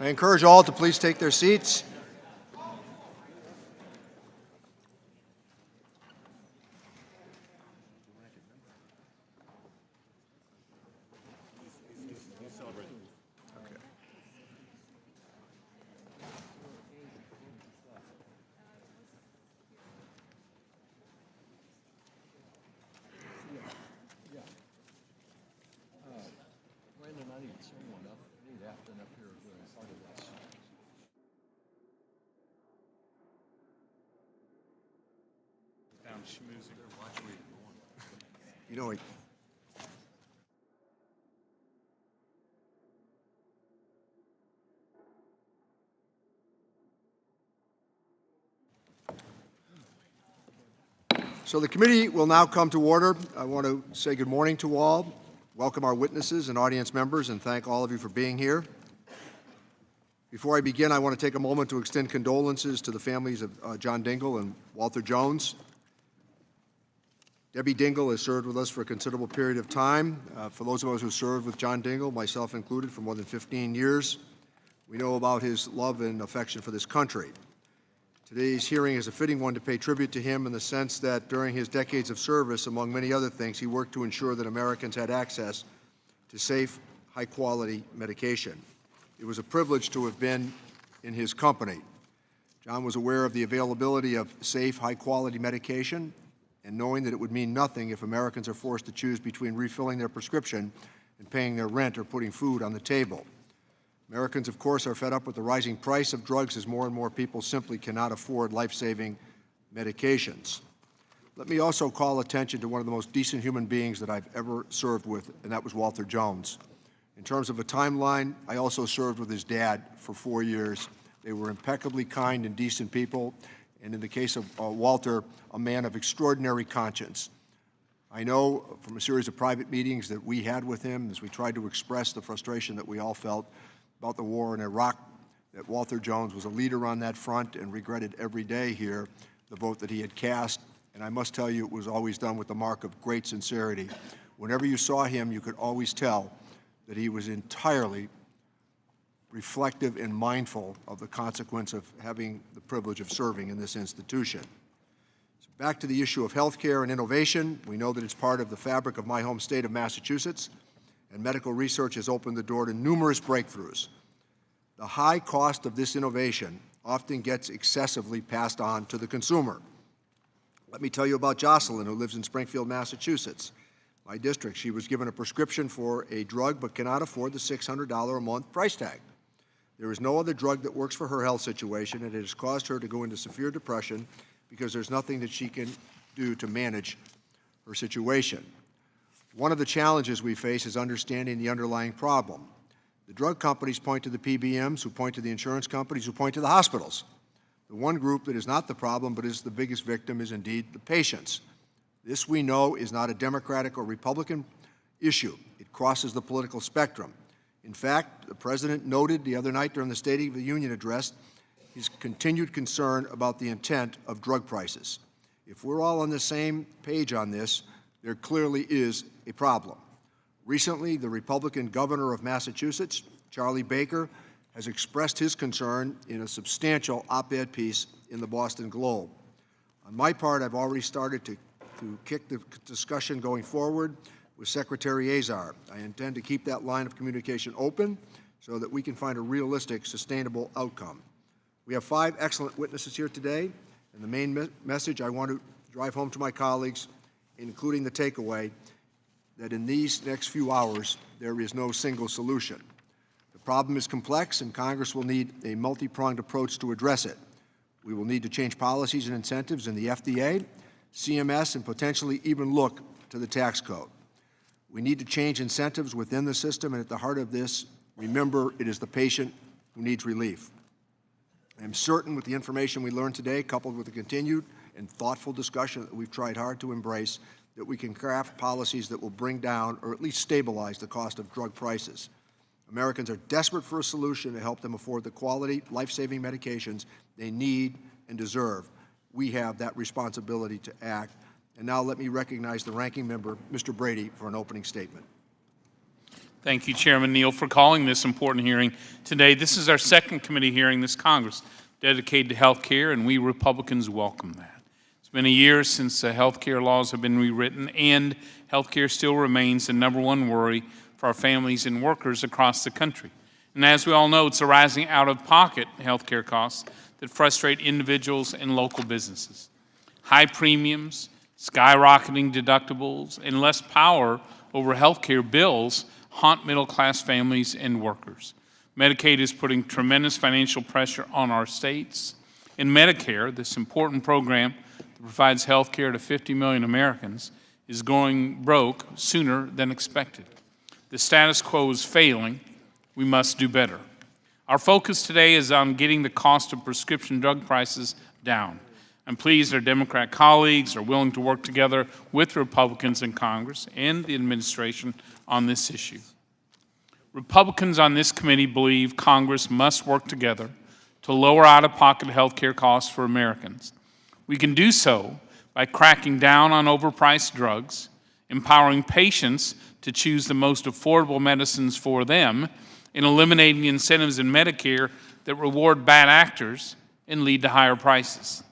I encourage all to please take their seats. You know, so the committee will now come to order. I want to say good morning to all, welcome our witnesses and audience members, and thank all of you for being here. Before I begin, I want to take a moment to extend condolences to the families of John Dingell and Walter Jones. Debbie Dingell has served with us for a considerable period of time. For those of us who served with John Dingell, myself included, for more than 15 years, we know about his love and affection for this country. Today's hearing is a fitting one to pay tribute to him in the sense that during his decades of service, among many other things, he worked to ensure that Americans had access to safe, high-quality medication. It was a privilege to have been in his company. John was aware of the availability of safe, high-quality medication, and knowing that it would mean nothing if Americans are forced to choose between refilling their prescription and paying their rent or putting food on the table. Americans, of course, are fed up with the rising price of drugs as more and more people simply cannot afford life-saving medications. Let me also call attention to one of the most decent human beings that I've ever served with, and that was Walter Jones. In terms of a timeline, I also served with his dad for 4 years. They were impeccably kind and decent people, and in the case of Walter, a man of extraordinary conscience. I know from a series of private meetings that we had with him as we tried to express the frustration that we all felt about the war in Iraq, that Walter Jones was a leader on that front and regretted every day here the vote that he had cast. And I must tell you, it was always done with the mark of great sincerity. Whenever you saw him, you could always tell that he was entirely reflective and mindful of the consequence of having the privilege of serving in this institution. So back to the issue of health care and innovation. We know that it's part of the fabric of my home state of Massachusetts, and medical research has opened the door to numerous breakthroughs. The high cost of this innovation often gets excessively passed on to the consumer. Let me tell you about Jocelyn, who lives in Springfield, Massachusetts, my district. She was given a prescription for a drug but cannot afford the $600 a month price tag. There is no other drug that works for her health situation, and it has caused her to go into severe depression because there's nothing that she can do to manage her situation. One of the challenges we face is understanding the underlying problem. The drug companies point to the PBMs, who point to the insurance companies, who point to the hospitals. The one group that is not the problem but is the biggest victim is indeed the patients. This, we know, is not a Democratic or Republican issue. It crosses the political spectrum. In fact, the President noted the other night during the State of the Union address his continued concern about the intent of drug prices. If we're all on the same page on this, there clearly is a problem. Recently, the Republican governor of Massachusetts, Charlie Baker, has expressed his concern in a substantial op-ed piece in the Boston Globe. On my part, I've already started to kick the discussion going forward with Secretary Azar. I intend to keep that line of communication open so that we can find a realistic, sustainable outcome. We have 5 excellent witnesses here today, and the main message I want to drive home to my colleagues, including the takeaway, that in these next few hours, there is no single solution. The problem is complex, and Congress will need a multi-pronged approach to address it. We will need to change policies and incentives in the FDA, CMS, and potentially even look to the tax code. We need to change incentives within the system, and at the heart of this, remember, it is the patient who needs relief. I am certain with the information we learned today, coupled with the continued and thoughtful discussion that we've tried hard to embrace, that we can craft policies that will bring down or at least stabilize the cost of drug prices. Americans are desperate for a solution to help them afford the quality, life-saving medications they need and deserve. We have that responsibility to act. And now let me recognize the ranking member, Mr. Brady, for an opening statement. Thank you, Chairman Neal, for calling this important hearing today. This is our second committee hearing this Congress dedicated to health care, and we Republicans welcome that. It's been a year since health care laws have been rewritten, and health care still remains the #1 worry for our families and workers across the country. And as we all know, it's the rising out-of-pocket health care costs that frustrate individuals and local businesses. High premiums, skyrocketing deductibles, and less power over health care bills haunt middle-class families and workers. Medicaid is putting tremendous financial pressure on our states. And Medicare, this important program that provides health care to 50 million Americans, is going broke sooner than expected. The status quo is failing. We must do better. Our focus today is on getting the cost of prescription drug prices down. I'm pleased our Democrat colleagues are willing to work together with Republicans in Congress and the administration on this issue. Republicans on this committee believe Congress must work together to lower out-of-pocket health care costs for Americans. We can do so by cracking down on overpriced drugs, empowering patients to choose the most affordable medicines for them, and eliminating the incentives in Medicare that reward bad actors and lead to higher prices.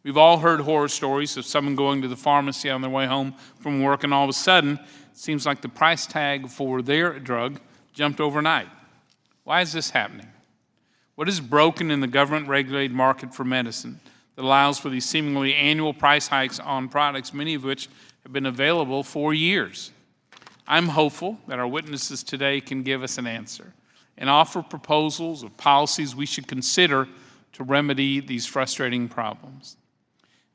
We've all heard horror stories of someone going to the pharmacy on their way home from work, and all of a sudden, it seems like the price tag for their drug jumped overnight. Why is this happening? What is broken in the government-regulated market for medicine that allows for these seemingly annual price hikes on products, many of which have been available for years? I'm hopeful that our witnesses today can give us an answer and offer proposals of policies we should consider to remedy these frustrating problems.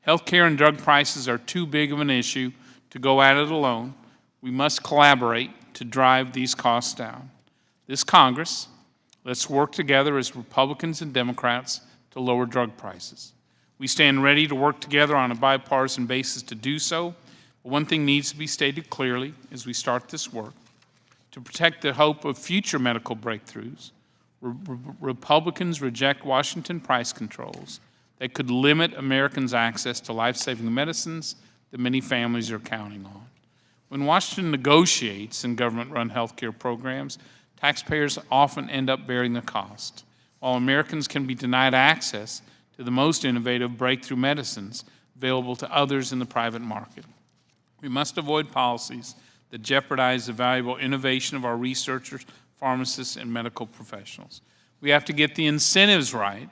Healthcare and drug prices are too big of an issue to go at it alone. We must collaborate to drive these costs down. This Congress, let's work together as Republicans and Democrats to lower drug prices. We stand ready to work together on a bipartisan basis to do so. But one thing needs to be stated clearly as we start this work. To protect the hope of future medical breakthroughs, Republicans reject Washington price controls that could limit Americans' access to life-saving medicines that many families are counting on. When Washington negotiates in government-run health care programs, taxpayers often end up bearing the cost, while Americans can be denied access to the most innovative breakthrough medicines available to others in the private market. We must avoid policies that jeopardize the valuable innovation of our researchers, pharmacists, and medical professionals. We have to get the incentives right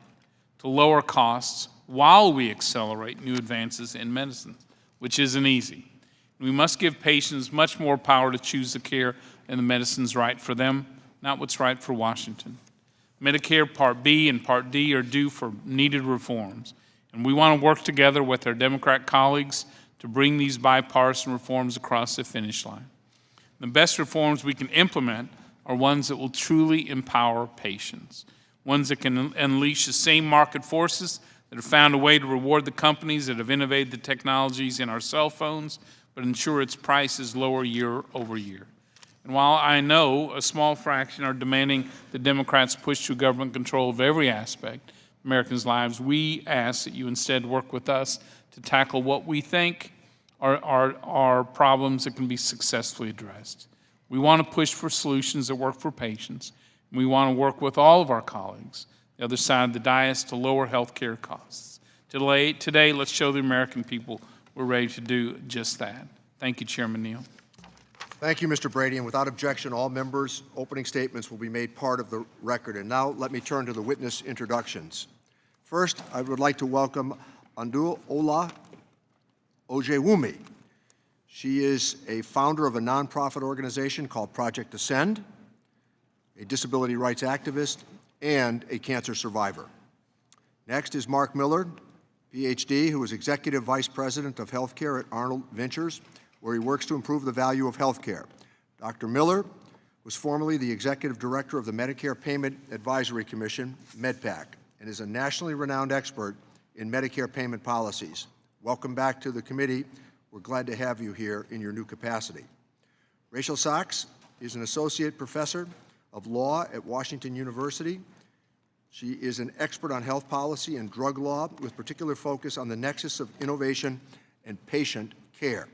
to lower costs while we accelerate new advances in medicine, which isn't easy. We must give patients much more power to choose the care and the medicines right for them, not what's right for Washington. Medicare Part B and Part D are due for needed reforms, and we want to work together with our Democrat colleagues to bring these bipartisan reforms across the finish line. The best reforms we can implement are ones that will truly empower patients, ones that can unleash the same market forces that have found a way to reward the companies that have innovated the technologies in our cell phones, but ensure its price is lower year over year. And while I know a small fraction are demanding the Democrats push through government control of every aspect of Americans' lives, we ask that you instead work with us to tackle what we think are problems that can be successfully addressed. We want to push for solutions that work for patients. And we want to work with all of our colleagues, the other side of the dais, to lower health care costs. Today, let's show the American people we're ready to do just that. Thank you, Chairman Neal. Thank you, Mr. Brady. And without objection, all members' opening statements will be made part of the record. And now let me turn to the witness introductions. First, I would like to welcome Andu Ola Ojewumi. She is a founder of a nonprofit organization called Project Ascend, a disability rights activist, and a cancer survivor. Next is Mark Miller, PhD, who is Executive Vice President of Healthcare at Arnold Ventures, where he works to improve the value of healthcare. Dr. Miller was formerly the Executive Director of the Medicare Payment Advisory Commission, MedPAC, and is a nationally renowned expert in Medicare payment policies. Welcome back to the committee. We're glad to have you here in your new capacity. Rachel Sachs is an Associate Professor of Law at Washington University. She is an expert on health policy and drug law with particular focus on the nexus of innovation and patient care.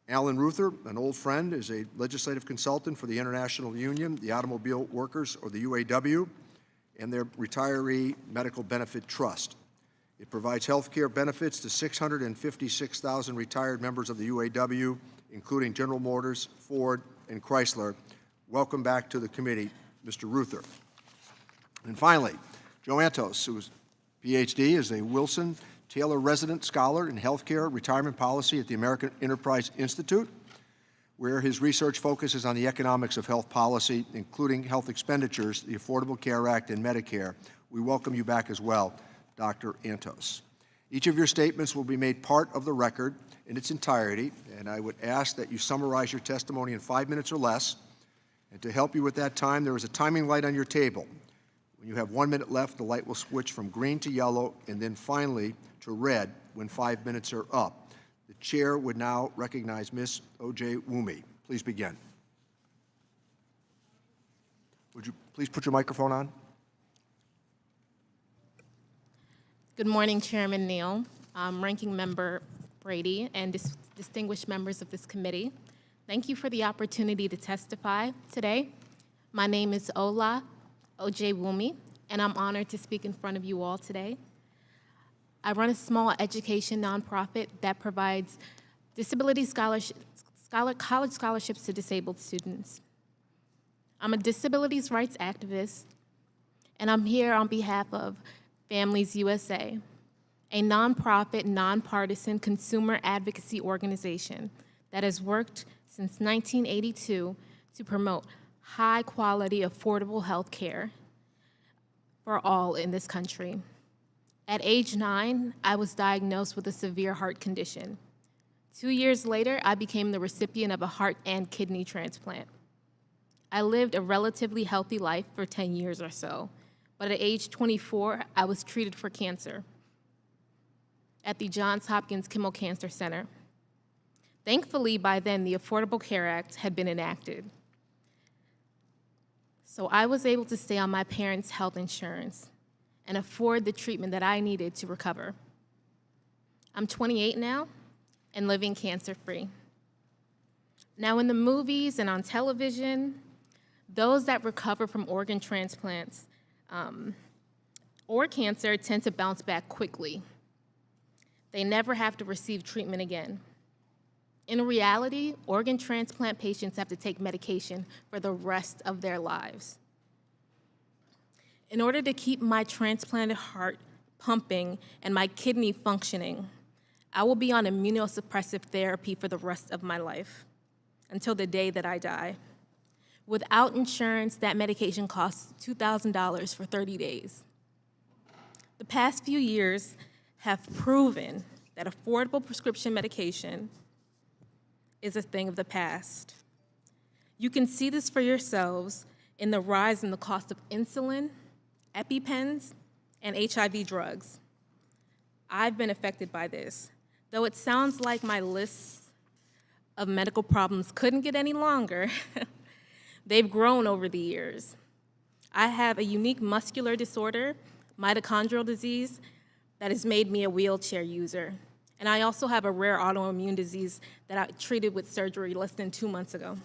Alan Ruther, an old friend, is a legislative consultant for the International Union, the Automobile Workers, or the UAW, and their Retiree Medical Benefit Trust. It provides health care benefits to 656,000 retired members of the UAW, including General Motors, Ford, and Chrysler. Welcome back to the committee, Mr. Ruther. And finally, Joe Antos, whose PhD is a Wilson Taylor Resident Scholar in Healthcare Retirement Policy at the American Enterprise Institute, where his research focuses on the economics of health policy, including health expenditures, the Affordable Care Act, and Medicare. We welcome you back as well, Dr. Antos. Each of your statements will be made part of the record in its entirety, and I would ask that you summarize your testimony in 5 minutes or less. And to help you with that time, there is a timing light on your table. When you have 1 minute left, the light will switch from green to yellow, and then finally to red when 5 minutes are up. The chair would now recognize Ms. O.J. Woomy. Please begin. Would you please put your microphone on? Good morning, Chairman Neal, Ranking Member Brady, and distinguished members of this committee. Thank you for the opportunity to testify today. My name is Ola O.J. Woomy, and I'm honored to speak in front of you all today. I run a small education nonprofit that provides disability college scholarships to disabled students. I'm a disabilities rights activist, and I'm here on behalf of Families USA, a nonprofit, nonpartisan consumer advocacy organization that has worked since 1982 to promote high-quality, affordable health care for all in this country. At age 9, I was diagnosed with a severe heart condition. 2 years later, I became the recipient of a heart and kidney transplant. I lived a relatively healthy life for 10 years or so, but at age 24, I was treated for cancer at the Johns Hopkins Kimmel Cancer Center. Thankfully, by then, the Affordable Care Act had been enacted. So I was able to stay on my parents' health insurance and afford the treatment that I needed to recover. I'm 28 now and living cancer-free. Now, in the movies and on television, those that recover from organ transplants or cancer tend to bounce back quickly. They never have to receive treatment again. In reality, organ transplant patients have to take medication for the rest of their lives. In order to keep my transplanted heart pumping and my kidney functioning, I will be on immunosuppressive therapy for the rest of my life until the day that I die. Without insurance, that medication costs $2,000 for 30 days. The past few years have proven that affordable prescription medication is a thing of the past. You can see this for yourselves in the rise in the cost of insulin, EpiPens, and HIV drugs. I've been affected by this. Though it sounds like my list of medical problems couldn't get any longer, they've grown over the years. I have a unique muscular disorder, mitochondrial disease, that has made me a wheelchair user. And I also have a rare autoimmune disease that I treated with surgery less than 2 months ago.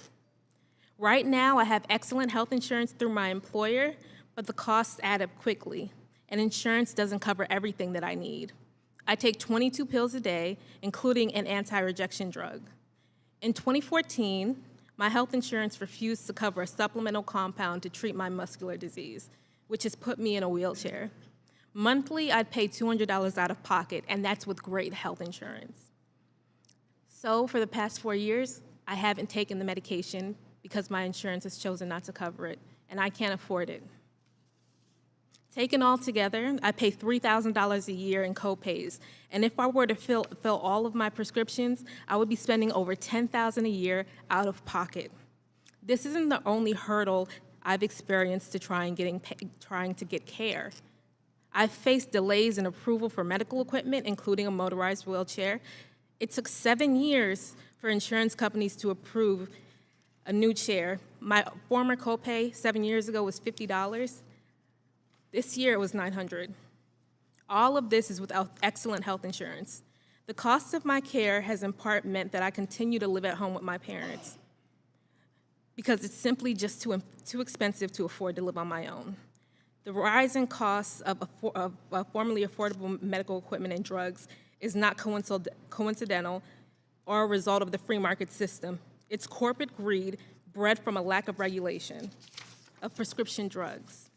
Right now, I have excellent health insurance through my employer, but the costs add up quickly, and insurance doesn't cover everything that I need. I take 22 pills a day, including an anti-rejection drug. In 2014, my health insurance refused to cover a supplemental compound to treat my muscular disease, which has put me in a wheelchair. Monthly, I'd pay $200 out of pocket, and that's with great health insurance. So for the past 4 years, I haven't taken the medication because my insurance has chosen not to cover it, and I can't afford it. Taken all together, I pay $3,000 a year in co-pays, and if I were to fill all of my prescriptions, I would be spending over $10,000 a year out of pocket. This isn't the only hurdle I've experienced to trying to get care. I've faced delays in approval for medical equipment, including a motorized wheelchair. It took 7 years for insurance companies to approve a new chair. My former copay 7 years ago was $50. This year it was $900. All of this is without excellent health insurance. The cost of my care has in part meant that I continue to live at home with my parents because it's simply just too expensive to afford to live on my own. The rise in costs of formerly affordable medical equipment and drugs is not coincidental or a result of the free market system. It's corporate greed bred from a lack of regulation of prescription drugs.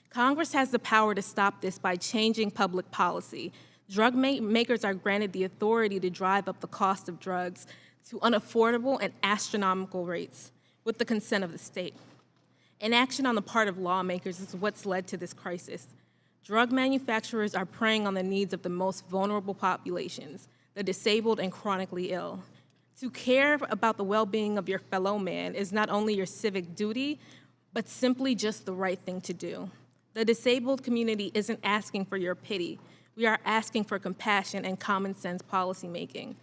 Congress has the power to stop this by changing public policy. Drug makers are granted the authority to drive up the cost of drugs to unaffordable and astronomical rates with the consent of the state. Inaction on the part of lawmakers is what's led to this crisis. Drug manufacturers are preying on the needs of the most vulnerable populations, the disabled and chronically ill. To care about the well-being of your fellow man is not only your civic duty, but simply just the right thing to do. The disabled community isn't asking for your pity. We are asking for compassion and common sense policymaking.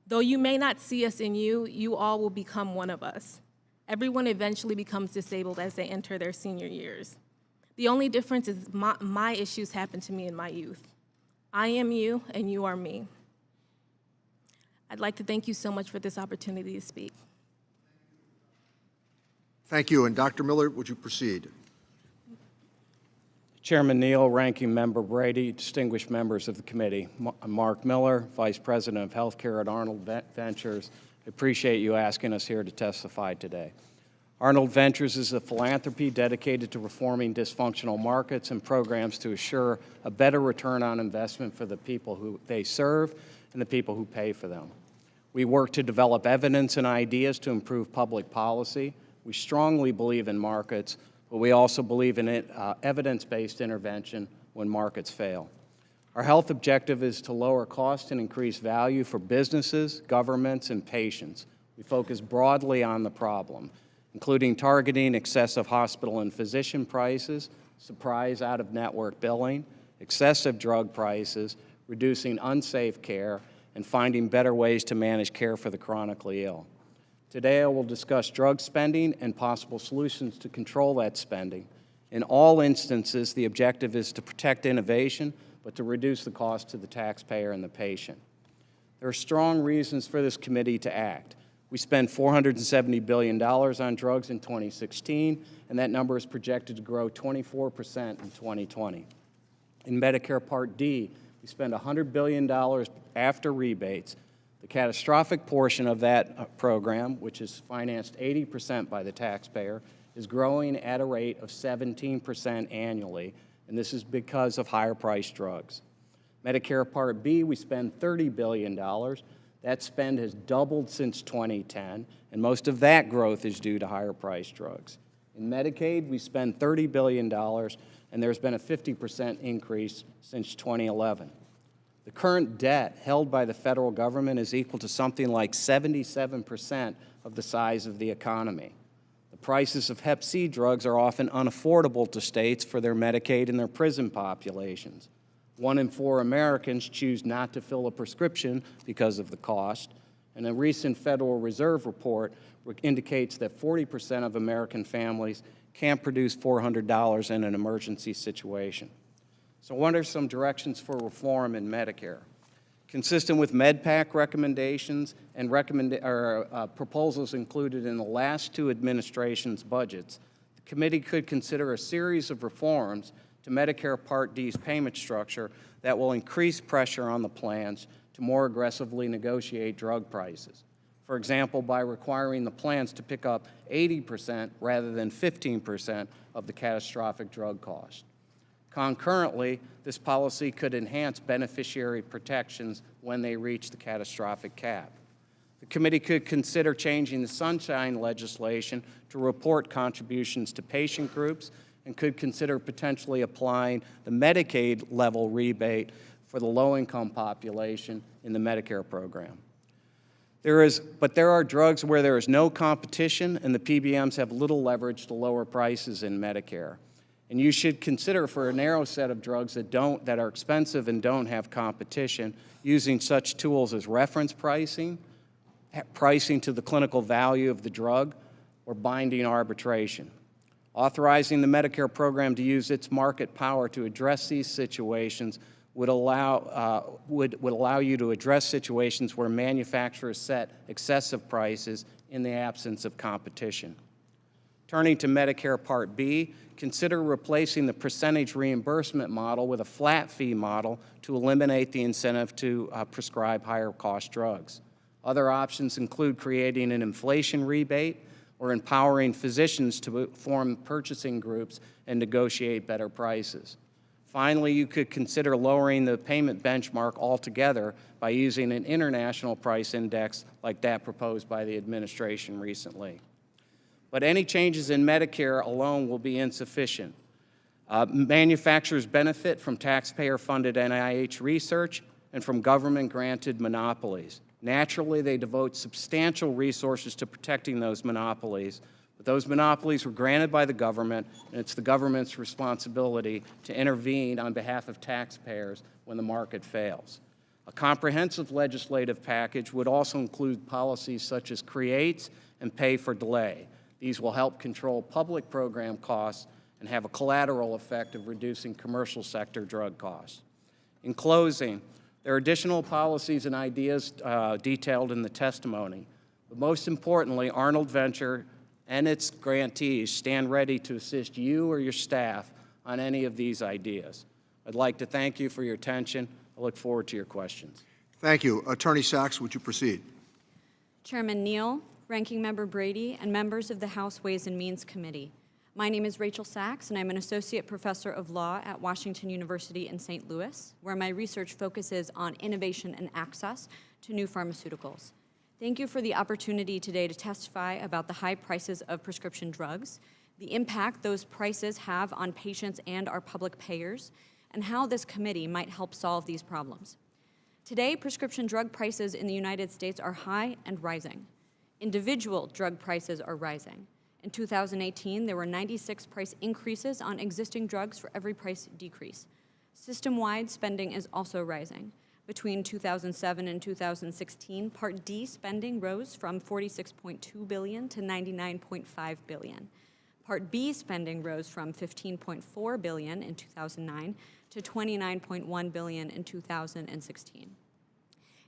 Though you may not see us in you, you all will become one of us. Everyone eventually becomes disabled as they enter their senior years. The only difference is my issues happened to me in my youth. I am you, and you are me. I'd like to thank you so much for this opportunity to speak. Thank you. And Dr. Miller, would you proceed? Chairman Neal, Ranking Member Brady, distinguished members of the committee. I'm Mark Miller, Vice President of Healthcare at Arnold Ventures. I appreciate you asking us here to testify today. Arnold Ventures is a philanthropy dedicated to reforming dysfunctional markets and programs to assure a better return on investment for the people who they serve and the people who pay for them. We work to develop evidence and ideas to improve public policy. We strongly believe in markets, but we also believe in evidence-based intervention when markets fail. Our health objective is to lower cost and increase value for businesses, governments, and patients. We focus broadly on the problem, including targeting excessive hospital and physician prices, surprise out-of-network billing, excessive drug prices, reducing unsafe care, and finding better ways to manage care for the chronically ill. Today, I will discuss drug spending and possible solutions to control that spending. In all instances, the objective is to protect innovation, but to reduce the cost to the taxpayer and the patient. There are strong reasons for this committee to act. We spend $470 billion on drugs in 2016, and that number is projected to grow 24% in 2020. In Medicare Part D, we spend $100 billion after rebates. The catastrophic portion of that program, which is financed 80% by the taxpayer, is growing at a rate of 17% annually, and this is because of higher-priced drugs. Medicare Part B, we spend $30 billion. That spend has doubled since 2010, and most of that growth is due to higher-priced drugs. In Medicaid, we spend $30 billion, and there's been a 50% increase since 2011. The current debt held by the federal government is equal to something like 77% of the size of the economy. The prices of Hep C drugs are often unaffordable to states for their Medicaid and their prison populations. 1 in 4 Americans choose not to fill a prescription because of the cost, and a recent Federal Reserve report indicates that 40% of American families can't produce $400 in an emergency situation. So what are some directions for reform in Medicare? Consistent with MedPAC recommendations and proposals included in the last 2 administrations' budgets, the committee could consider a series of reforms to Medicare Part D's payment structure that will increase pressure on the plans to more aggressively negotiate drug prices. For example, by requiring the plans to pick up 80% rather than 15% of the catastrophic drug cost. Concurrently, this policy could enhance beneficiary protections when they reach the catastrophic cap. The committee could consider changing the Sunshine legislation to report contributions to patient groups and could consider potentially applying the Medicaid level rebate for the low-income population in the Medicare program. But there are drugs where there is no competition and the PBMs have little leverage to lower prices in Medicare. And you should consider for a narrow set of drugs that are expensive and don't have competition, using such tools as reference pricing, pricing to the clinical value of the drug, or binding arbitration. Authorizing the Medicare program to use its market power to address these situations would allow you to address situations where manufacturers set excessive prices in the absence of competition. Turning to Medicare Part B, consider replacing the percentage reimbursement model with a flat fee model to eliminate the incentive to prescribe higher cost drugs. Other options include creating an inflation rebate or empowering physicians to form purchasing groups and negotiate better prices. Finally, you could consider lowering the payment benchmark altogether by using an international price index like that proposed by the administration recently. But any changes in Medicare alone will be insufficient. Manufacturers benefit from taxpayer-funded NIH research and from government-granted monopolies. Naturally, they devote substantial resources to protecting those monopolies, but those monopolies were granted by the government, and it's the government's responsibility to intervene on behalf of taxpayers when the market fails. A comprehensive legislative package would also include policies such as create and pay for delay. These will help control public program costs and have a collateral effect of reducing commercial sector drug costs. In closing, there are additional policies and ideas detailed in the testimony, but most importantly, Arnold Venture and its grantees stand ready to assist you or your staff on any of these ideas. I'd like to thank you for your attention. I look forward to your questions. Thank you. Attorney Sachs, would you proceed? Chairman Neal, Ranking Member Brady, and members of the House Ways and Means Committee. My name is Rachel Sachs, and I'm an Associate Professor of Law at Washington University in St. Louis, where my research focuses on innovation and access to new pharmaceuticals. Thank you for the opportunity today to testify about the high prices of prescription drugs, the impact those prices have on patients and our public payers, and how this committee might help solve these problems. Today, prescription drug prices in the United States are high and rising. Individual drug prices are rising. In 2018, there were 96 price increases on existing drugs for every price decrease. System-wide spending is also rising. Between 2007 and 2016, Part D spending rose from $46.2 billion to $99.5 billion. Part B spending rose from $15.4 billion in 2009 to $29.1 billion in 2016.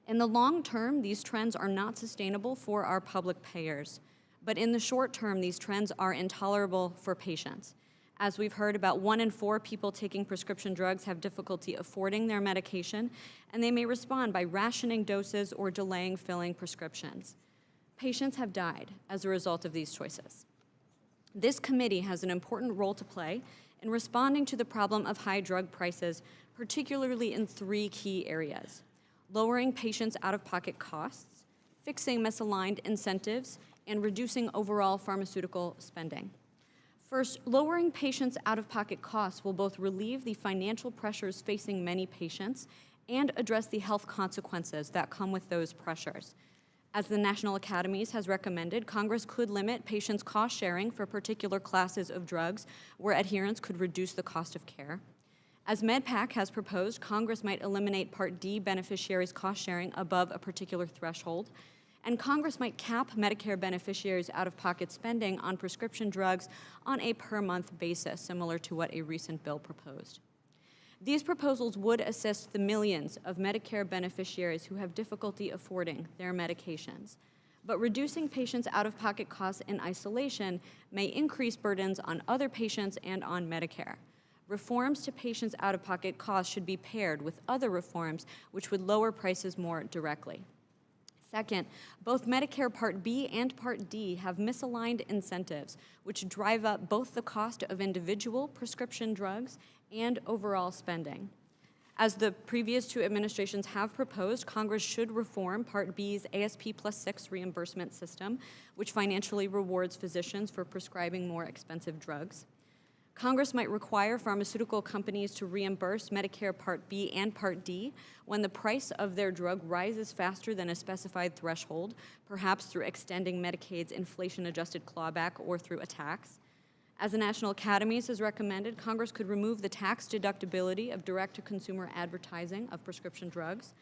In the long term, these trends are not sustainable for our public payers. But in the short term, these trends are intolerable for patients. As we've heard, about 1 in 4 people taking prescription drugs have difficulty affording their medication, and they may respond by rationing doses or delaying filling prescriptions. Patients have died as a result of these choices. This committee has an important role to play in responding to the problem of high drug prices, particularly in 3 key areas: lowering patients' out-of-pocket costs, fixing misaligned incentives, and reducing overall pharmaceutical spending. First, lowering patients' out-of-pocket costs will both relieve the financial pressures facing many patients and address the health consequences that come with those pressures. As the National Academies has recommended, Congress could limit patients' cost sharing for particular classes of drugs where adherence could reduce the cost of care. As MedPAC has proposed, Congress might eliminate Part D beneficiaries' cost sharing above a particular threshold, and Congress might cap Medicare beneficiaries' out-of-pocket spending on prescription drugs on a per-month basis, similar to what a recent bill proposed. These proposals would assist the millions of Medicare beneficiaries who have difficulty affording their medications. But reducing patients' out-of-pocket costs in isolation may increase burdens on other patients and on Medicare. Reforms to patients' out-of-pocket costs should be paired with other reforms which would lower prices more directly. Second, both Medicare Part B and Part D have misaligned incentives, which drive up both the cost of individual prescription drugs and overall spending. As the previous 2 administrations have proposed, Congress should reform Part B's ASP +6 reimbursement system, which financially rewards physicians for prescribing more expensive drugs. Congress might require pharmaceutical companies to reimburse Medicare Part B and Part D when the price of their drug rises faster than a specified threshold, perhaps through extending Medicaid's inflation-adjusted clawback or through a tax. As the National Academies has recommended, Congress could remove the tax deductibility of direct-to-consumer advertising of prescription drugs,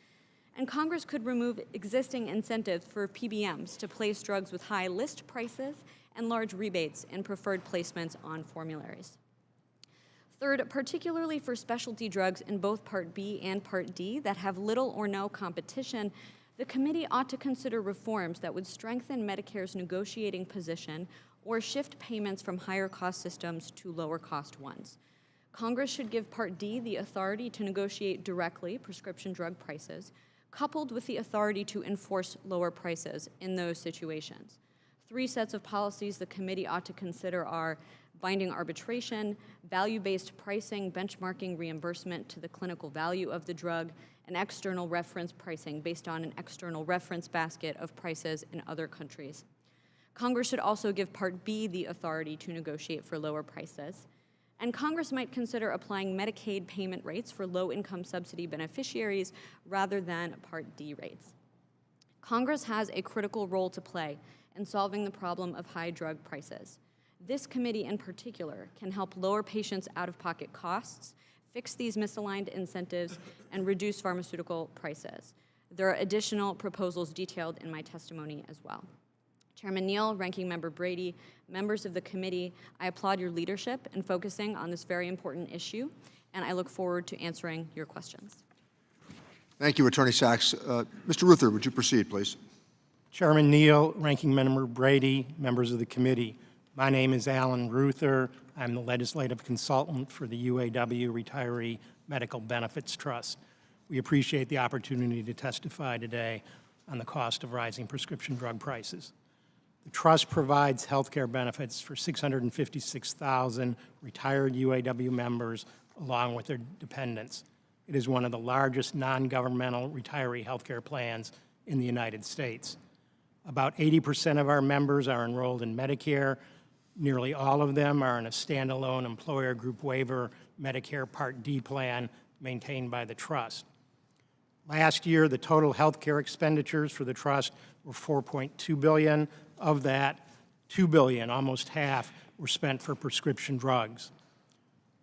and Congress could remove existing incentives for PBMs to place drugs with high list prices and large rebates in preferred placements on formularies. Third, particularly for specialty drugs in both Part B and Part D that have little or no competition, the committee ought to consider reforms that would strengthen Medicare's negotiating position or shift payments from higher cost systems to lower cost ones. Congress should give Part D the authority to negotiate directly prescription drug prices, coupled with the authority to enforce lower prices in those situations. 3 sets of policies the committee ought to consider are binding arbitration, value-based pricing, benchmarking reimbursement to the clinical value of the drug, and external reference pricing based on an external reference basket of prices in other countries. Congress should also give Part B the authority to negotiate for lower prices. And Congress might consider applying Medicaid payment rates for low-income subsidy beneficiaries rather than Part D rates. Congress has a critical role to play in solving the problem of high drug prices. This committee in particular can help lower patients' out-of-pocket costs, fix these misaligned incentives, and reduce pharmaceutical prices. There are additional proposals detailed in my testimony as well. Chairman Neal, Ranking Member Brady, members of the committee, I applaud your leadership in focusing on this very important issue, and I look forward to answering your questions. Thank you, Attorney Sachs. Mr. Ruther, would you proceed, please? Chairman Neal, Ranking Member Brady, members of the committee. My name is Alan Ruther. I'm the legislative consultant for the UAW Retiree Medical Benefits Trust. We appreciate the opportunity to testify today on the cost of rising prescription drug prices. The trust provides health care benefits for 656,000 retired UAW members along with their dependents. It is one of the largest non-governmental retiree health care plans in the United States. About 80% of our members are enrolled in Medicare. Nearly all of them are in a standalone employer group waiver Medicare Part D plan maintained by the trust. Last year, the total health care expenditures for the trust were $4.2 billion. Of that, $2 billion, almost half, were spent for prescription drugs.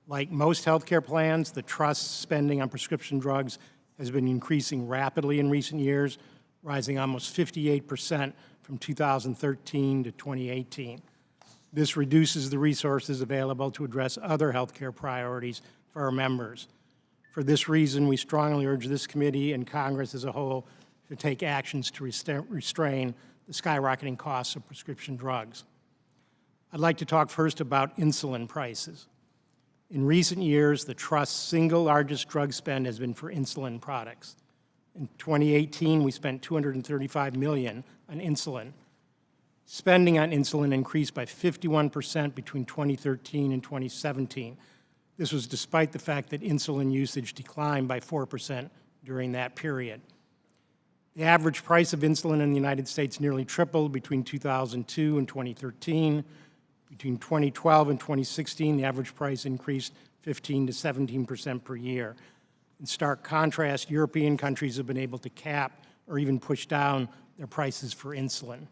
Like most health care plans, the trust's spending on prescription drugs has been increasing rapidly in recent years, rising almost 58% from 2013 to 2018. This reduces the resources available to address other health care priorities for our members. For this reason, we strongly urge this committee and Congress as a whole to take actions to restrain the skyrocketing costs of prescription drugs. I'd like to talk first about insulin prices. In recent years, the trust's single largest drug spend has been for insulin products. In 2018, we spent $235 million on insulin. Spending on insulin increased by 51% between 2013 and 2017. This was despite the fact that insulin usage declined by 4% during that period. The average price of insulin in the United States nearly tripled between 2002 and 2013. Between 2012 and 2016, the average price increased 15 to 17% per year. In stark contrast, European countries have been able to cap or even push down their prices for insulin.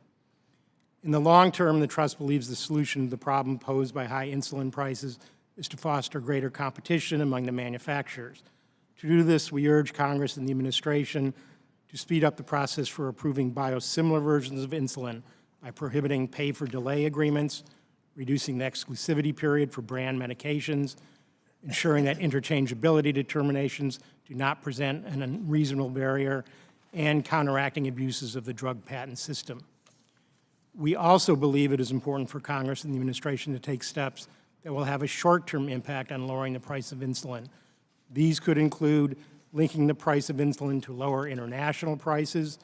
In the long term, the trust believes the solution to the problem posed by high insulin prices is to foster greater competition among the manufacturers. To do this, we urge Congress and the administration to speed up the process for approving biosimilar versions of insulin by prohibiting pay-for-delay agreements, reducing the exclusivity period for brand medications, ensuring that interchangeability determinations do not present an unreasonable barrier, and counteracting abuses of the drug patent system. We also believe it is important for Congress and the administration to take steps that will have a short-term impact on lowering the price of insulin. These could include linking the price of insulin to lower international prices,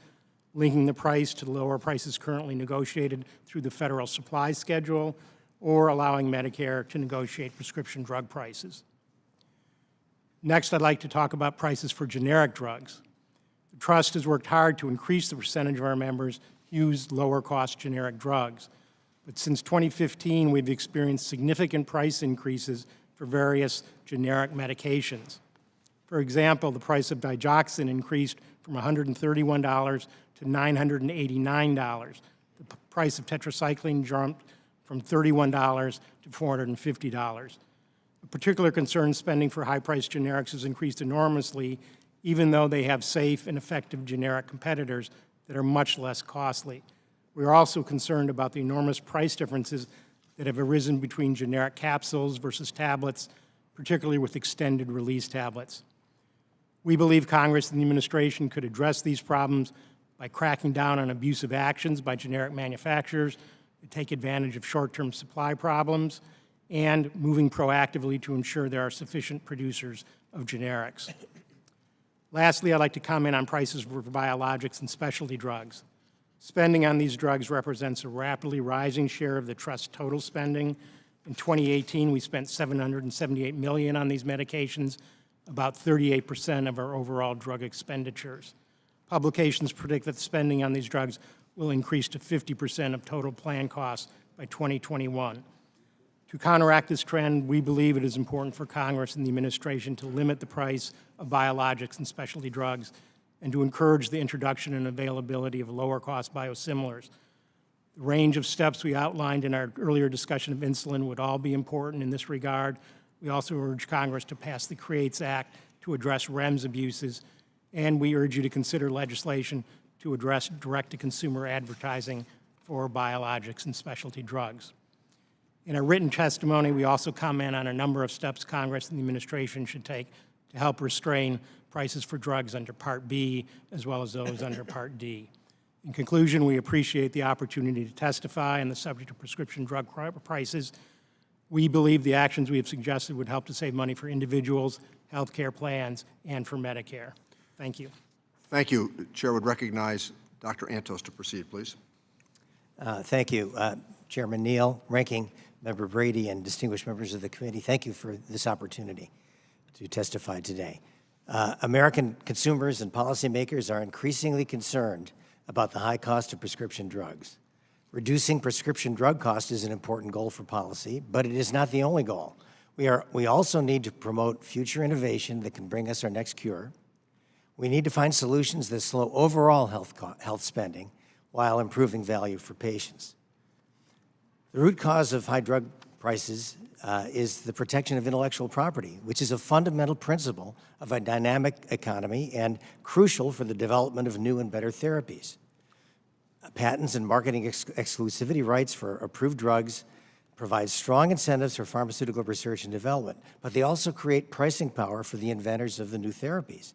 linking the price to lower prices currently negotiated through the federal supply schedule, or allowing Medicare to negotiate prescription drug prices. Next, I'd like to talk about prices for generic drugs. The trust has worked hard to increase the percentage of our members who use lower-cost generic drugs. But since 2015, we've experienced significant price increases for various generic medications. For example, the price of digoxin increased from $131 to $989. The price of tetracycline jumped from $31 to $450. A particular concern spending for high-priced generics has increased enormously, even though they have safe and effective generic competitors that are much less costly. We are also concerned about the enormous price differences that have arisen between generic capsules versus tablets, particularly with extended release tablets. We believe Congress and the administration could address these problems by cracking down on abusive actions by generic manufacturers that take advantage of short-term supply problems and moving proactively to ensure there are sufficient producers of generics. Lastly, I'd like to comment on prices for biologics and specialty drugs. Spending on these drugs represents a rapidly rising share of the Trust's total spending. In 2018, we spent $778 million on these medications, about 38% of our overall drug expenditures. Publications predict that spending on these drugs will increase to 50% of total plan costs by 2021. To counteract this trend, we believe it is important for Congress and the administration to limit the price of biologics and specialty drugs and to encourage the introduction and availability of lower-cost biosimilars. The range of steps we outlined in our earlier discussion of insulin would all be important in this regard. We also urge Congress to pass the CREATES Act to address REMS abuses, and we urge you to consider legislation to address direct-to-consumer advertising for biologics and specialty drugs. In our written testimony, we also comment on a number of steps Congress and the administration should take to help restrain prices for drugs under Part B as well as those under Part D. In conclusion, we appreciate the opportunity to testify on the subject of prescription drug prices. We believe the actions we have suggested would help to save money for individuals, health care plans, and for Medicare. Thank you. Thank you. The Chair would recognize Dr. Antos to proceed, please. Thank you, Chairman Neal, Ranking Member Brady, and distinguished members of the committee. Thank you for this opportunity to testify today. American consumers and policymakers are increasingly concerned about the high cost of prescription drugs. Reducing prescription drug cost is an important goal for policy, but it is not the only goal. We also need to promote future innovation that can bring us our next cure. We need to find solutions that slow overall health spending while improving value for patients. The root cause of high drug prices is the protection of intellectual property, which is a fundamental principle of a dynamic economy and crucial for the development of new and better therapies. Patents and marketing exclusivity rights for approved drugs provide strong incentives for pharmaceutical research and development, but they also create pricing power for the inventors of the new therapies.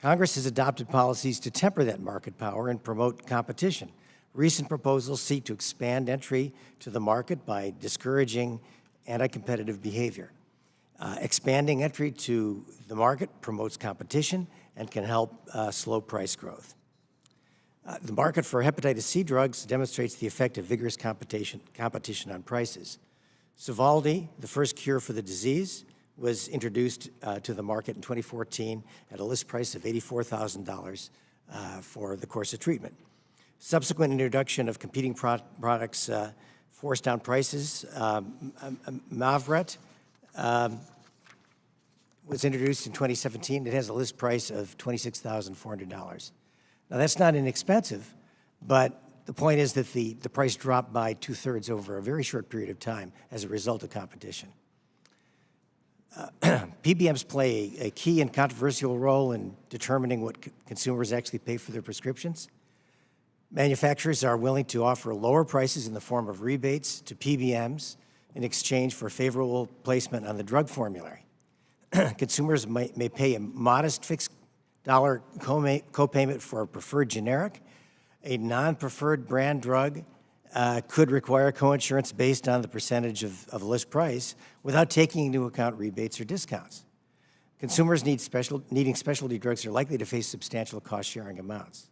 Congress has adopted policies to temper that market power and promote competition. Recent proposals seek to expand entry to the market by discouraging anti-competitive behavior. Expanding entry to the market promotes competition and can help slow price growth. The market for hepatitis C drugs demonstrates the effect of vigorous competition on prices. Sovaldi, the first cure for the disease, was introduced to the market in 2014 at a list price of $84,000 for the course of treatment. Subsequent introduction of competing products forced down prices. Mavret was introduced in 2017. It has a list price of $26,400. Now, that's not inexpensive, but the point is that the price dropped by 2/3 over a very short period of time as a result of competition. PBMs play a key and controversial role in determining what consumers actually pay for their prescriptions. Manufacturers are willing to offer lower prices in the form of rebates to PBMs in exchange for favorable placement on the drug formulary. Consumers may pay a modest fixed dollar copayment for a preferred generic. A non-preferred brand drug could require coinsurance based on the percentage of list price without taking into account rebates or discounts. Consumers needing specialty drugs are likely to face substantial cost-sharing amounts.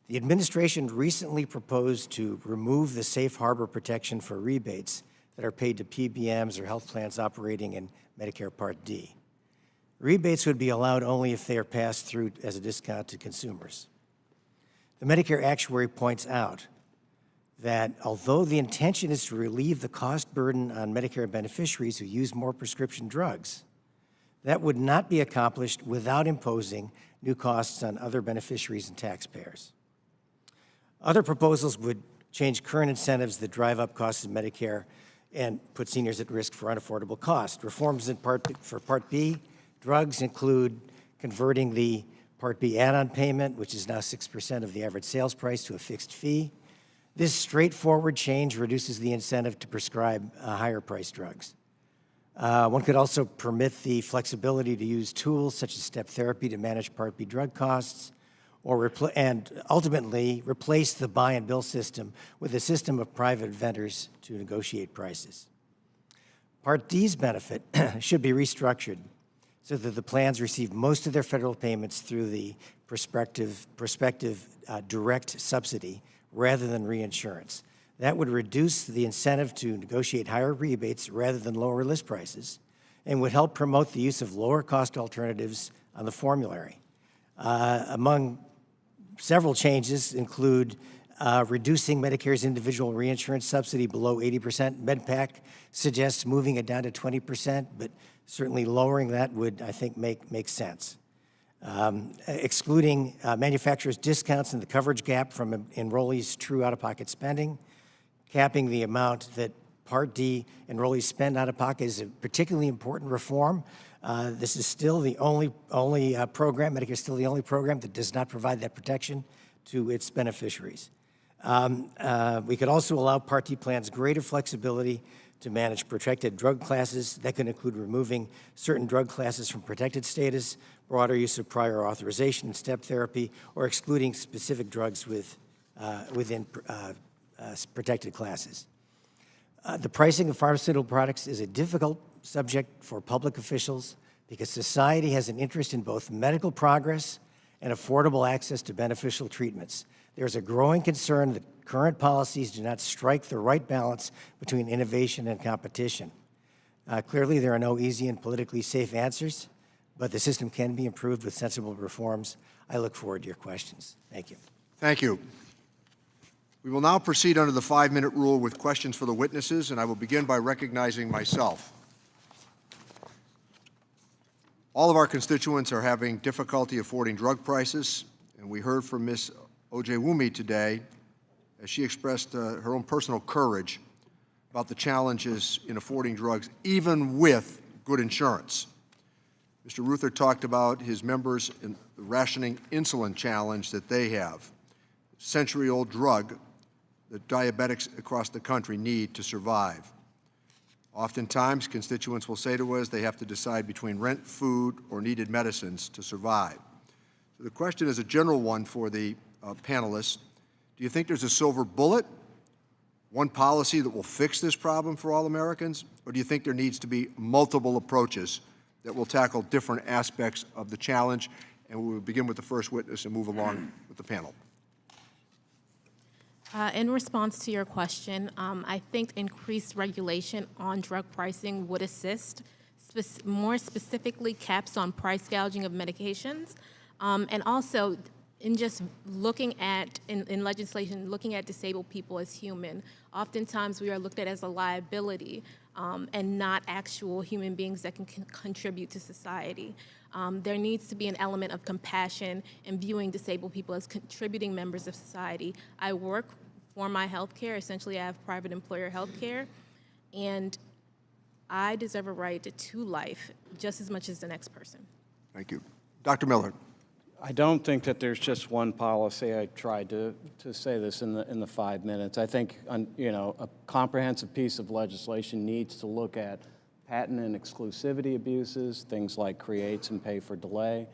The administration recently proposed to remove the safe harbor protection for rebates that are paid to PBMs or health plans operating in Medicare Part D. Rebates would be allowed only if they are passed through as a discount to consumers. The Medicare actuary points out that although the intention is to relieve the cost burden on Medicare beneficiaries who use more prescription drugs, that would not be accomplished without imposing new costs on other beneficiaries and taxpayers. Other proposals would change current incentives that drive up costs in Medicare and put seniors at risk for unaffordable costs. Reforms for Part B drugs include converting the Part B add-on payment, which is now 6% of the average sales price, to a fixed fee. This straightforward change reduces the incentive to prescribe higher-priced drugs. One could also permit the flexibility to use tools such as step therapy to manage Part B drug costs, or and ultimately replace the buy and bill system with a system of private vendors to negotiate prices. Part D's benefit should be restructured so that the plans receive most of their federal payments through the prospective direct subsidy rather than reinsurance. That would reduce the incentive to negotiate higher rebates rather than lower list prices, and would help promote the use of lower cost alternatives on the formulary. Among several changes include reducing Medicare's individual reinsurance subsidy below 80%. MedPAC suggests moving it down to 20%, but certainly lowering that would, I think, make sense. Excluding manufacturers' discounts and the coverage gap from enrollees' true out-of-pocket spending, capping the amount that Part D enrollees spend out-of-pocket is a particularly important reform. This is still the only program, Medicare is still the only program that does not provide that protection to its beneficiaries. We could also allow Part D plans greater flexibility to manage protected drug classes. That could include removing certain drug classes from protected status, broader use of prior authorization and step therapy, or excluding specific drugs within protected classes. The pricing of pharmaceutical products is a difficult subject for public officials because society has an interest in both medical progress and affordable access to beneficial treatments. There's a growing concern that current policies do not strike the right balance between innovation and competition. Clearly, there are no easy and politically safe answers, but the system can be improved with sensible reforms. I look forward to your questions. Thank you. Thank you. We will now proceed under the 5-minute rule with questions for the witnesses, and I will begin by recognizing myself. All of our constituents are having difficulty affording drug prices, and we heard from Ms. Ojewumi today as she expressed her own personal courage about the challenges in affording drugs, even with good insurance. Mr. Ruther talked about his members in the rationing insulin challenge that they have, century-old drug that diabetics across the country need to survive. Oftentimes, constituents will say to us they have to decide between rent, food, or needed medicines to survive. So the question is a general one for the panelists. Do you think there's a silver bullet, one policy that will fix this problem for all Americans, or do you think there needs to be multiple approaches that will tackle different aspects of the challenge? And we will begin with the first witness and move along with the panel. In response to your question, I think increased regulation on drug pricing would assist, more specifically caps on price gouging of medications, and also in just looking at, in legislation, looking at disabled people as human. Oftentimes we are looked at as a liability and not actual human beings that can contribute to society. There needs to be an element of compassion in viewing disabled people as contributing members of society. I work for my health care. Essentially, I have private employer health care, and I deserve a right to life just as much as the next person. Thank you. Dr. Miller. I don't think that there's just one policy. I tried to say this in the 5 minutes. I think a comprehensive piece of legislation needs to look at patent and exclusivity abuses, things like creates and pay for delay.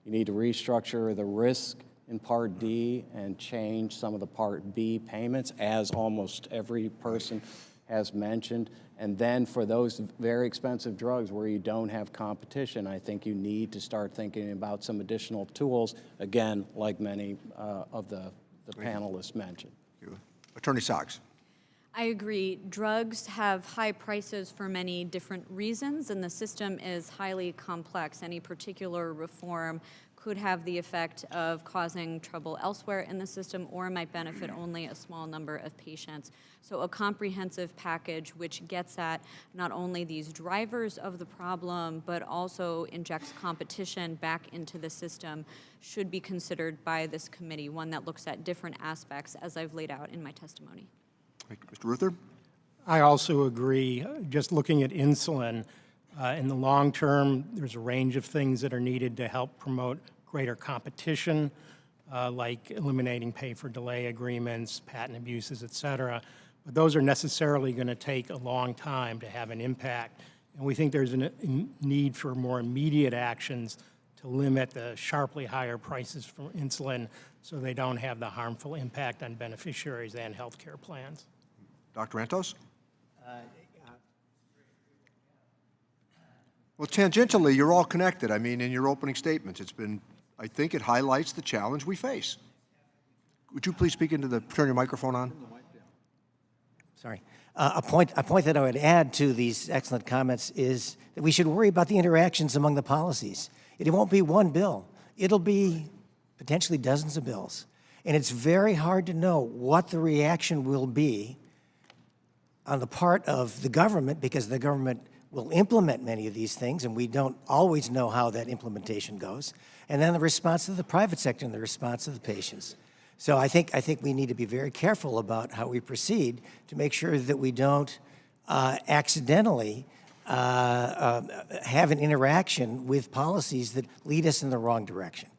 You need to restructure the risk in Part D and change some of the Part B payments, as almost every person has mentioned. And then for those very expensive drugs where you don't have competition, I think you need to start thinking about some additional tools, again, like many of the panelists mentioned. Thank you. Attorney Sachs. I agree. Drugs have high prices for many different reasons, and the system is highly complex. Any particular reform could have the effect of causing trouble elsewhere in the system or might benefit only a small number of patients. So a comprehensive package which gets at not only these drivers of the problem, but also injects competition back into the system should be considered by this committee, one that looks at different aspects as I've laid out in my testimony. Thank you. Mr. Ruther. I also agree. Just looking at insulin, in the long term, there's a range of things that are needed to help promote greater competition, like eliminating pay-for-delay agreements, patent abuses, et cetera. But those are necessarily going to take a long time to have an impact. And we think there's a need for more immediate actions to limit the sharply higher prices for insulin so they don't have the harmful impact on beneficiaries and healthcare plans. Dr. Antos? Well, tangentially, you're all connected. I mean, in your opening statements, I think it highlights the challenge we face. Would you please speak into turn your microphone on? Sorry. A point that I would add to these excellent comments is that we should worry about the interactions among the policies. It won't be one bill. It'll be potentially dozens of bills. And it's very hard to know what the reaction will be on the part of the government, because the government will implement many of these things, and we don't always know how that implementation goes. And then the response of the private sector and the response of the patients. So I think we need to be very careful about how we proceed to make sure that we don't accidentally have an interaction with policies that lead us in the wrong direction.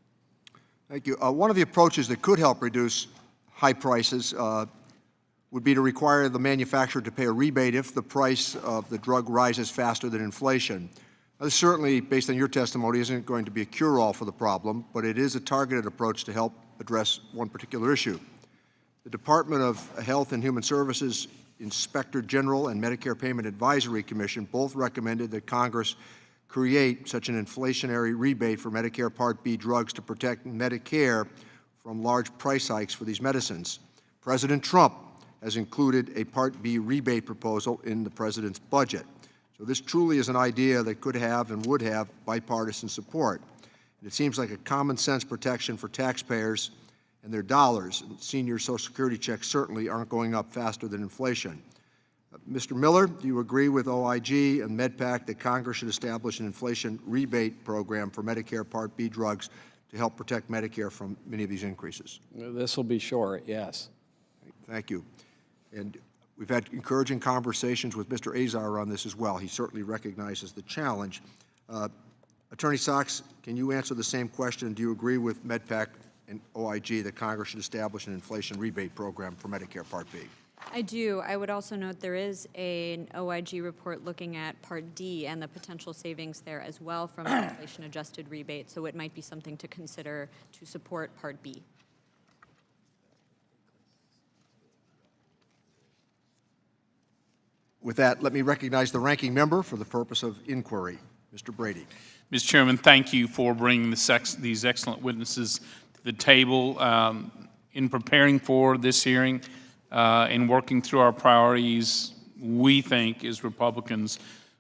Thank you. One of the approaches that could help reduce high prices would be to require the manufacturer to pay a rebate if the price of the drug rises faster than inflation. This certainly, based on your testimony, isn't going to be a cure-all for the problem, but it is a targeted approach to help address one particular issue. The Department of Health and Human Services Inspector General and Medicare Payment Advisory Commission both recommended that Congress create such an inflationary rebate for Medicare Part B drugs to protect Medicare from large price hikes for these medicines. President Trump has included a Part B rebate proposal in the president's budget. So this truly is an idea that could have and would have bipartisan support. And it seems like a common sense protection for taxpayers and their dollars. And senior Social Security checks certainly aren't going up faster than inflation. Mr. Miller, do you agree with OIG and MedPAC that Congress should establish an inflation rebate program for Medicare Part B drugs to help protect Medicare from many of these increases? This will be short, yes. Thank you. And we've had encouraging conversations with Mr. Azar on this as well. He certainly recognizes the challenge. Attorney Sachs, can you answer the same question? Do you agree with MedPAC and OIG that Congress should establish an inflation rebate program for Medicare Part B? I do. I would also note there is an OIG report looking at Part D and the potential savings there as well from an inflation-adjusted rebate, so it might be something to consider to support Part B. With that, let me recognize the ranking member for the purpose of inquiry. Mr. Brady. Mr. Chairman, thank you for bringing these excellent witnesses to the table. In preparing for this hearing and working through our priorities, we think, as Republicans,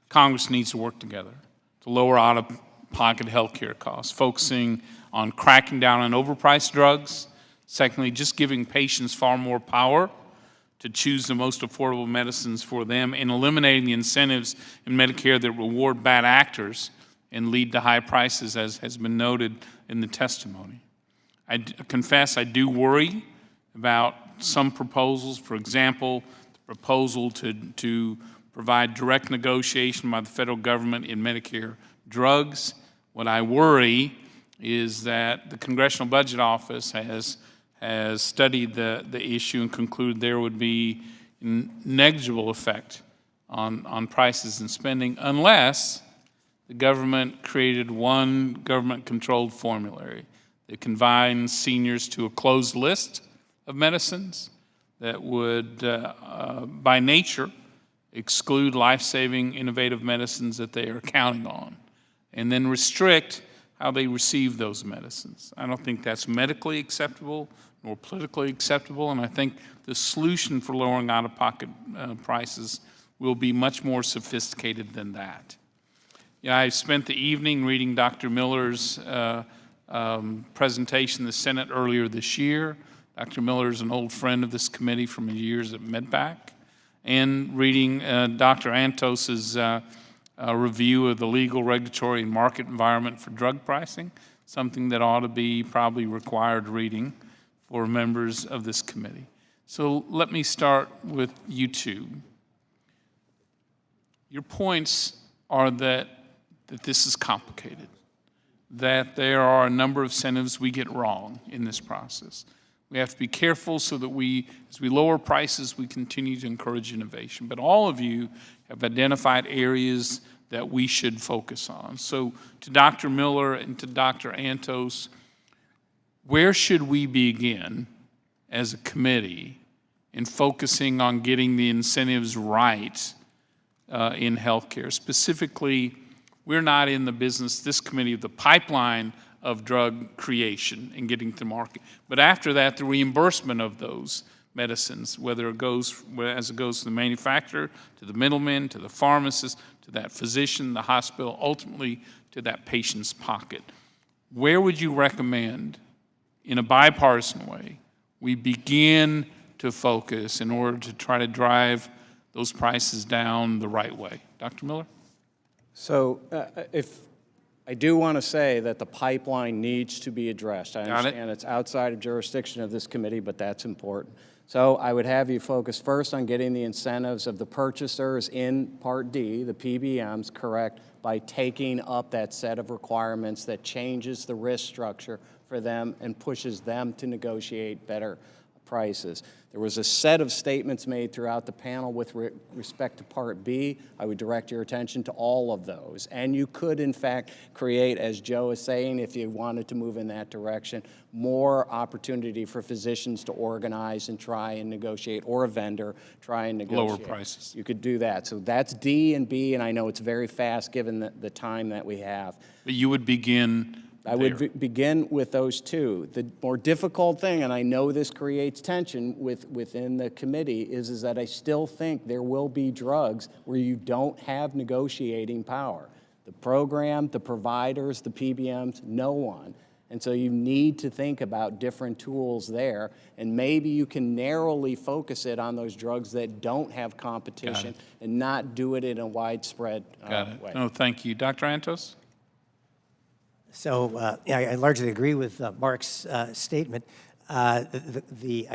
Congress needs to work together to lower out-of-pocket health care costs, focusing on cracking down on overpriced drugs. Secondly, just giving patients far more power to choose the most affordable medicines for them, and eliminating the incentives in Medicare that reward bad actors and lead to high prices, as has been noted in the testimony. I confess I do about some proposals. For example, the proposal to provide direct negotiation by the federal government in Medicare drugs. What I worry is that the Congressional Budget Office has studied the issue and concluded there would be negligible effect on prices and spending unless the government created one government-controlled formulary that combines seniors to a closed list of medicines that would, by nature, exclude life-saving, innovative medicines that they are counting on, and then restrict how they receive those medicines. I don't think that's medically acceptable nor politically acceptable, and I think the solution for lowering out-of-pocket prices will be much more sophisticated than that. Yeah, I spent the evening reading Dr. Miller's presentation in the Senate earlier this year. Dr. Miller is an old friend of this committee from his years at MedPAC, and reading Dr. Antos's review of the legal, regulatory, and market environment for drug pricing, something that ought to be probably required reading for members of this committee. So let me start with you two. Your points are that this is complicated, that there are a number of incentives we get wrong in this process. We have to be careful so that as we lower prices, we continue to encourage innovation. But all of you have identified areas that we should focus on. So to Dr. Miller and to Dr. Antos, where should we begin as a committee in focusing on getting the incentives right in healthcare? Specifically, we're not in the business, this committee, of the pipeline of drug creation and getting to market. But after that, the reimbursement of those medicines, whether it goes as it goes to the manufacturer, to the middleman, to the pharmacist, to that physician, the hospital, ultimately to that patient's pocket. Where would you recommend, in a bipartisan way, we begin to focus in order to try to drive those prices down the right way? Dr. Miller? So if I do want to say that the pipeline needs to be addressed. I understand it's outside of jurisdiction of this committee, but that's important. So I would have you focus first on getting the incentives of the purchasers in Part D, the PBMs, correct, by taking up that set of requirements that changes the risk structure for them and pushes them to negotiate better prices. There was a set of statements made throughout the panel with respect to Part B. I would direct your attention to all of those. And you could, in fact, create, as Joe is saying, if you wanted to move in that direction, more opportunity for physicians to organize and try and negotiate, or a vendor try and negotiate. Lower prices. You could do that. So that's D and B, and I know it's very fast given the time that we have. But you would begin I would begin with those two. The more difficult thing, and I know this creates tension within the committee, is that I still think there will be drugs where you don't have negotiating power. The program, the providers, the PBMs, no one. And so you need to think about different tools there, and maybe you can narrowly focus it on those drugs that don't have competition and not do it in a widespread way. No, thank you. Dr. Antos? So I largely agree with Mark's statement. I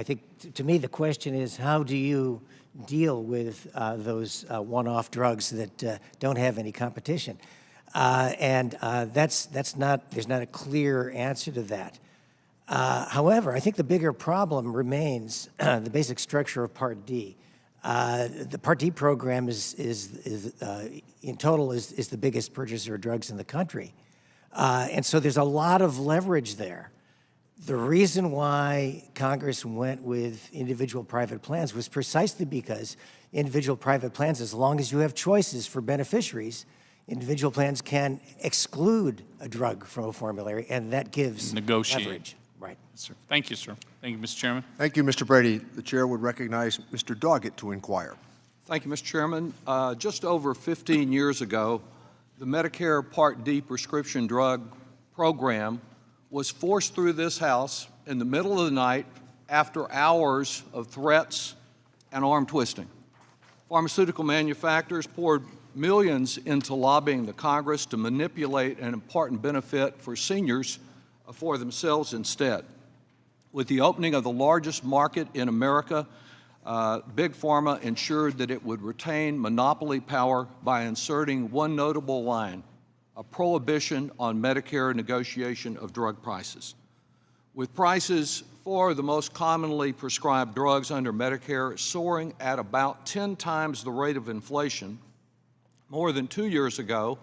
think, to me, the question is, how do you deal with those one-off drugs that don't have any competition? There's not a clear answer to that. However, I think the bigger problem remains the basic structure of Part D. The Part D program is in total is the biggest purchaser of drugs in the country. And so there's a lot of leverage there. The reason why Congress went with individual private plans was precisely because individual private plans, as long as you have choices for beneficiaries, individual plans can exclude a drug from a formulary, and that gives leverage. Right. Yes, sir. Thank you, sir. Thank you, Mr. Chairman. Thank you, Mr. Brady. The chair would recognize Mr. Doggett to inquire. Thank you, Mr. Chairman. Just over 15 years ago, the Medicare Part D prescription drug program was forced through this House in the middle of the night after hours of threats and arm twisting. Pharmaceutical manufacturers poured millions into lobbying the Congress to manipulate an important benefit for seniors for themselves instead. With the opening of the largest market in America, Big Pharma ensured that it would retain monopoly power by inserting one notable line: a prohibition on Medicare negotiation of drug prices. With prices for the most commonly prescribed drugs under Medicare soaring at about 10 times the rate of inflation, more than 2 years ago,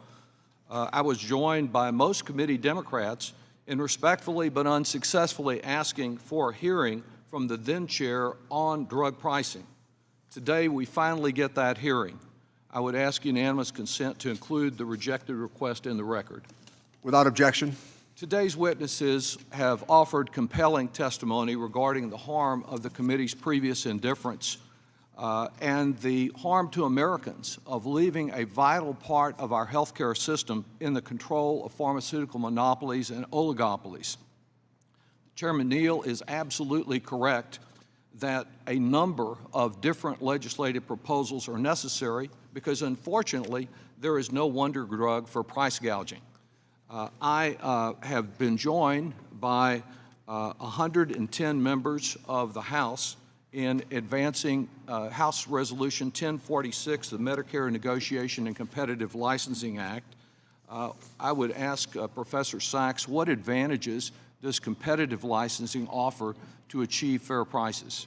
I was joined by most committee Democrats in respectfully but unsuccessfully asking for a hearing from the then chair on drug pricing. Today, we finally get that hearing. I would ask unanimous consent to include the rejected request in the record. Without objection. Today's witnesses have offered compelling testimony regarding the harm of the committee's previous indifference and the harm to Americans of leaving a vital part of our healthcare system in the control of pharmaceutical monopolies and oligopolies. Chairman Neal is absolutely correct that a number of different legislative proposals are necessary because, unfortunately, there is no wonder drug for price gouging. I have been joined by 110 members of the House in advancing House Resolution 1046, the Medicare Negotiation and Competitive Licensing Act. I would ask Professor Sachs, what advantages does competitive licensing offer to achieve fair prices?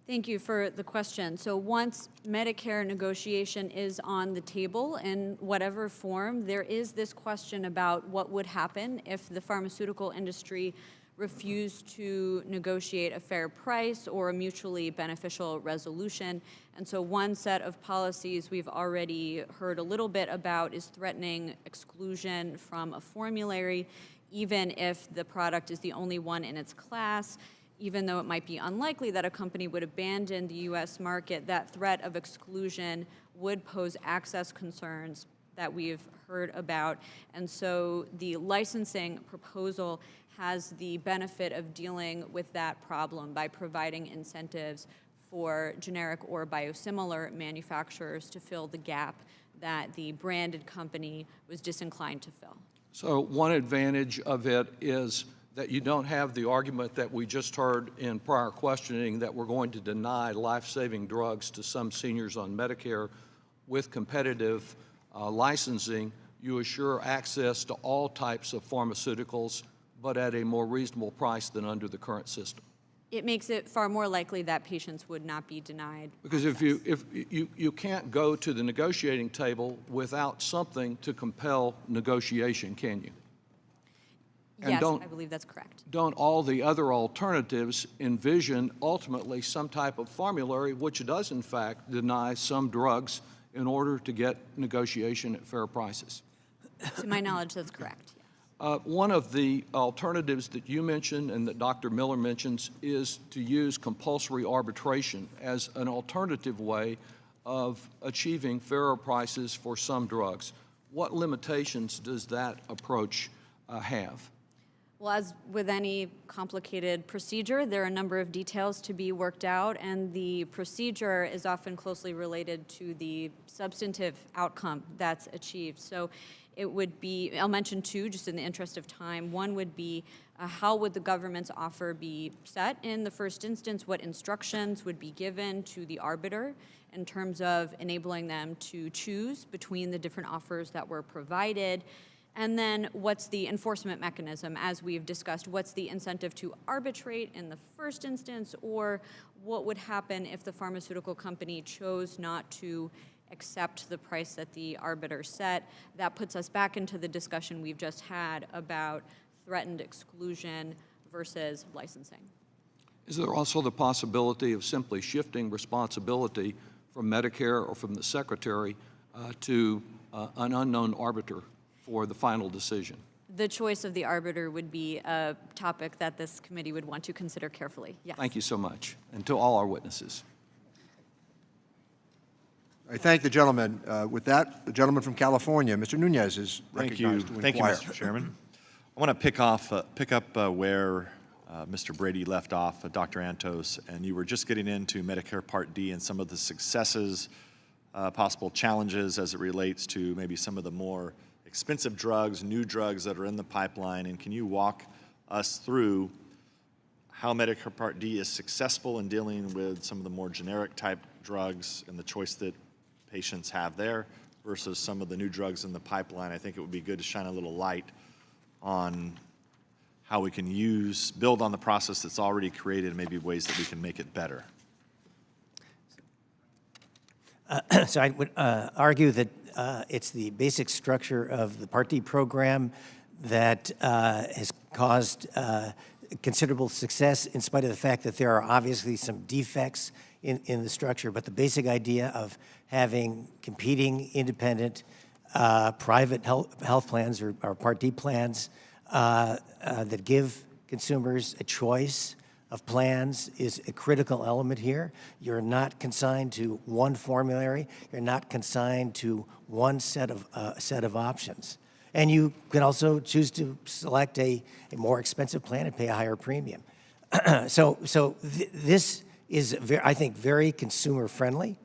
Thank you for the question. So once Medicare negotiation is on the table in whatever form, there is this question about what would happen if the pharmaceutical industry refused to negotiate a fair price or a mutually beneficial resolution. And so one set of policies we've already heard a little bit about is threatening exclusion from a formulary, even if the product is the only one in its class. Even though it might be unlikely that a company would abandon the U.S. market, that threat of exclusion would pose access concerns that we've heard about. And so the licensing proposal has the benefit of dealing with that problem by providing incentives for generic or biosimilar manufacturers to fill the gap that the branded company was disinclined to fill. So one advantage of it is that you don't have the argument that we just heard in prior questioning that we're going to deny life-saving drugs to some seniors on Medicare. With competitive licensing, you assure access to all types of pharmaceuticals, but at a more reasonable price than under the current system. It makes it far more likely that patients would not be denied Because access. if you can't go to the negotiating table without something to compel negotiation, can you? And Yes, don't- I believe that's correct. Don't all the other alternatives envision ultimately some type of formulary which does in fact deny some drugs in order to get negotiation at fair prices? To my knowledge, that's correct. One of the alternatives that you mentioned and that Dr. Miller mentions is to use compulsory arbitration as an alternative way of achieving fairer prices for some drugs. What limitations does that approach have? Well, as with any complicated procedure, there are a number of details to be worked out, and the procedure is often closely related to the substantive outcome that's achieved. So it would be, I'll mention two just in the interest of time. One would be how would the government's offer be set in the first instance? What instructions would be given to the arbiter in terms of enabling them to choose between the different offers that were provided? And then what's the enforcement mechanism? As we've discussed, what's the incentive to arbitrate in the first instance, or what would happen if the pharmaceutical company chose not to accept the price that the arbiter set? That puts us back into the discussion we've just had about threatened exclusion versus licensing. Is there also the possibility of simply shifting responsibility from Medicare or from the Secretary to an unknown arbiter for the final decision? The choice of the arbiter would be a topic that this committee would want to consider carefully. Yes. Thank you so much, and to all our witnesses. I thank the gentleman. With that, the gentleman from California, Mr. Nunez, is Thank you. recognized to Thank you, inquire. Mr. Chairman. I want to pick up where Mr. Brady left off, Dr. Antos, and you were just getting into Medicare Part D and some of the successes, possible challenges as it relates to maybe some of the more expensive drugs, new drugs that are in the pipeline, and can you walk us through how Medicare Part D is successful in dealing with some of the more generic type drugs and the choice that patients have there versus some of the new drugs in the pipeline? I think it would be good to shine a little light on how we can build on the process that's already created, and maybe ways that we can make it better. So I would argue that it's the basic structure of the Part D program that has caused considerable success in spite of the fact that there are obviously some defects in the structure. But the basic idea of having competing, independent, private health plans or Part D plans that give consumers a choice of plans is a critical element here. You're not consigned to one formulary. You're not consigned to one set of options. And you can also choose to select a more expensive plan and pay a higher premium. This is, I think, very consumer friendly.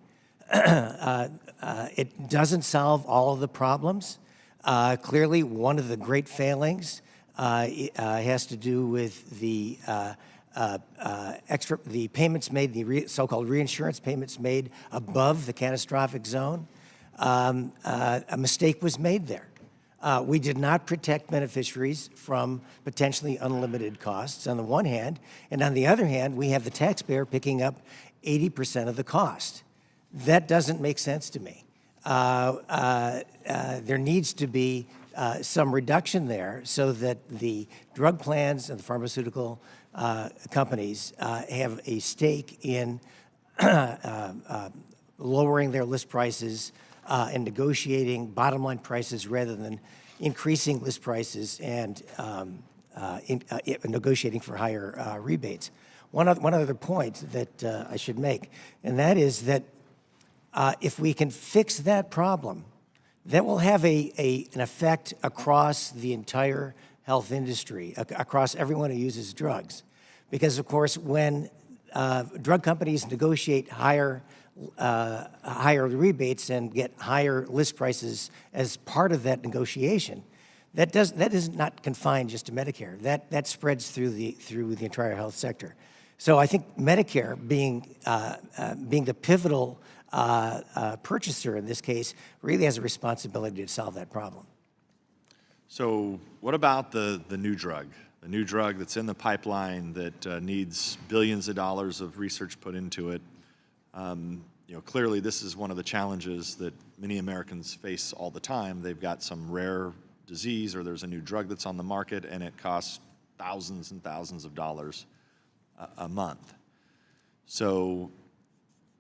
It doesn't solve all of the problems. Clearly, one of the great failings has to do with the payments made, the so-called reinsurance payments made above the catastrophic zone. A mistake was made there. We did not protect beneficiaries from potentially unlimited costs on the one hand, and on the other hand, we have the taxpayer picking up 80% of the cost. That doesn't make sense to me. There needs to be some reduction there so that the drug plans and the pharmaceutical companies have a stake in lowering their list prices and negotiating bottom line prices rather than increasing list prices and negotiating for higher rebates. One other point that I should make, and that is that if we can fix that problem, that will have an effect across the entire health industry, across everyone who uses drugs. Because, of course, when drug companies negotiate higher rebates and get higher list prices as part of that negotiation, that is not confined just to Medicare. That spreads through the entire health sector. So I think Medicare, being the pivotal purchaser in this case, really has a responsibility to solve that problem. So what about the new drug? The new drug that's in the pipeline that needs billions of dollars of research put into it. Clearly this is one of the challenges that many Americans face all the time. They've got some rare disease or there's a new drug that's on the market and it costs thousands and thousands of dollars a month. So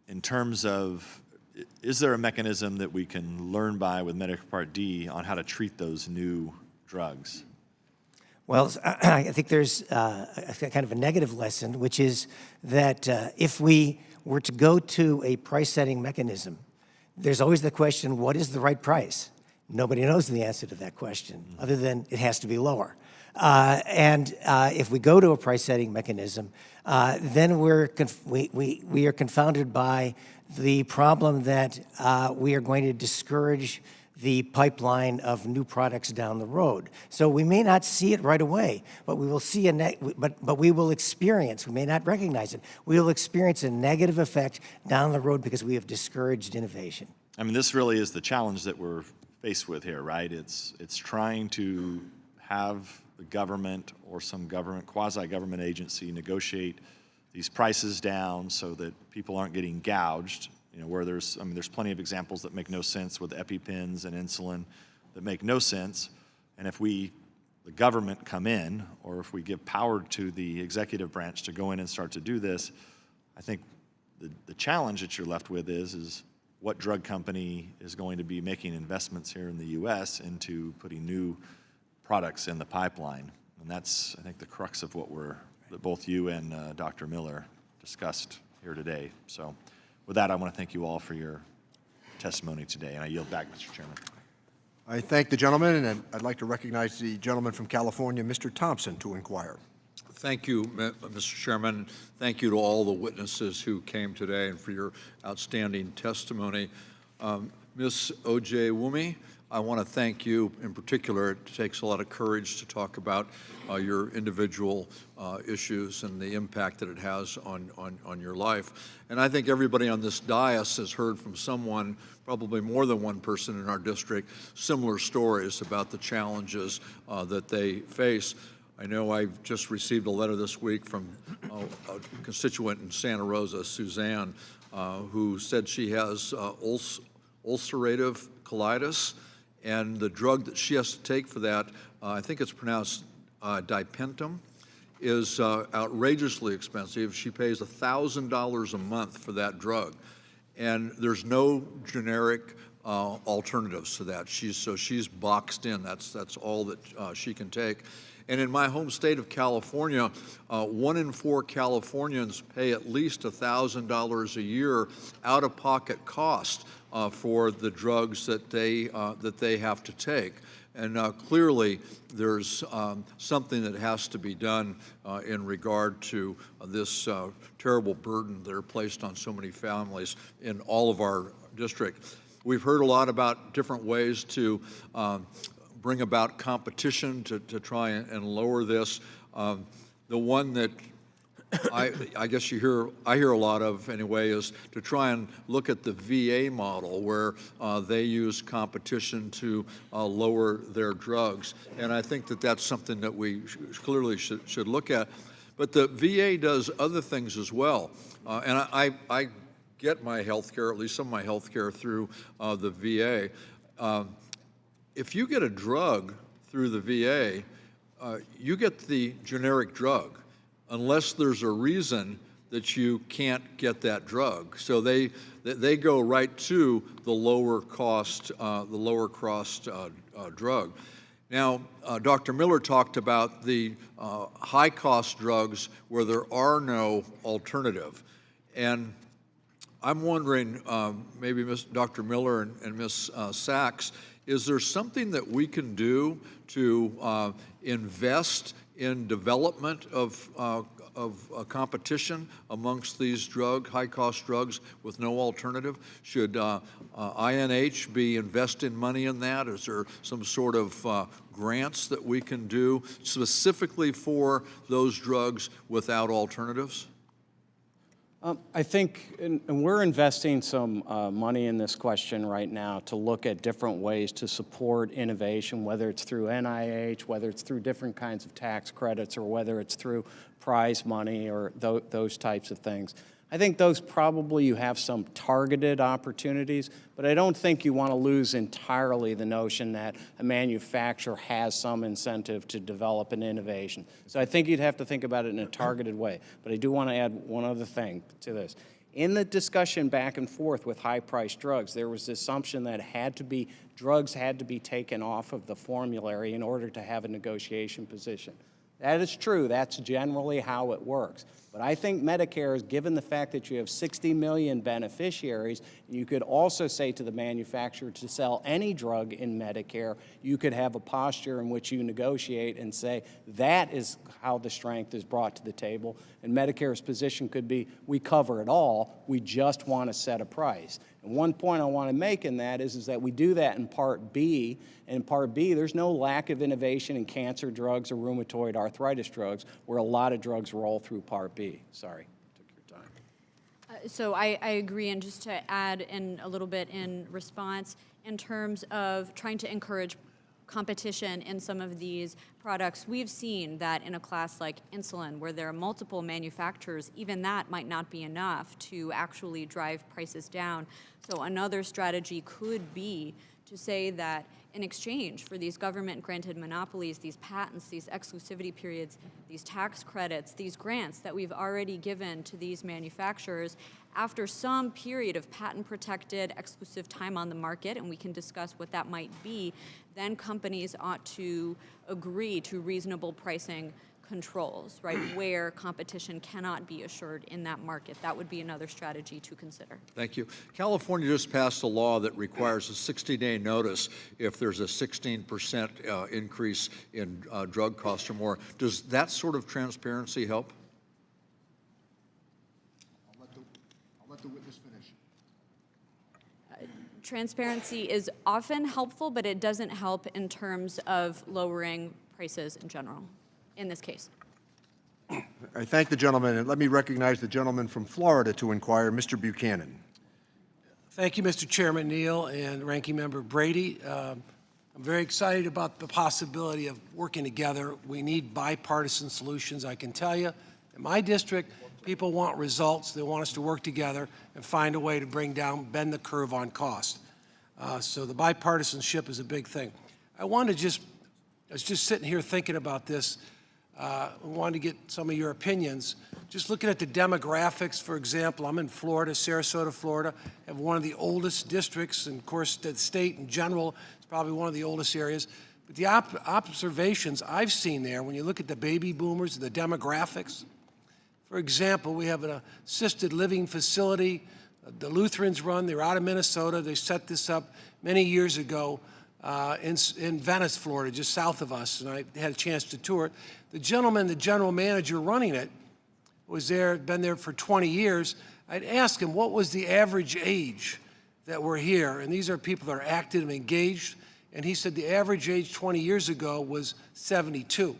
in terms of, is there a mechanism that we can learn by with Medicare Part D on how to treat those new drugs? Well, I think there's kind of a negative lesson, which is that if we were to go to a price-setting mechanism, there's always the question, what is the right price? Nobody knows the answer to that question, other than it has to be lower. And if we go to a price-setting mechanism, then we are confounded by the problem that we are going to discourage the pipeline of new products down the road. So we may not see it right away, but we will see but we will experience, we may not recognize it, we will experience a negative effect down the road because we have discouraged innovation. I mean, this really is the challenge that we're faced with here, right? It's trying to have the government or some government, quasi-government agency negotiate these prices down so that people aren't getting gouged. Where there's plenty of examples that make no sense with EpiPens and insulin that make no sense. And if the government come in, or if we give power to the executive branch to go in and start to do this, I think the challenge that you're left with is what drug company is going to be making investments here in the U.S. into putting new products in the pipeline. And that's, I think, the crux of that both you and Dr. Miller discussed here today. So with that, I want to thank you all for your testimony today, and I yield back, Mr. Chairman. I thank the gentleman, and I'd like to recognize the gentleman from California, Mr. Thompson, to inquire. Thank you, Mr. Chairman. Thank you to all the witnesses who came today and for your outstanding testimony. Ms. O.J. Wumi, I want to thank you in particular. It takes a lot of courage to talk about your individual issues and the impact that it has on your life. And I think everybody on this dais has heard from someone, probably more than one person in our district, similar stories about the challenges that they face. I know I've just received a letter this week from a constituent in Santa Rosa, Suzanne, who said she has ulcerative colitis, and the drug that she has to take for that, I think it's pronounced dipentum, is outrageously expensive. She pays $1,000 a month for that drug, and there's no generic alternatives to that. She's boxed in. That's all that she can take. And in my home state of California, 1 in 4 Californians pay at least $1,000 a year out-of-pocket cost for the drugs that they have to take. And clearly, there's something that has to be done in regard to this terrible burden that are placed on so many families in all of our district. We've heard a lot about different ways to bring about competition to try and lower this. The one that I guess I hear a lot of anyway is to try and look at the VA model where they use competition to lower their drugs. And I think that that's something that we clearly should look at. But the VA does other things as well. And I get my health care, at least some of my health care, through the VA. If you get a drug through the VA, you get the generic drug unless there's a reason that you can't get that drug. So they go right to the lower cost drug. Now, Dr. Miller talked about the high-cost drugs where there are no alternative. And I'm wondering, maybe Dr. Miller and Ms. Sachs, is there something that we can do to invest in development of competition amongst these high-cost drugs with no alternative? Should INH be investing money in that? Is there some sort of grants that we can do specifically for those drugs without alternatives? I think, and we're investing some money in this question right now to look at different ways to support innovation, whether it's through NIH, whether it's through different kinds of tax credits, or whether it's through prize money or those types of things. I think those probably you have some targeted opportunities, but I don't think you want to lose entirely the notion that a manufacturer has some incentive to develop an innovation. So I think you'd have to think about it in a targeted way. But I do want to add one other thing to this. In the discussion back and forth with high-priced drugs, there was the assumption that drugs had to be taken off of the formulary in order to have a negotiation position. That is true. That's generally how it works. But I think Medicare is, given the fact that you have 60 million beneficiaries, you could also say to the manufacturer to sell any drug in Medicare, you could have a posture in which you negotiate and say that is how the strength is brought to the table. And Medicare's position could be, we cover it all, we just want to set a price. And one point I want to make in that is that we do that in Part B. And in Part B, there's no lack of innovation in cancer drugs or rheumatoid arthritis drugs, where a lot of drugs roll through Part B. Sorry, took your time. So I agree, and just to add in a little bit in response, in terms of trying to encourage competition in some of these products, we've seen that in a class like insulin, where there are multiple manufacturers, even that might not be enough to actually drive prices down. So another strategy could be to say that in exchange for these government-granted monopolies, these patents, these exclusivity periods, these tax credits, these grants that we've already given to these manufacturers, after some period of patent-protected exclusive time on the market, and we can discuss what that might be, then companies ought to agree to reasonable pricing controls, right, where competition cannot be assured in that market. That would be another strategy to consider. Thank you. California just passed a law that requires a 60-day notice if there's a 16% increase in drug costs or more. Does that sort of transparency help? I'll let the witness finish. Transparency is often helpful, but it doesn't help in terms of lowering prices in general. In this case. I thank the gentleman, and let me recognize the gentleman from Florida to inquire, Mr. Buchanan. Thank you, Mr. Chairman Neal and Ranking Member Brady. I'm very excited about the possibility of working together. We need bipartisan solutions, I can tell you. In my district, people want results. They want us to work together and find a way to bend the curve on cost. So the bipartisanship is a big thing. I was just sitting here thinking about this. I wanted to get some of your opinions. Just looking at the demographics, for example, I'm in Florida, Sarasota, Florida, have one of the oldest districts, and of course the state in general is probably one of the oldest areas. But the observations I've seen there, when you look at the baby boomers, the demographics, for example, we have an assisted living facility the Lutherans run. They're out of Minnesota. They set this up many years ago in Venice, Florida, just south of us, and I had a chance to tour it. The gentleman, the general manager running it, been there for 20 years. I'd ask him, what was the average age that were here? And these are people that are active and engaged. And he said the average age 20 years ago was 72.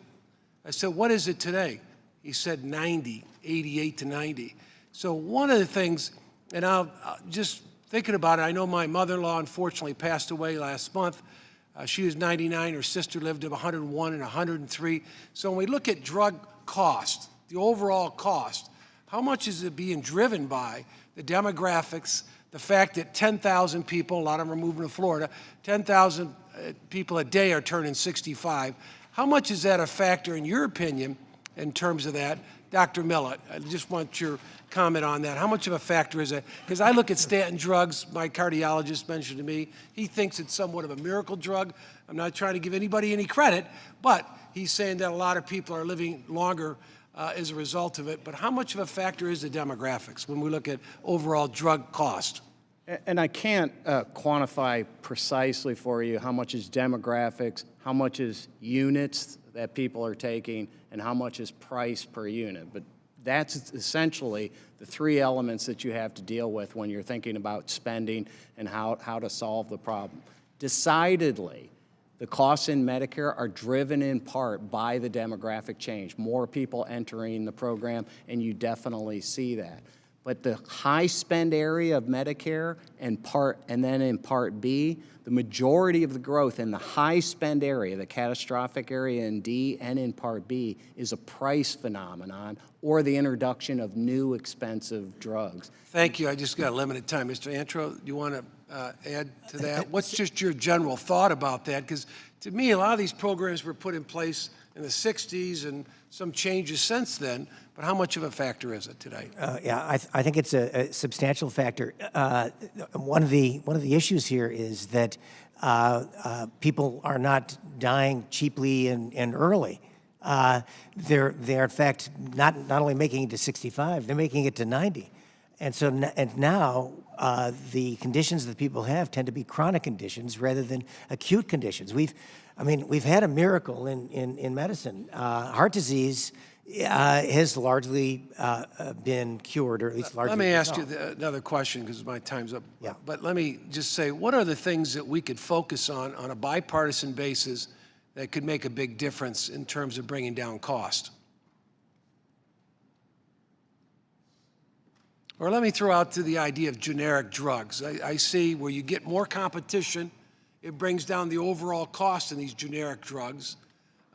I said, what is it today? He said 90, 88 to 90. So one of the things, and I'll just thinking about it, I know my mother-in-law unfortunately passed away last month. She was 99, her sister lived to 101 and 103. So when we look at drug cost, the overall cost, how much is it being driven by the demographics, the fact that 10,000 people, a lot of them are moving to Florida, 10,000 people a day are turning 65. How much is that a factor, in your opinion, in terms of that? Dr. Millett, I just want your comment on that. How much of a factor is it? Because I look at statin drugs, my cardiologist mentioned to me, he thinks it's somewhat of a miracle drug. I'm not trying to give anybody any credit, but he's saying that a lot of people are living longer as a result of it. But how much of a factor is the demographics when we look at overall drug cost? And I can't quantify precisely for you how much is demographics, how much is units that people are taking, and how much is price per unit. But that's essentially the three elements that you have to deal with when you're thinking about spending and how to solve the problem. Decidedly, the costs in Medicare are driven in part by the demographic change. More people entering the program, and you definitely see that. But the high spend area of Medicare and then in Part B, the majority of the growth in the high spend area, the catastrophic area in D and in Part B, is a price phenomenon or the introduction of new expensive drugs. Thank you. I just got limited time. Mr. Antro, do you want to add to that? What's just your general thought about that? Because to me, a lot of these programs were put in place in the 60s and some changes since then, but how much of a factor is it today? Yeah, I think it's a substantial factor. One of the issues here is that people are not dying cheaply and early. They're in fact not only making it to 65, they're making it to 90. And so now the conditions that people have tend to be chronic conditions rather than acute conditions. We've had a miracle in medicine. Heart disease has largely been cured, or at least largely Let me ask you resolved. another question because my time's up. Yeah. But let me just say, what are the things that we could focus on a bipartisan basis that could make a big difference in terms of bringing down cost? Or let me throw out to the idea of generic drugs. I see where you get more competition, it brings down the overall cost in these generic drugs.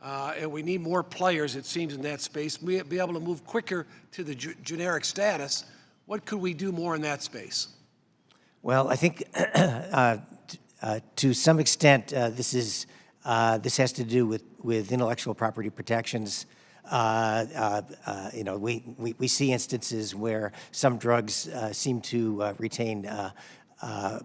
And we need more players, it seems, in that space. We'll be able to move quicker to the generic status. What could we do more in that space? Well, I think to some extent this has to do with intellectual property protections. We see instances where some drugs seem to retain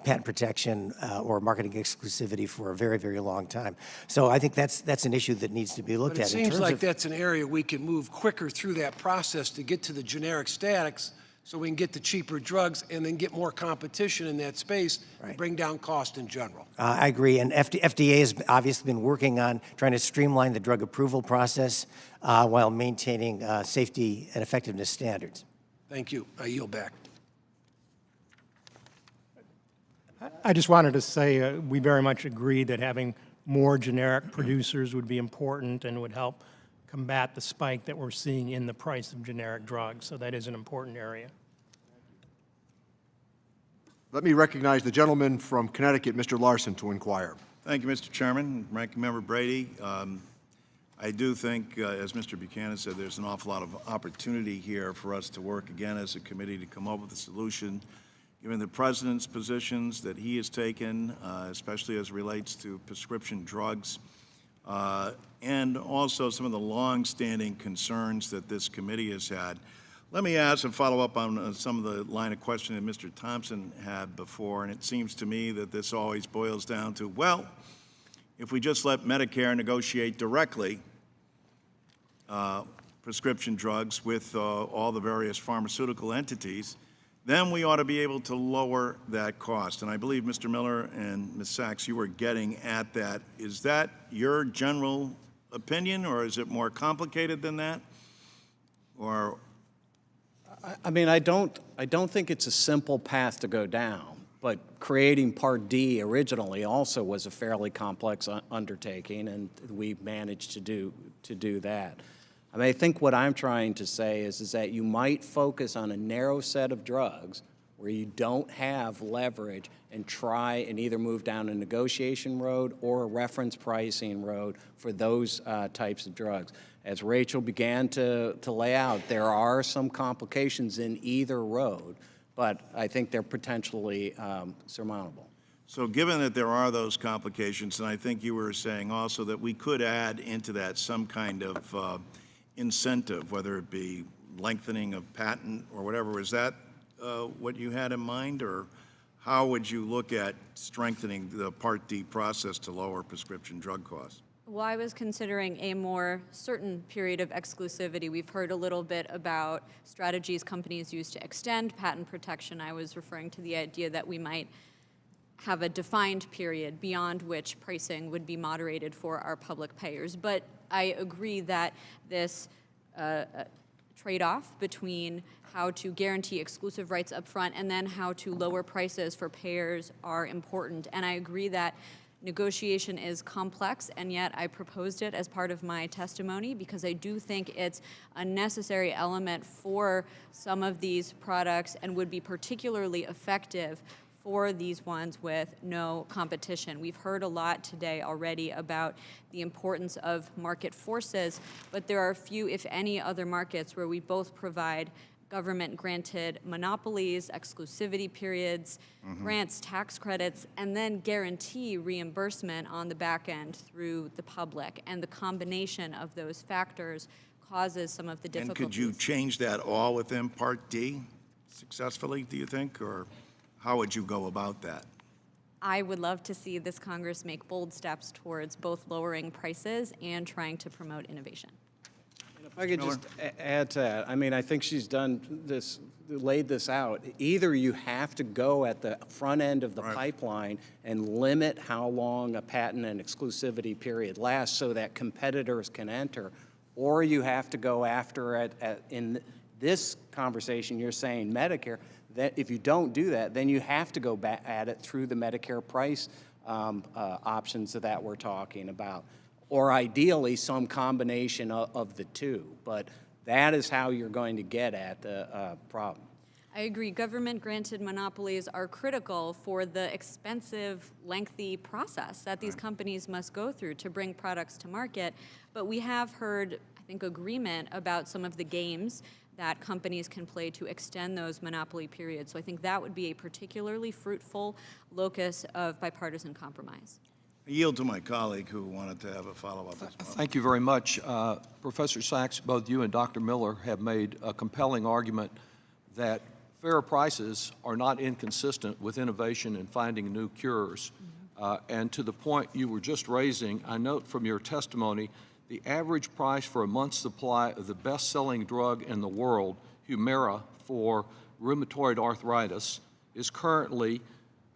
patent protection or marketing exclusivity for a very, very long time. So I think that's an issue that needs to be looked But at. it seems like that's an area we can move quicker through that process to get to the generic status so we can get the cheaper drugs and then get more competition in that space and bring down cost in general. I agree, and FDA has obviously been working on trying to streamline the drug approval process while maintaining safety and effectiveness standards. Thank you. I yield back. I just wanted to say we very much agree that having more generic producers would be important and would help combat the spike that we're seeing in the price of generic drugs. So that is an important area. Let me recognize the gentleman from Connecticut, Mr. Larson, to inquire. Thank you, Mr. Chairman. Ranking Member Brady, I do think, as Mr. Buchanan said, there's an awful lot of opportunity here for us to work again as a committee to come up with a solution, given the President's positions that he has taken, especially as it relates to prescription drugs, and also some of the long-standing concerns that this committee has had. Let me ask and follow up on some of the line of questioning that Mr. Thompson had before, and it seems to me that this always boils down to, well, if we just let Medicare negotiate directly prescription drugs with all the various pharmaceutical entities, then we ought to be able to lower that cost. And I believe, Mr. Miller and Ms. Sachs, you were getting at that. Is that your general opinion, or is it more complicated than that? Or I mean, I don't think it's a simple path to go down, but creating Part D originally also was a fairly complex undertaking, and we managed to do that. I mean, I think what I'm trying to say is that you might focus on a narrow set of drugs where you don't have leverage and try and either move down a negotiation road or a reference pricing road for those types of drugs. As Rachel began to lay out, there are some complications in either road, but I think they're potentially surmountable. So given that there are those complications, and I think you were saying also that we could add into that some kind of incentive, whether it be lengthening of patent or whatever, is that what you had in mind, or how would you look at strengthening the Part D process to lower prescription drug costs? Well, I was considering a more certain period of exclusivity. We've heard a little bit about strategies companies use to extend patent protection. I was referring to the idea that we might have a defined period beyond which pricing would be moderated for our public payers. But I agree that this trade-off between how to guarantee exclusive rights up front and then how to lower prices for payers are important. And I agree that negotiation is complex, and yet I proposed it as part of my testimony because I do think it's a necessary element for some of these products and would be particularly effective for these ones with no competition. We've heard a lot today already about the importance of market forces, but there are few, if any, other markets where we both provide government-granted monopolies, exclusivity periods, grants, tax credits, and then guarantee reimbursement on the back end through the public. And the combination of those factors causes some of the difficulties. And could you change that all within Part D successfully, do you think, or how would you go about that? I would love to see this Congress make bold steps towards both lowering prices and trying to promote innovation. If I could just add to that, I mean, I think she's done this, laid this out. Either you have to go at the front end of the pipeline and limit how long a patent and exclusivity period lasts so that competitors can enter, or you have to go after it in this conversation, you're saying Medicare. That if you don't do that, then you have to go back at it through the Medicare price options that we're talking about, or ideally some combination of the two. But that is how you're going to get at the problem. I agree. Government-granted monopolies are critical for the expensive, lengthy process that these companies must go through to bring products to market. But we have heard, I think, agreement about some of the games that companies can play to extend those monopoly periods. So I think that would be a particularly fruitful locus of bipartisan compromise. I yield to my colleague who wanted to have a follow-up as well. Thank you very much. Professor Sachs, both you and Dr. Miller have made a compelling argument that fair prices are not inconsistent with innovation and finding new cures. And to the point you were just raising, I note from your testimony, the average price for a month's supply of the best-selling drug in the world, Humira, for rheumatoid arthritis, is currently,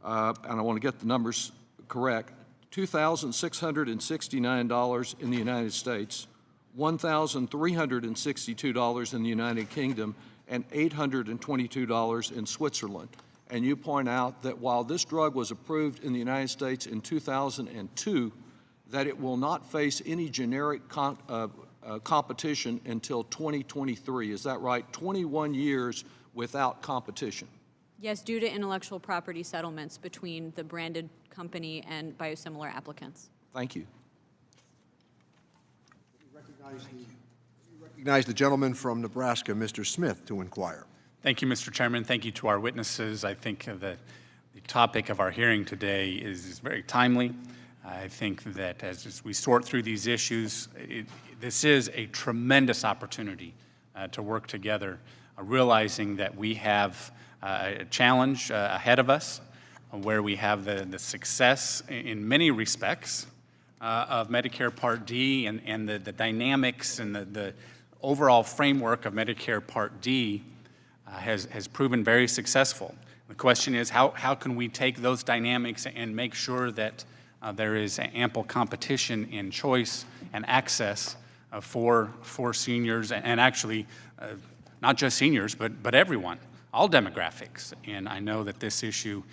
and I want to get the numbers correct, $2,669 in the United States, $1,362 in the United Kingdom, and $822 in Switzerland. And you point out that while this drug was approved in the United States in 2002, that it will not face any generic competition until 2023. Is that right? 21 years without competition. Yes, due to intellectual property settlements between the branded company and biosimilar applicants. Thank you. Recognize the gentleman from Nebraska, Mr. Smith, to inquire. Thank you, Mr. Chairman. Thank you to our witnesses. I think the topic of our hearing today is very timely. I think that as we sort through these issues, this is a tremendous opportunity to work together, realizing that we have a challenge ahead of us where we have the success in many respects of Medicare Part D and the dynamics and the overall framework of Medicare Part D has proven very successful. The question is, how can we take those dynamics and make sure that there is ample competition and choice and access for seniors, and actually not just seniors, but everyone, all demographics. And I know that this issue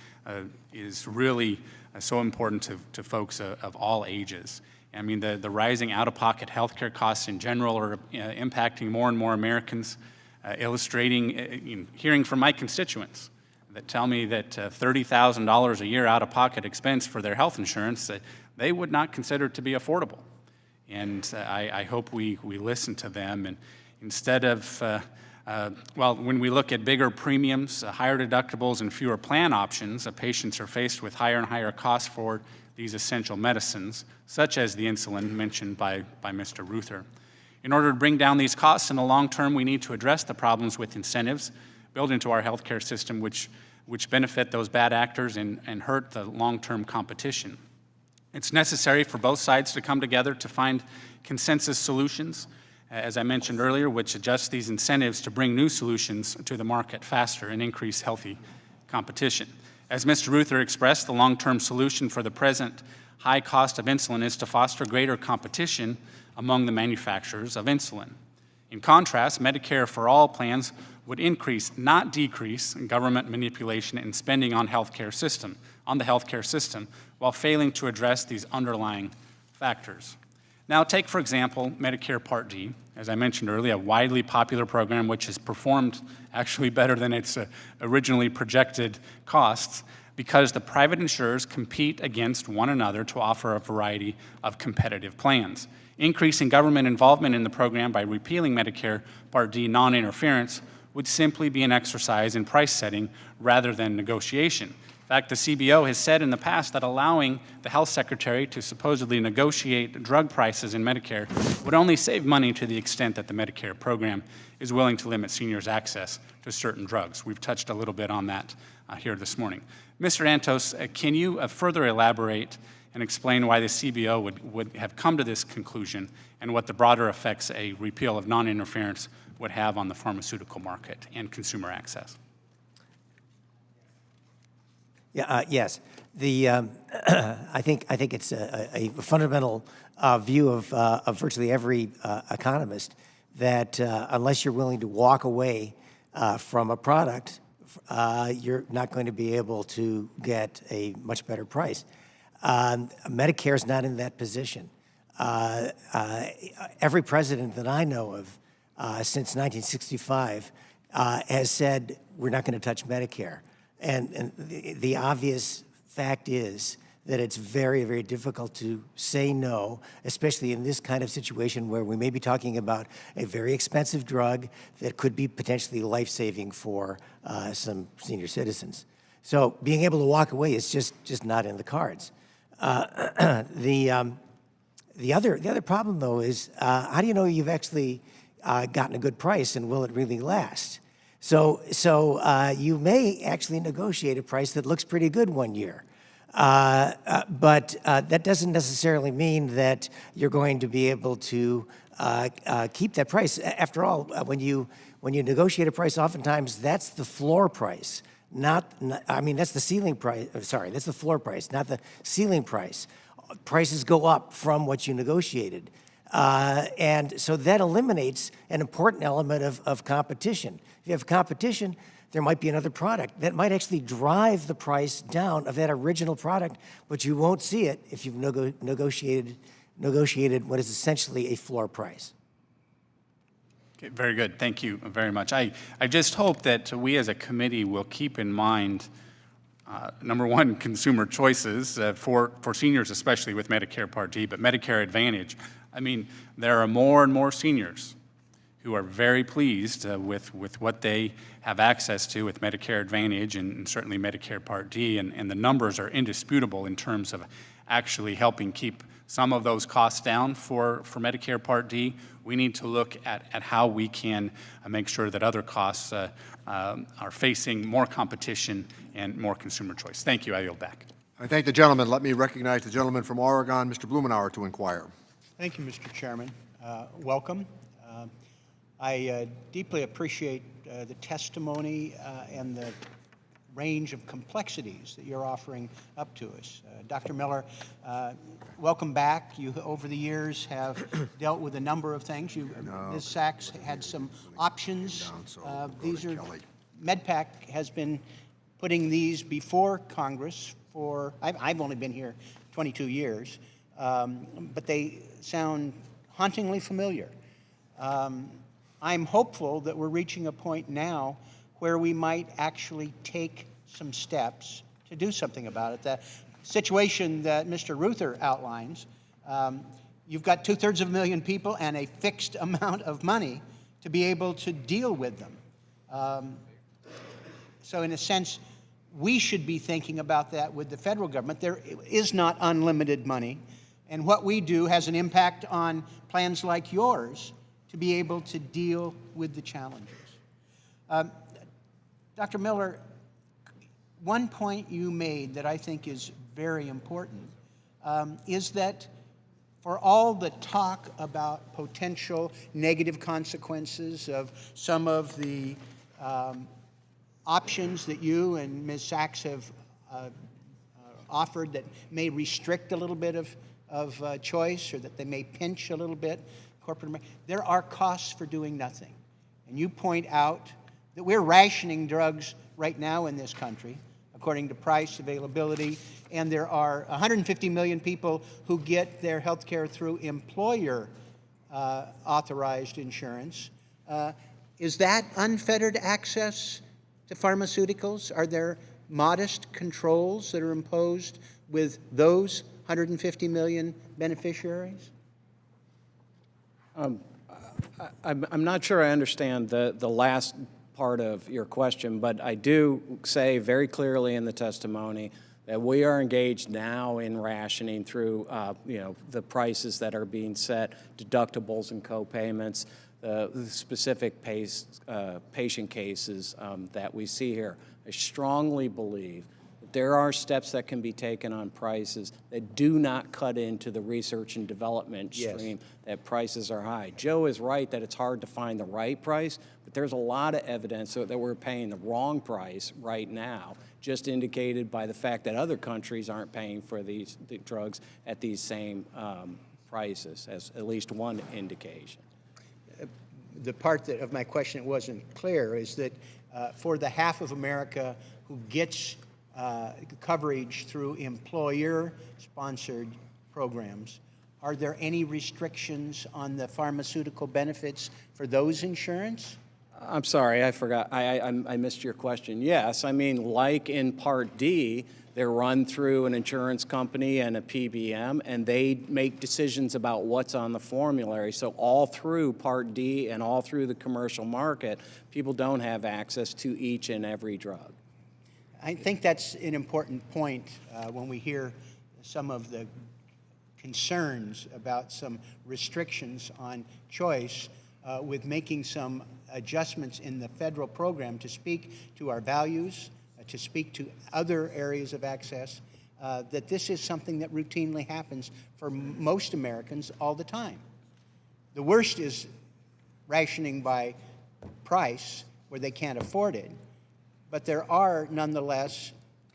is really so important to folks of all ages. I mean, the rising out-of-pocket healthcare costs in general are impacting more and more Americans, illustrating, hearing from my constituents that tell me that $30,000 a year out-of-pocket expense for their health insurance that they would not consider to be affordable. And I hope we listen to them. And instead of, when we look at bigger premiums, higher deductibles, and fewer plan options, patients are faced with higher and higher costs for these essential medicines, such as the insulin mentioned by Mr. Ruther. In order to bring down these costs in the long term, we need to address the problems with incentives built into our healthcare system, which benefit those bad actors and hurt the long-term competition. It's necessary for both sides to come together to find consensus solutions, as I mentioned earlier, which adjust these incentives to bring new solutions to the market faster and increase healthy competition. As Mr. Ruther expressed, the long-term solution for the present high cost of insulin is to foster greater competition among the manufacturers of insulin. In contrast, Medicare for All plans would increase, not decrease, government manipulation and spending on the healthcare system, while failing to address these underlying factors. Now, take, for example, Medicare Part D. As I mentioned earlier, a widely popular program which has performed actually better than its originally projected costs because the private insurers compete against one another to offer a variety of competitive plans. Increasing government involvement in the program by repealing Medicare Part D non-interference would simply be an exercise in price setting rather than negotiation. In fact, the CBO has said in the past that allowing the health secretary to supposedly negotiate drug prices in Medicare would only save money to the extent that the Medicare program is willing to limit seniors' access to certain drugs. We've touched a little bit on that here this morning. Mr. Antos, can you further elaborate and explain why the CBO would have come to this conclusion and what the broader effects a repeal of non-interference would have on the pharmaceutical market and consumer access? Yeah, yes. I think it's a fundamental view of virtually every economist that unless you're willing to walk away from a product, you're not going to be able to get a much better price. Medicare is not in that position. Every president that I know of since 1965 has said, we're not going to touch Medicare. And the obvious fact is that it's very, very difficult to say no, especially in this kind of situation where we may be talking about a very expensive drug that could be potentially life-saving for some senior citizens. So being able to walk away is just not in the cards. The other problem, though, is how do you know you've actually gotten a good price, and will it really last? So you may actually negotiate a price that looks pretty good one year, but that doesn't necessarily mean that you're going to be able to keep that price. After all, when you negotiate a price, oftentimes that's the floor price. That's the ceiling price. Sorry, that's the floor price, not the ceiling price. Prices go up from what you negotiated. And so that eliminates an important element of competition. If you have competition, there might be another product that might actually drive the price down of that original product, but you won't see it if you've negotiated what is essentially a floor price. Okay, very good. Thank you very much. I just hope that we as a committee will keep in mind, number one, consumer choices for seniors, especially with Medicare Part D, but Medicare Advantage. I mean, there are more and more seniors who are very pleased with what they have access to with Medicare Advantage and certainly Medicare Part D, and the numbers are indisputable in terms of actually helping keep some of those costs down for Medicare Part D. We need to look at how we can make sure that other costs are facing more competition and more consumer choice. Thank you. I yield back. I thank the gentleman. Let me recognize the gentleman from Oregon, Mr. Blumenauer, to inquire. Thank you, Mr. Chairman. Welcome. I deeply appreciate the testimony and the range of complexities that you're offering up to us. Dr. Miller, welcome back. You, over the years, have dealt with a number of things. Ms. Sachs had some options. These are, MedPAC has been putting these before Congress for, I've only been here 22 years, but they sound hauntingly familiar. I'm hopeful that we're reaching a point now where we might actually take some steps to do something about it. The situation that Mr. Ruther outlines, you've got 2/3 of a million people and a fixed amount of money to be able to deal with them. So in a sense, we should be thinking about that with the federal government. There is not unlimited money, and what we do has an impact on plans like yours to be able to deal with the challenges. Dr. Miller, one point you made that I think is very important is that for all the talk about potential negative consequences of some of the options that you and Ms. Sachs have offered that may restrict a little bit of choice, or that they may pinch a little bit corporate America, there are costs for doing nothing. And you point out that we're rationing drugs right now in this country, according to price, availability, and there are 150 million people who get their health care through employer authorized insurance. Is that unfettered access to pharmaceuticals? Are there modest controls that are imposed with those 150 million beneficiaries? I'm not sure I understand the last part of your question, but I do say very clearly in the testimony that we are engaged now in rationing through, the prices that are being set, deductibles and co-payments, the specific patient cases that we see here. I strongly believe that there are steps that can be taken on prices that do not cut into the research and development stream, that prices are high. Joe is right that it's hard to find the right price, but there's a lot of evidence that we're paying the wrong price right now, just indicated by the fact that other countries aren't paying for the drugs at these same prices, as at least one indication. The part of my question that wasn't clear is that for the half of America who gets coverage through employer-sponsored programs, are there any restrictions on the pharmaceutical benefits for those insurance? I'm sorry, I forgot. I missed your question. Yes, I mean, like in Part D, they're run through an insurance company and a PBM, and they make decisions about what's on the formulary. So all through Part D and all through the commercial market, people don't have access to each and every drug. I think that's an important point when we hear some of the concerns about some restrictions on choice with making some adjustments in the federal program to speak to our values, to speak to other areas of access, that this is something that routinely happens for most Americans all the time. The worst is rationing by price where they can't afford it, but there are nonetheless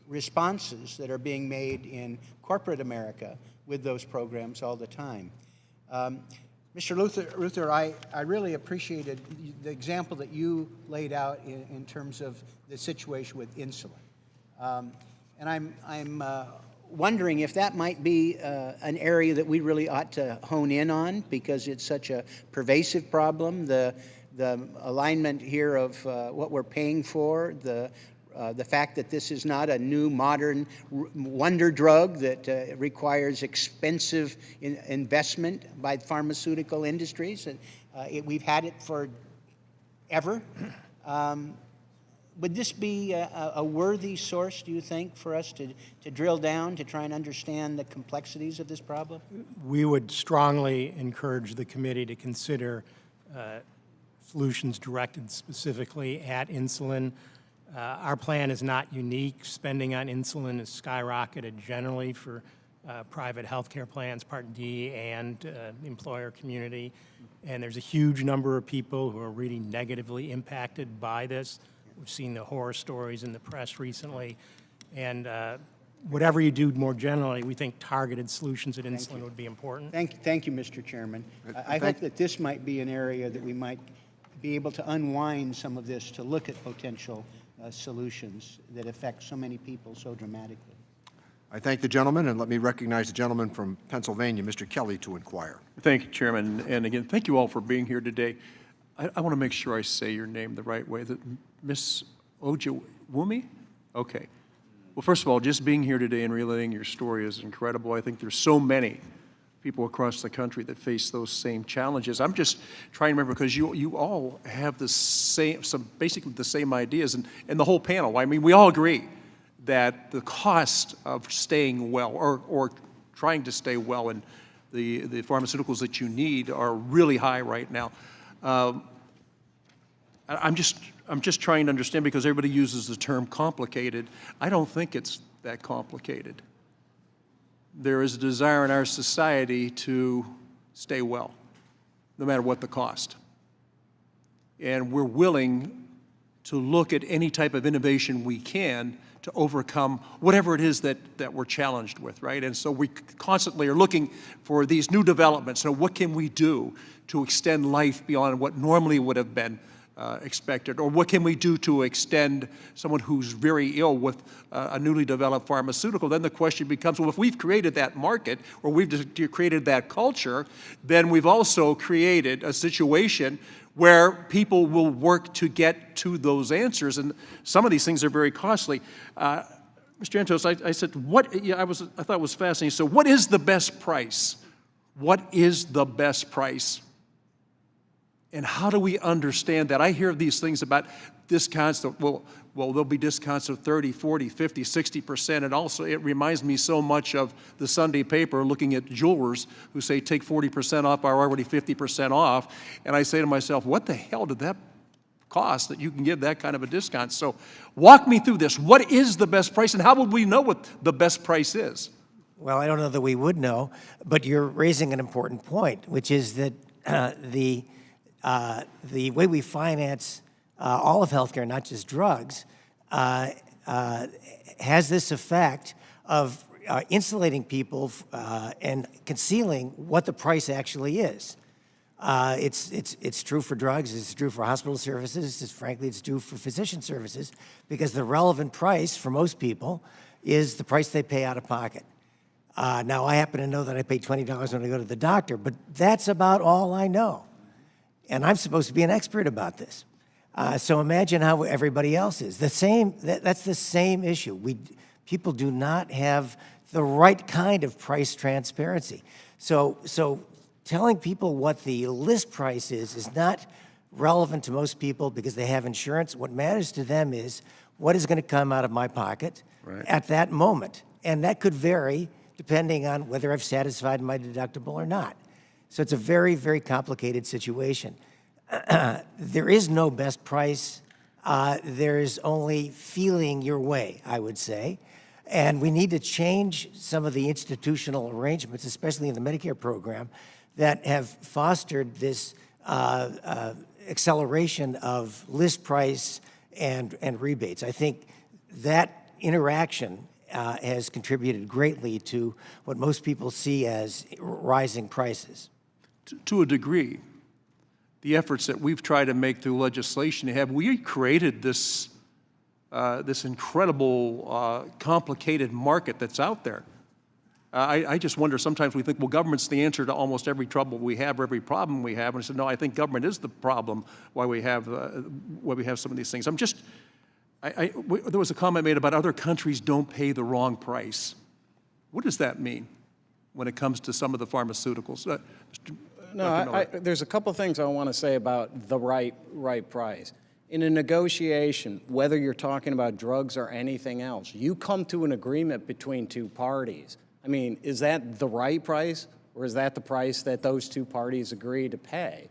responses that are being made in corporate America with those programs all the time. Mr. Ruther, I really appreciated the example that you laid out in terms of the situation with insulin. And I'm wondering if that might be an area that we really ought to hone in on, because it's such a pervasive problem. The alignment here of what we're paying for, the fact that this is not a new modern wonder drug that requires expensive investment by pharmaceutical industries. We've had it forever. Would this be a worthy source, do you think, for us to drill down, to try and understand the complexities of this problem? We would strongly encourage the committee to consider solutions directed specifically at insulin. Our plan is not unique. Spending on insulin is skyrocketed generally for private health care plans, Part D, and employer community. And there's a huge number of people who are really negatively impacted by this. We've seen the horror stories in the press recently. And whatever you do more generally, we think targeted solutions at insulin would be important. Thank you, Mr. Chairman. I hope that this might be an area that we might be able to unwind some of this to look at potential solutions that affect so many people so dramatically. I thank the gentleman, and let me recognize the gentleman from Pennsylvania, Mr. Kelly, to inquire. Thank you, Chairman. And again, thank you all for being here today. I want to make sure I say your name the right way. That Ms. Ojewumi? Okay. Well, first of all, just being here today and relaying your story is incredible. I think there's so many people across the country that face those same challenges. I'm just trying to remember, because you all have the same, basically the same ideas, and the whole panel. I mean, we all agree that the cost of staying well or trying to stay well and the pharmaceuticals that you need are really high right now. I'm just trying to understand, because everybody uses the term complicated. I don't think it's that complicated. There is a desire in our society to stay well, no matter what the cost. And we're willing to look at any type of innovation we can to overcome whatever it is that we're challenged with, right? And so we constantly are looking for these new developments. So what can we do to extend life beyond what normally would have been expected? Or what can we do to extend someone who's very ill with a newly developed pharmaceutical? Then the question becomes, well, if we've created that market, or we've created that culture, then we've also created a situation where people will work to get to those answers. And some of these things are very costly. Mr. Antos, I said, I thought it was fascinating. So what is the best price? What is the best price? And how do we understand that? I hear these things about discounts. Well, there'll be discounts of 30, 40, 50, 60%. And also, it reminds me so much of the Sunday paper looking at jewelers who say, take 40% off our already 50% off. And I say to myself, what the hell did that cost that you can give that kind of a discount? So walk me through this. What is the best price, and how would we know what the best price is? Well, I don't know that we would know, but you're raising an important point, which is that the way we finance all of healthcare, not just drugs, has this effect of insulating people and concealing what the price actually is. It's true for drugs, it's true for hospital services, frankly, it's true for physician services, because the relevant price for most people is the price they pay out of pocket. Now, I happen to know that I pay $20 when I go to the doctor, but that's about all I know. And I'm supposed to be an expert about this. So imagine how everybody else is. That's the same issue. People do not have the right kind of price transparency. So telling people what the list price is not relevant to most people because they have insurance. What matters to them is what is going to come out of my pocket at that moment. And that could vary depending on whether I've satisfied my deductible or not. So it's a very, very complicated situation. There is no best price. There is only feeling your way, I would say. And we need to change some of the institutional arrangements, especially in the Medicare program, that have fostered this acceleration of list price and rebates. I think that interaction has contributed greatly to what most people see as rising prices. To a degree, the efforts that we've tried to make through legislation have we created this incredible, complicated market that's out there. I just wonder, sometimes we think, well, government's the answer to almost every trouble we have, every problem we have. And I said, no, I think government is the problem why we have some of these things. There was a comment made about other countries don't pay the wrong price. What does that mean when it comes to some of the pharmaceuticals? No, there's a couple things I want to say about the right price. In a negotiation, whether you're talking about drugs or anything else, you come to an agreement between two parties. I mean, is that the right price, or is that the price that those two parties agree to pay?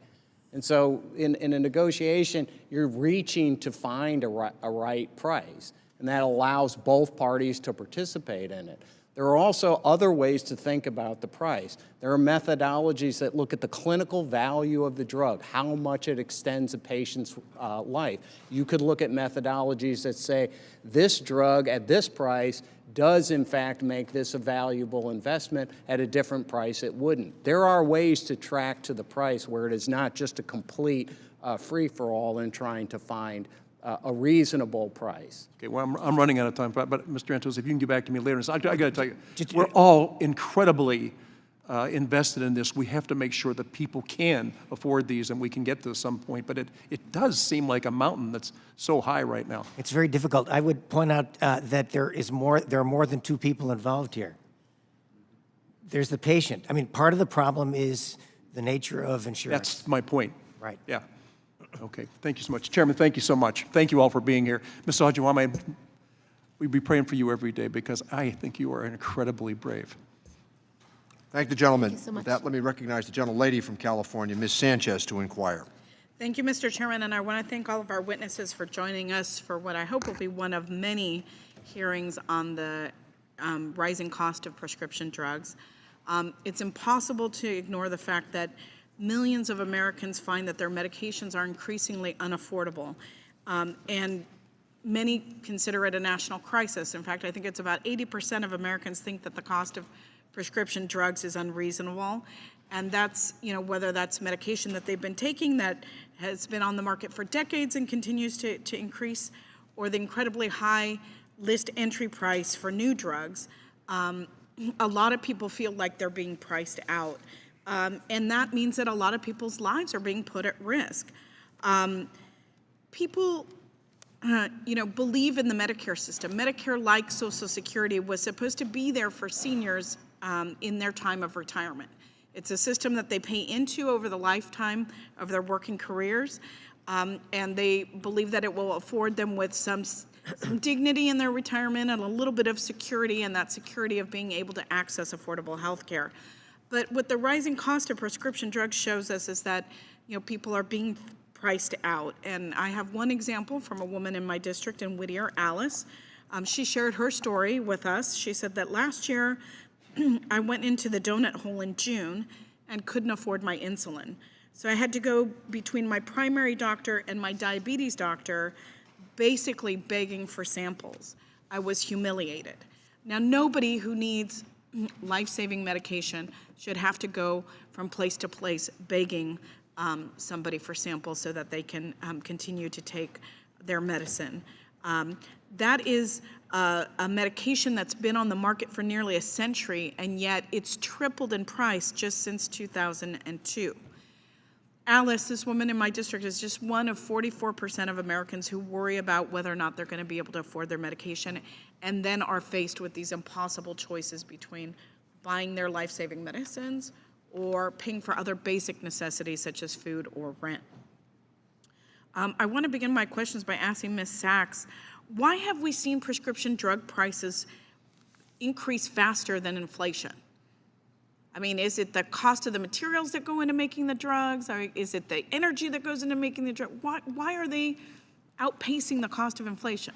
And so in a negotiation, you're reaching to find a right price, and that allows both parties to participate in it. There are also other ways to think about the price. There are methodologies that look at the clinical value of the drug, how much it extends a patient's life. You could look at methodologies that say this drug at this price does in fact make this a valuable investment. At a different price it wouldn't. There are ways to track to the price where it is not just a complete free-for-all in trying to find a reasonable price. Okay, well, I'm running out of time, but Mr. Antos, if you can get back to me later, I got to tell you, we're all incredibly invested in this, we have to make sure that people can afford these and we can get to some point. But it does seem like a mountain that's so high right now. It's very difficult. I would point out that there are more than two people involved here. There's the patient. I mean, part of the problem is the nature of insurance. That's my point. Right. Yeah. Okay. Thank you so much. Chairman, thank you so much. Thank you all for being here. Ms. Ojwame, we'd be praying for you every day because I think you are incredibly brave. Thank the gentleman. Thank you so much. With that, let me recognize the gentlelady from California, Ms. Sanchez, to inquire. Thank you, Mr. Chairman, and I want to thank all of our witnesses for joining us for what I hope will be one of many hearings on the rising cost of prescription drugs. It's impossible to ignore the fact that millions of Americans find that their medications are increasingly unaffordable, and many consider it a national crisis. In fact, I think it's about 80% of Americans think that the cost of prescription drugs is unreasonable, and that's, whether that's medication that they've been taking that has been on the market for decades and continues to increase, or the incredibly high list entry price for new drugs. A lot of people feel like they're being priced out, and that means that a lot of people's lives are being put at risk. People believe in the Medicare system. Medicare, like Social Security, was supposed to be there for seniors in their time of retirement. It's a system that they pay into over the lifetime of their working careers, and they believe that it will afford them with some dignity in their retirement and a little bit of security, and that security of being able to access affordable health care. But what the rising cost of prescription drugs shows us is that people are being priced out. And I have one example from a woman in my district in Whittier, Alice. She shared her story with us. She said that last year I went into the donut hole in June and couldn't afford my insulin. So I had to go between my primary doctor and my diabetes doctor, basically begging for samples. I was humiliated. Now, nobody who needs life-saving medication should have to go from place to place begging somebody for samples so that they can continue to take their medicine. That is a medication that's been on the market for nearly a century, and yet it's tripled in price just since 2002. Alice, this woman in my district, is just one of 44% of Americans who worry about whether or not they're going to be able to afford their medication, and then are faced with these impossible choices between buying their life-saving medicines or paying for other basic necessities such as food or rent. I want to begin my questions by asking Ms. Sachs, why have we seen prescription drug prices increase faster than inflation? I mean, is it the cost of the materials that go into making the drugs? Or is it the energy that goes into making the drug? Why are they outpacing the cost of inflation?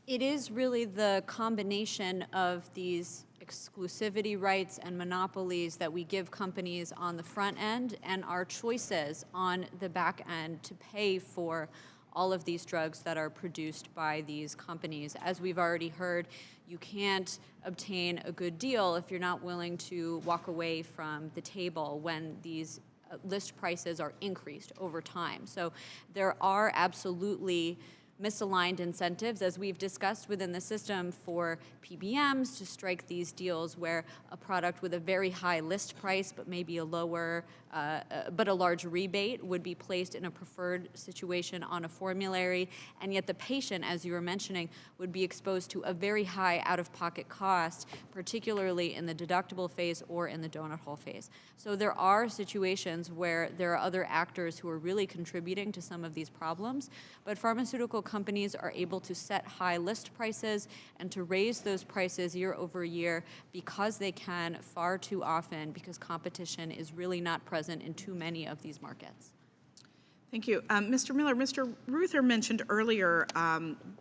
It is really the combination of these exclusivity rights and monopolies that we give companies on the front end and our choices on the back end to pay for all of these drugs that are produced by these companies. As we've already heard, you can't obtain a good deal if you're not willing to walk away from the table when these list prices are increased over time. So there are absolutely misaligned incentives, as we've discussed within the system, for PBMs to strike these deals where a product with a very high list price but maybe a lower, but a large rebate would be placed in a preferred situation on a formulary, and yet the patient, as you were mentioning, would be exposed to a very high out-of-pocket cost, particularly in the deductible phase or in the donut hole phase. So there are situations where there are other actors who are really contributing to some of these problems, but pharmaceutical companies are able to set high list prices and to raise those prices year over year because they can far too often, because competition is really not present in too many of these markets. Thank you. Mr. Miller, Mr. Ruther mentioned earlier,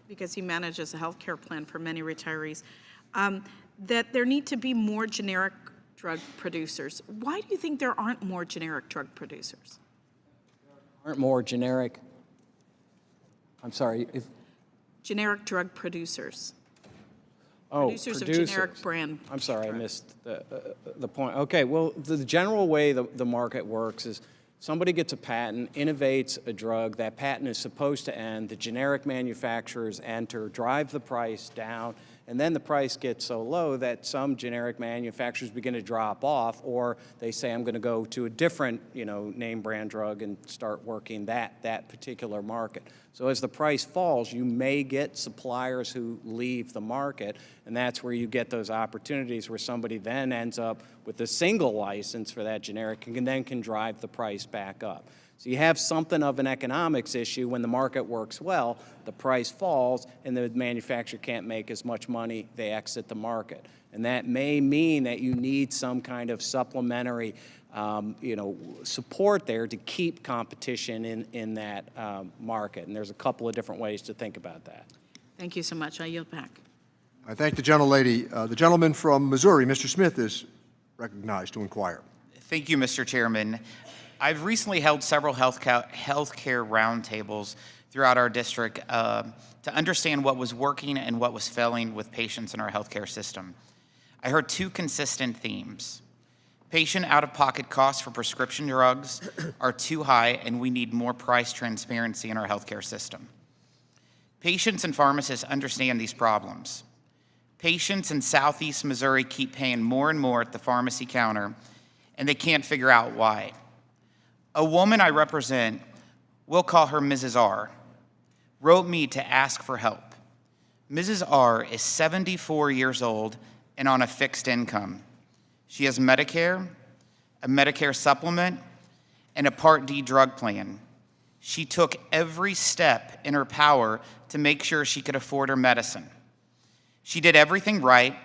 because he manages a health care plan for many retirees, that there need to be more generic drug producers. Why do you think there aren't more generic drug producers? Aren't more generic? I'm sorry. Generic drug producers. Oh, producers of generic brand. I'm sorry, I missed the point. Okay, well, the general way the market works is somebody gets a patent, innovates a drug, that patent is supposed to end, the generic manufacturers enter, drive the price down, and then the price gets so low that some generic manufacturers begin to drop off, or they say, I'm going to go to a different, name brand drug and start working that particular market. So as the price falls, you may get suppliers who leave the market, and that's where you get those opportunities where somebody then ends up with a single license for that generic and then can drive the price back up. So you have something of an economics issue. When the market works well, the price falls and the manufacturer can't make as much money, they exit the market. And that may mean that you need some kind of supplementary support there to keep competition in that market. And there's a couple of different ways to think about that. Thank you so much. I yield back. I thank the gentlelady. The gentleman from Missouri, Mr. Smith, is recognized to inquire. Thank you, Mr. Chairman. I've recently held several healthcare roundtables throughout our district to understand what was working and what was failing with patients in our healthcare system. I heard two consistent themes. Patient out-of-pocket costs for prescription drugs are too high, and we need more price transparency in our healthcare system. Patients and pharmacists understand these problems. Patients in Southeast Missouri keep paying more and more at the pharmacy counter, and they can't figure out why. A woman I represent, we'll call her Mrs. R, wrote me to ask for help. Mrs. R is 74 years old and on a fixed income. She has Medicare, a Medicare supplement, and a Part D drug plan. She took every step in her power to make sure she could afford her medicine. She did everything right,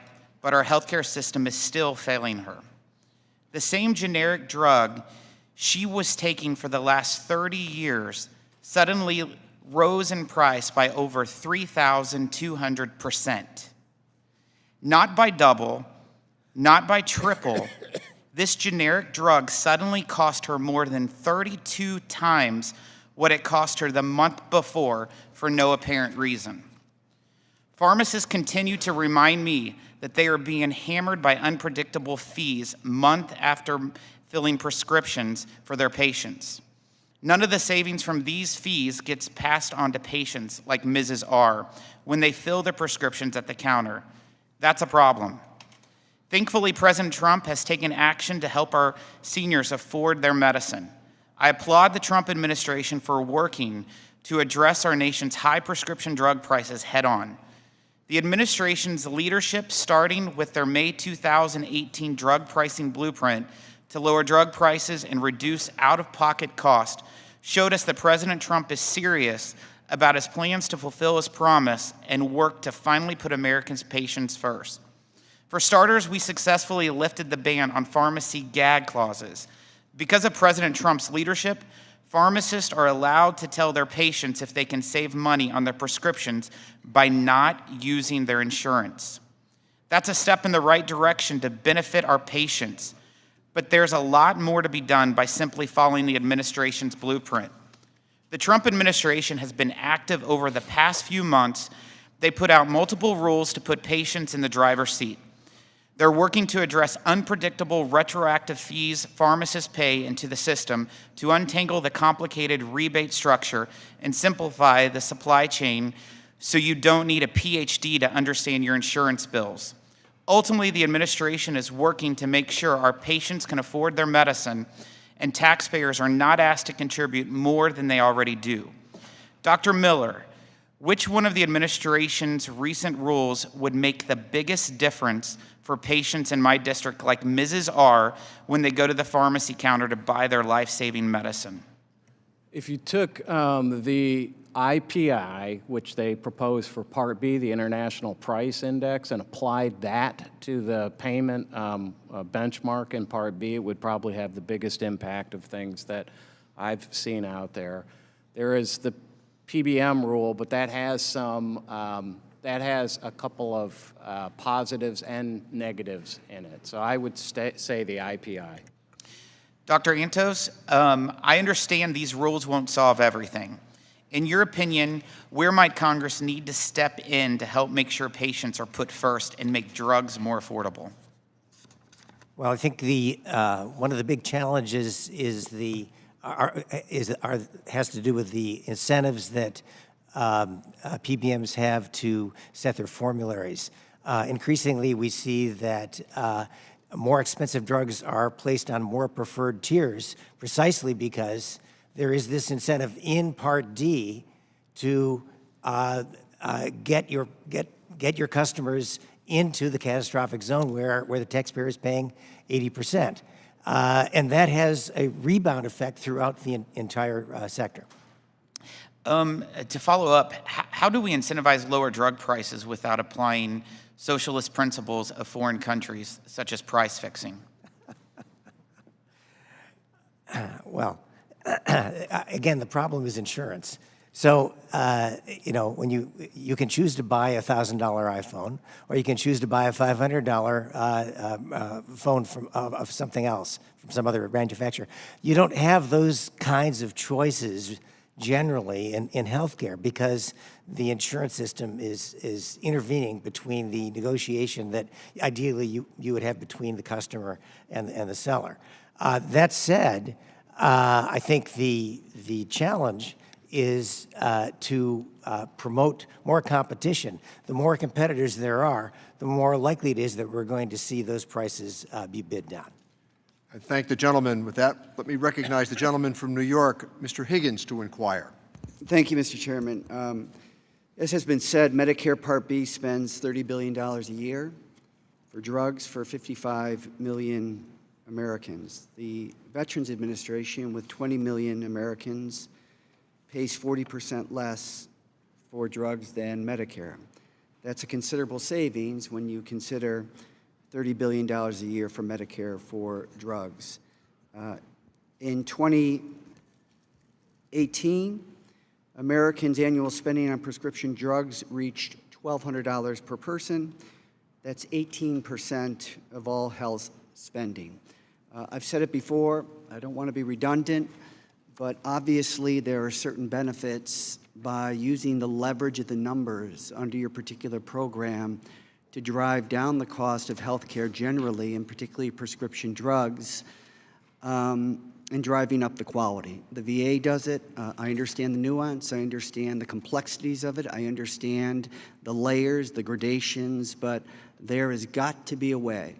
but our healthcare system is still failing her. The same generic drug she was taking for the last 30 years suddenly rose in price by over 3,200%. Not by double, not by triple. This generic drug suddenly cost her more than 32 times what it cost her the month before for no apparent reason. Pharmacists continue to remind me that they are being hammered by unpredictable fees month after filling prescriptions for their patients. None of the savings from these fees gets passed on to patients like Mrs. R when they fill their prescriptions at the counter. That's a problem. Thankfully, President Trump has taken action to help our seniors afford their medicine. I applaud the Trump administration for working to address our nation's high prescription drug prices head on. The administration's leadership, starting with their May 2018 drug pricing blueprint to lower drug prices and reduce out-of-pocket costs, showed us that President Trump is serious about his plans to fulfill his promise and work to finally put Americans' patients first. For starters, we successfully lifted the ban on pharmacy gag clauses. Because of President Trump's leadership, pharmacists are allowed to tell their patients if they can save money on their prescriptions by not using their insurance. That's a step in the right direction to benefit our patients, but there's a lot more to be done by simply following the administration's blueprint. The Trump administration has been active over the past few months. They put out multiple rules to put patients in the driver's seat. They're working to address unpredictable retroactive fees pharmacists pay into the system to untangle the complicated rebate structure and simplify the supply chain so you don't need a PhD to understand your insurance bills. Ultimately, the administration is working to make sure our patients can afford their medicine and taxpayers are not asked to contribute more than they already do. Dr. Miller, which one of the administration's recent rules would make the biggest difference for patients in my district like Mrs. R when they go to the pharmacy counter to buy their life-saving medicine? If you took the IPI, which they proposed for Part B, the International Price Index, and applied that to the payment benchmark in Part B, it would probably have the biggest impact of things that I've seen out there. There is the PBM rule, but that has some, that has a couple of positives and negatives in it. So I would say the IPI. Dr. Antos, I understand these rules won't solve everything. In your opinion, where might Congress need to step in to help make sure patients are put first and make drugs more affordable? Well, I think the one of the big challenges is has to do with the incentives that PBMs have to set their formularies. Increasingly, we see that more expensive drugs are placed on more preferred tiers precisely because there is this incentive in Part D to get your customers into the catastrophic zone where the taxpayer is paying 80%. And that has a rebound effect throughout the entire sector. To follow up, how do we incentivize lower drug prices without applying socialist principles of foreign countries, such as price fixing? Well, again, the problem is insurance. So, when you can choose to buy a $1,000 iPhone, or you can choose to buy a $500 phone of something else, from some other manufacturer. You don't have those kinds of choices generally in healthcare because the insurance system is intervening between the negotiation that ideally you would have between the customer and the seller. That said, I think the challenge is to promote more competition. The more competitors there are, the more likely it is that we're going to see those prices be bid down. I thank the gentleman. With that, let me recognize the gentleman from New York, Mr. Higgins, to inquire. Thank you, Mr. Chairman. As has been said, Medicare Part B spends $30 billion a year for drugs for 55 million Americans. The Veterans Administration, with 20 million Americans, pays 40% less for drugs than Medicare. That's a considerable savings when you consider $30 billion a year for Medicare for drugs. In 2018, Americans' annual spending on prescription drugs reached $1,200 per person. That's 18% of all health spending. I've said it before, I don't want to be redundant, but obviously there are certain benefits by using the leverage of the numbers under your particular program to drive down the cost of health care generally, and particularly prescription drugs, and driving up the quality. The VA does it. I understand the nuance. I understand the complexities of it. I understand the layers, the gradations, but there has got to be a way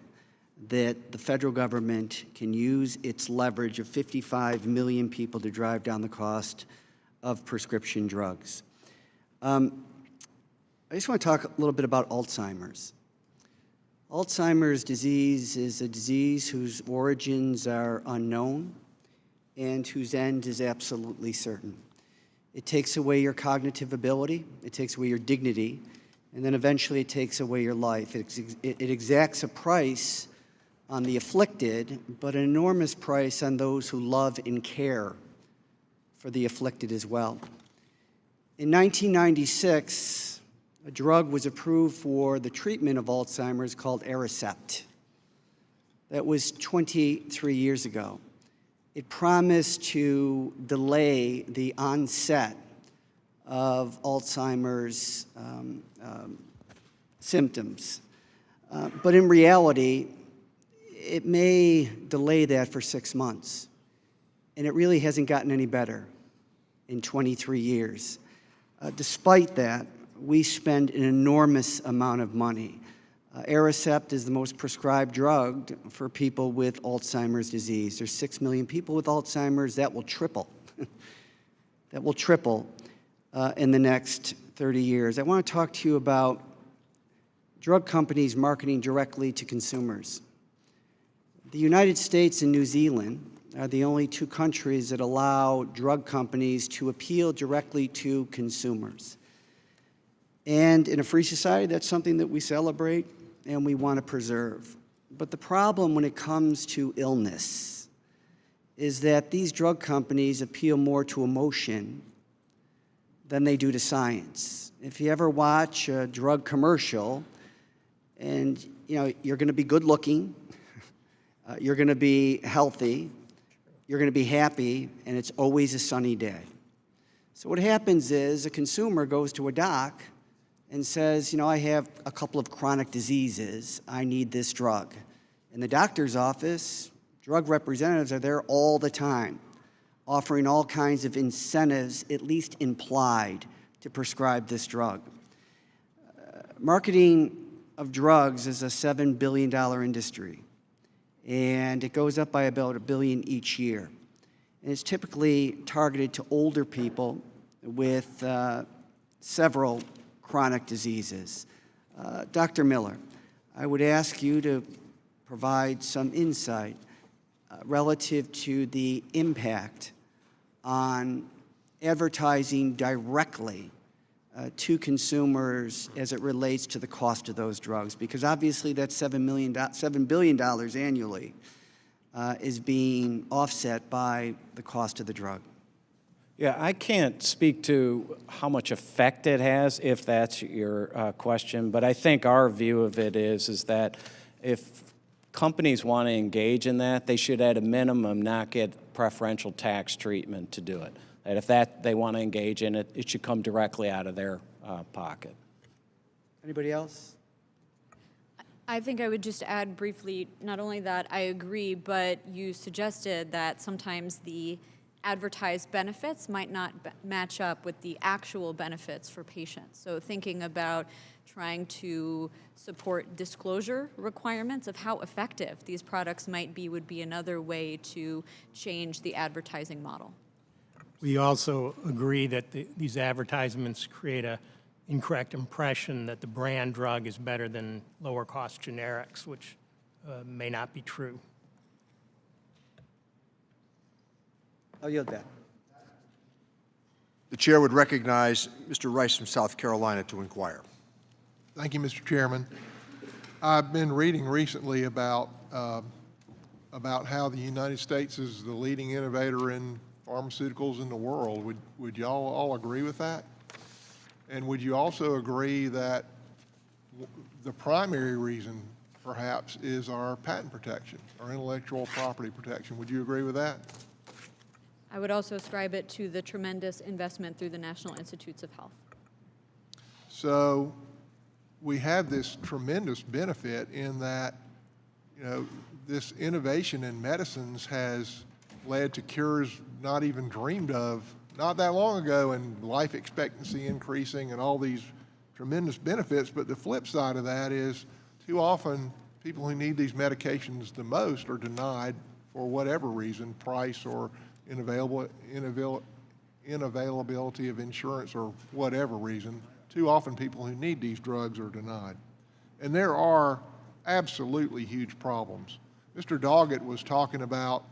that the federal government can use its leverage of 55 million people to drive down the cost of prescription drugs. I just want to talk a little bit about Alzheimer's. Alzheimer's disease is a disease whose origins are unknown and whose end is absolutely certain. It takes away your cognitive ability, it takes away your dignity, and then eventually it takes away your life. It exacts a price on the afflicted, but an enormous price on those who love and care for the afflicted as well. In 1996, a drug was approved for the treatment of Alzheimer's called Aricept. That was 23 years ago. It promised to delay the onset of Alzheimer's symptoms. But in reality, it may delay that for 6 months. And it really hasn't gotten any better in 23 years. Despite that, we spend an enormous amount of money. Aricept is the most prescribed drug for people with Alzheimer's disease. There's 6 million people with Alzheimer's. That will triple. That will triple in the next 30 years. I want to talk to you about drug companies marketing directly to consumers. The United States and New Zealand are the only two countries that allow drug companies to appeal directly to consumers. And in a free society, that's something that we celebrate and we want to preserve. But the problem when it comes to illness is that these drug companies appeal more to emotion than they do to science. If you ever watch a drug commercial and you're going to be good looking, you're going to be healthy, you're going to be happy, and it's always a sunny day. So what happens is a consumer goes to a doc and says, I have a couple of chronic diseases, I need this drug. In the doctor's office, drug representatives are there all the time, offering all kinds of incentives, at least implied, to prescribe this drug. Marketing of drugs is a $7 billion industry, and it goes up by about $1 billion each year. And it's typically targeted to older people with several chronic diseases. Dr. Miller, I would ask you to provide some insight relative to the impact on advertising directly to consumers as it relates to the cost of those drugs, because obviously that $7 billion annually is being offset by the cost of the drug. Yeah, I can't speak to how much effect it has, if that's your question, but I think our view of it is that if companies want to engage in that, they should at a minimum not get preferential tax treatment to do it. And if they want to engage in it, it should come directly out of their pocket. Anybody else? I think I would just add briefly, not only that I agree, but you suggested that sometimes the advertised benefits might not match up with the actual benefits for patients. So thinking about trying to support disclosure requirements of how effective these products might be would be another way to change the advertising model. We also agree that these advertisements create an incorrect impression that the brand drug is better than lower-cost generics, which may not be true. I'll yield that. The chair would recognize Mr. Rice from South Carolina to inquire. Thank you, Mr. Chairman. I've been reading recently about how the United States is the leading innovator in pharmaceuticals in the world. Would y'all all agree with that? And would you also agree that the primary reason, perhaps, is our patent protection, our intellectual property protection? Would you agree with that? I would also ascribe it to the tremendous investment through the National Institutes of Health. So we have this tremendous benefit in that, this innovation in medicines has led to cures not even dreamed of not that long ago, and life expectancy increasing and all these tremendous benefits. But the flip side of that is too often people who need these medications the most are denied for whatever reason, price or unavailability of insurance or whatever reason. Too often people who need these drugs are denied. And there are absolutely huge problems. Mr. Doggett was talking about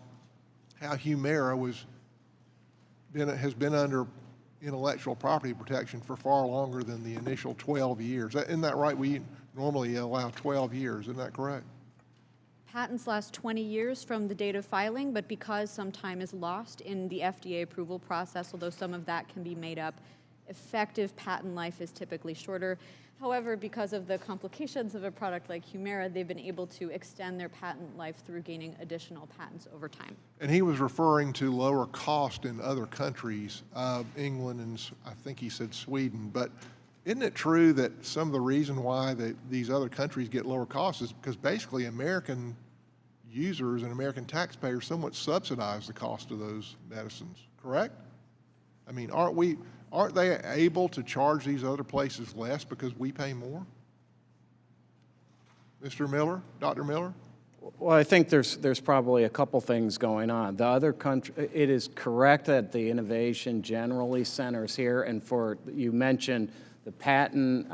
how Humira has been under intellectual property protection for far longer than the initial 12 years. Isn't that right? We normally allow 12 years. Isn't that correct? Patents last 20 years from the date of filing, but because some time is lost in the FDA approval process, although some of that can be made up, effective patent life is typically shorter. However, because of the complications of a product like Humira, they've been able to extend their patent life through gaining additional patents over time. And he was referring to lower cost in other countries, England and I think he said Sweden. But isn't it true that some of the reason why these other countries get lower costs is because basically American users and American taxpayers somewhat subsidize the cost of those medicines, correct? I mean, aren't they able to charge these other places less because we pay more? Mr. Miller, Dr. Miller? Well, I think there's probably a couple things going on. The other country, it is correct that the innovation generally centers here, and you mentioned the patent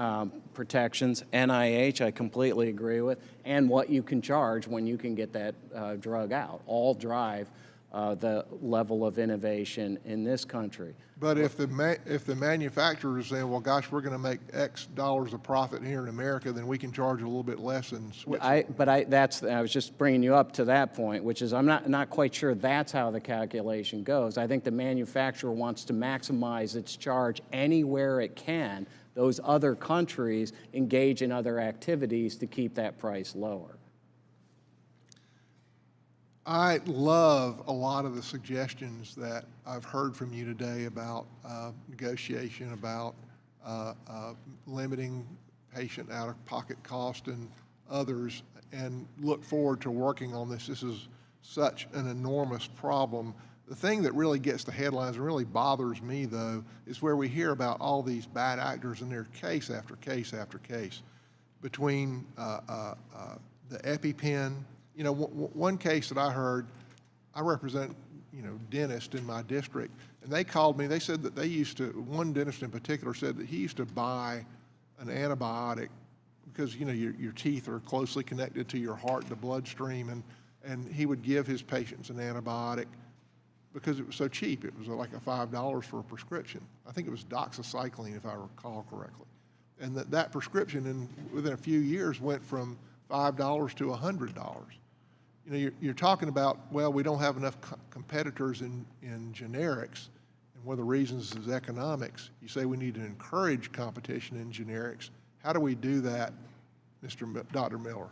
protections, NIH, I completely agree with, and what you can charge when you can get that drug out, all drive the level of innovation in this country. But if the manufacturers say, well, gosh, we're going to make X dollars of profit here in America, then we can charge a little bit less in Switzerland. I was just bringing you up to that point, which is I'm not quite sure that's how the calculation goes. I think the manufacturer wants to maximize its charge anywhere it can. Those other countries engage in other activities to keep that price lower. I love a lot of the suggestions that I've heard from you today about negotiation, about limiting patient out-of-pocket cost and others, and look forward to working on this. This is such an enormous problem. The thing that really gets the headlines and really bothers me, though, is where we hear about all these bad actors and their case after case after case. between the EpiPen. You know, one case that I heard, I represent, you know, dentists in my district, and they called me. They said that they used to, one dentist in particular said that he used to buy an antibiotic because, you know, your teeth are closely connected to your heart and the bloodstream, and he would give his patients an antibiotic because it was so cheap. It was like $5 for a prescription. I think it was doxycycline, if I recall correctly. And that prescription within a few years went from $5 to $100. You know, you're talking about, well, we don't have enough competitors in generics, and one of the reasons is economics. You say we need to encourage competition in generics. How do we do that, Dr. Miller?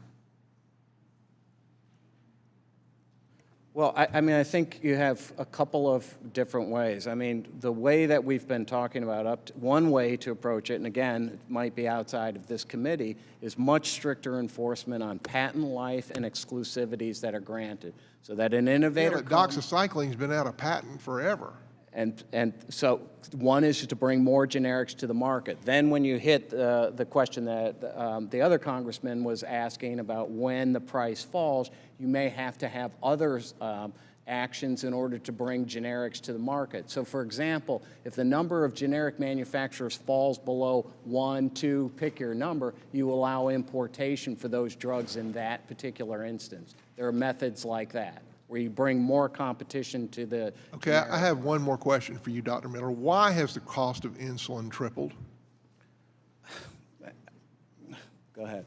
Well, I mean, I think you have a couple of different ways. I mean, the way that we've been talking about, one way to approach it, and again, it might be outside of this committee, is much stricter enforcement on patent life and exclusivities that are granted, so that an innovator. Yeah, but doxycycline's been out of patent forever. And so one is to bring more generics to the market. Then when you hit the question that the other congressman was asking about when the price falls, you may have to have other actions in order to bring generics to the market. So for example, if the number of generic manufacturers falls below 1, 2, pick your number, you allow importation for those drugs in that particular instance. There are methods like that, where you bring more competition to the. Okay, I have one more question for you, Dr. Miller. Why has the cost of insulin tripled? Go ahead.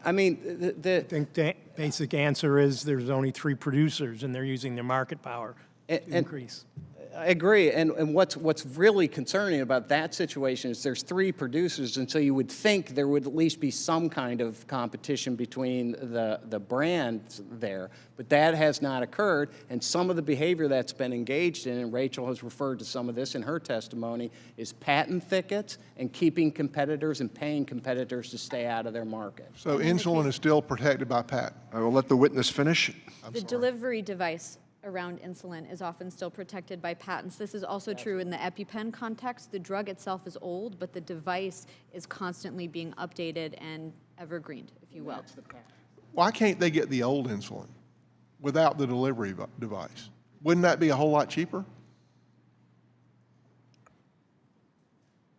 I mean, I think the basic answer is there's only 3 producers, and they're using their market power to increase. I agree, and what's really concerning about that situation is there's 3 producers, and so you would think there would at least be some kind of competition between the brands there, but that has not occurred, and some of the behavior that's been engaged in, and Rachel has referred to some of this in her testimony, is patent thickets and keeping competitors and paying competitors to stay out of their market. So insulin is still protected by patent. I will let the witness finish. The delivery device around insulin is often still protected by patents. This is also true in the EpiPen context. The drug itself is old, but the device is constantly being updated and evergreened, if you will. Why can't they get the old insulin without the delivery device? Wouldn't that be a whole lot cheaper?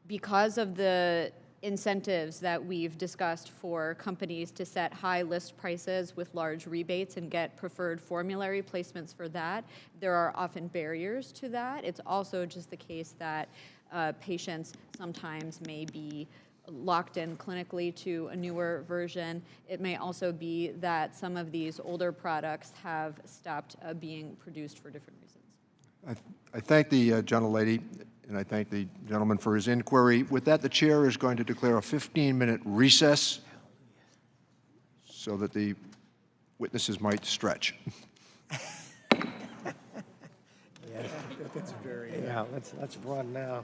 Because of the incentives that we've discussed for companies to set high list prices with large rebates and get preferred formulary placements for that, there are often barriers to that. It's also just the case that patients sometimes may be locked in clinically to a newer version. It may also be that some of these older products have stopped being produced for different reasons. I thank the gentlelady, and I thank the gentleman for his inquiry. With that, the chair is going to declare a 15-minute recess so that the witnesses might stretch. Yeah, let's run now.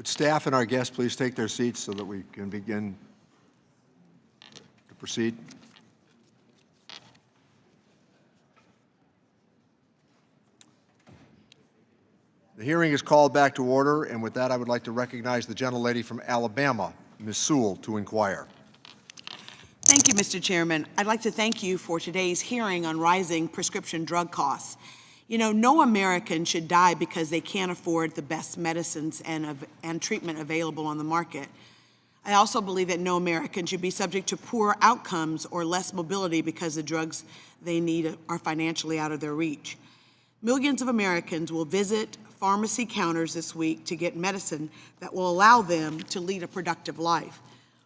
Would staff and our guests please take their seats so that we can begin to proceed? The hearing is called back to order, and with that, I would like to recognize the gentlelady from Alabama, Ms. Sewell, to inquire. Thank you, Mr. Chairman. I'd like to thank you for today's hearing on rising prescription drug costs. You know, no American should die because they can't afford the best medicines and treatment available on the market. I also believe that no American should be subject to poor outcomes or less mobility because the drugs they need are financially out of their reach. Millions of Americans will visit pharmacy counters this week to get medicine that will allow them to lead a productive life.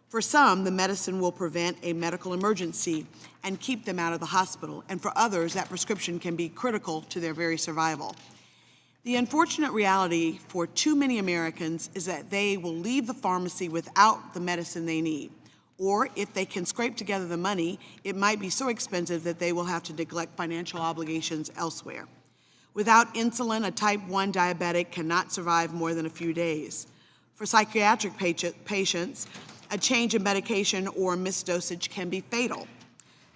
For some, the medicine will prevent a medical emergency and keep them out of the hospital, and for others, that prescription can be critical to their very survival. The unfortunate reality for too many Americans is that they will leave the pharmacy without the medicine they need, or if they can scrape together the money, it might be so expensive that they will have to neglect financial obligations elsewhere. Without insulin, a type 1 diabetic cannot survive more than a few days. For psychiatric patients, a change in medication or missed dosage can be fatal.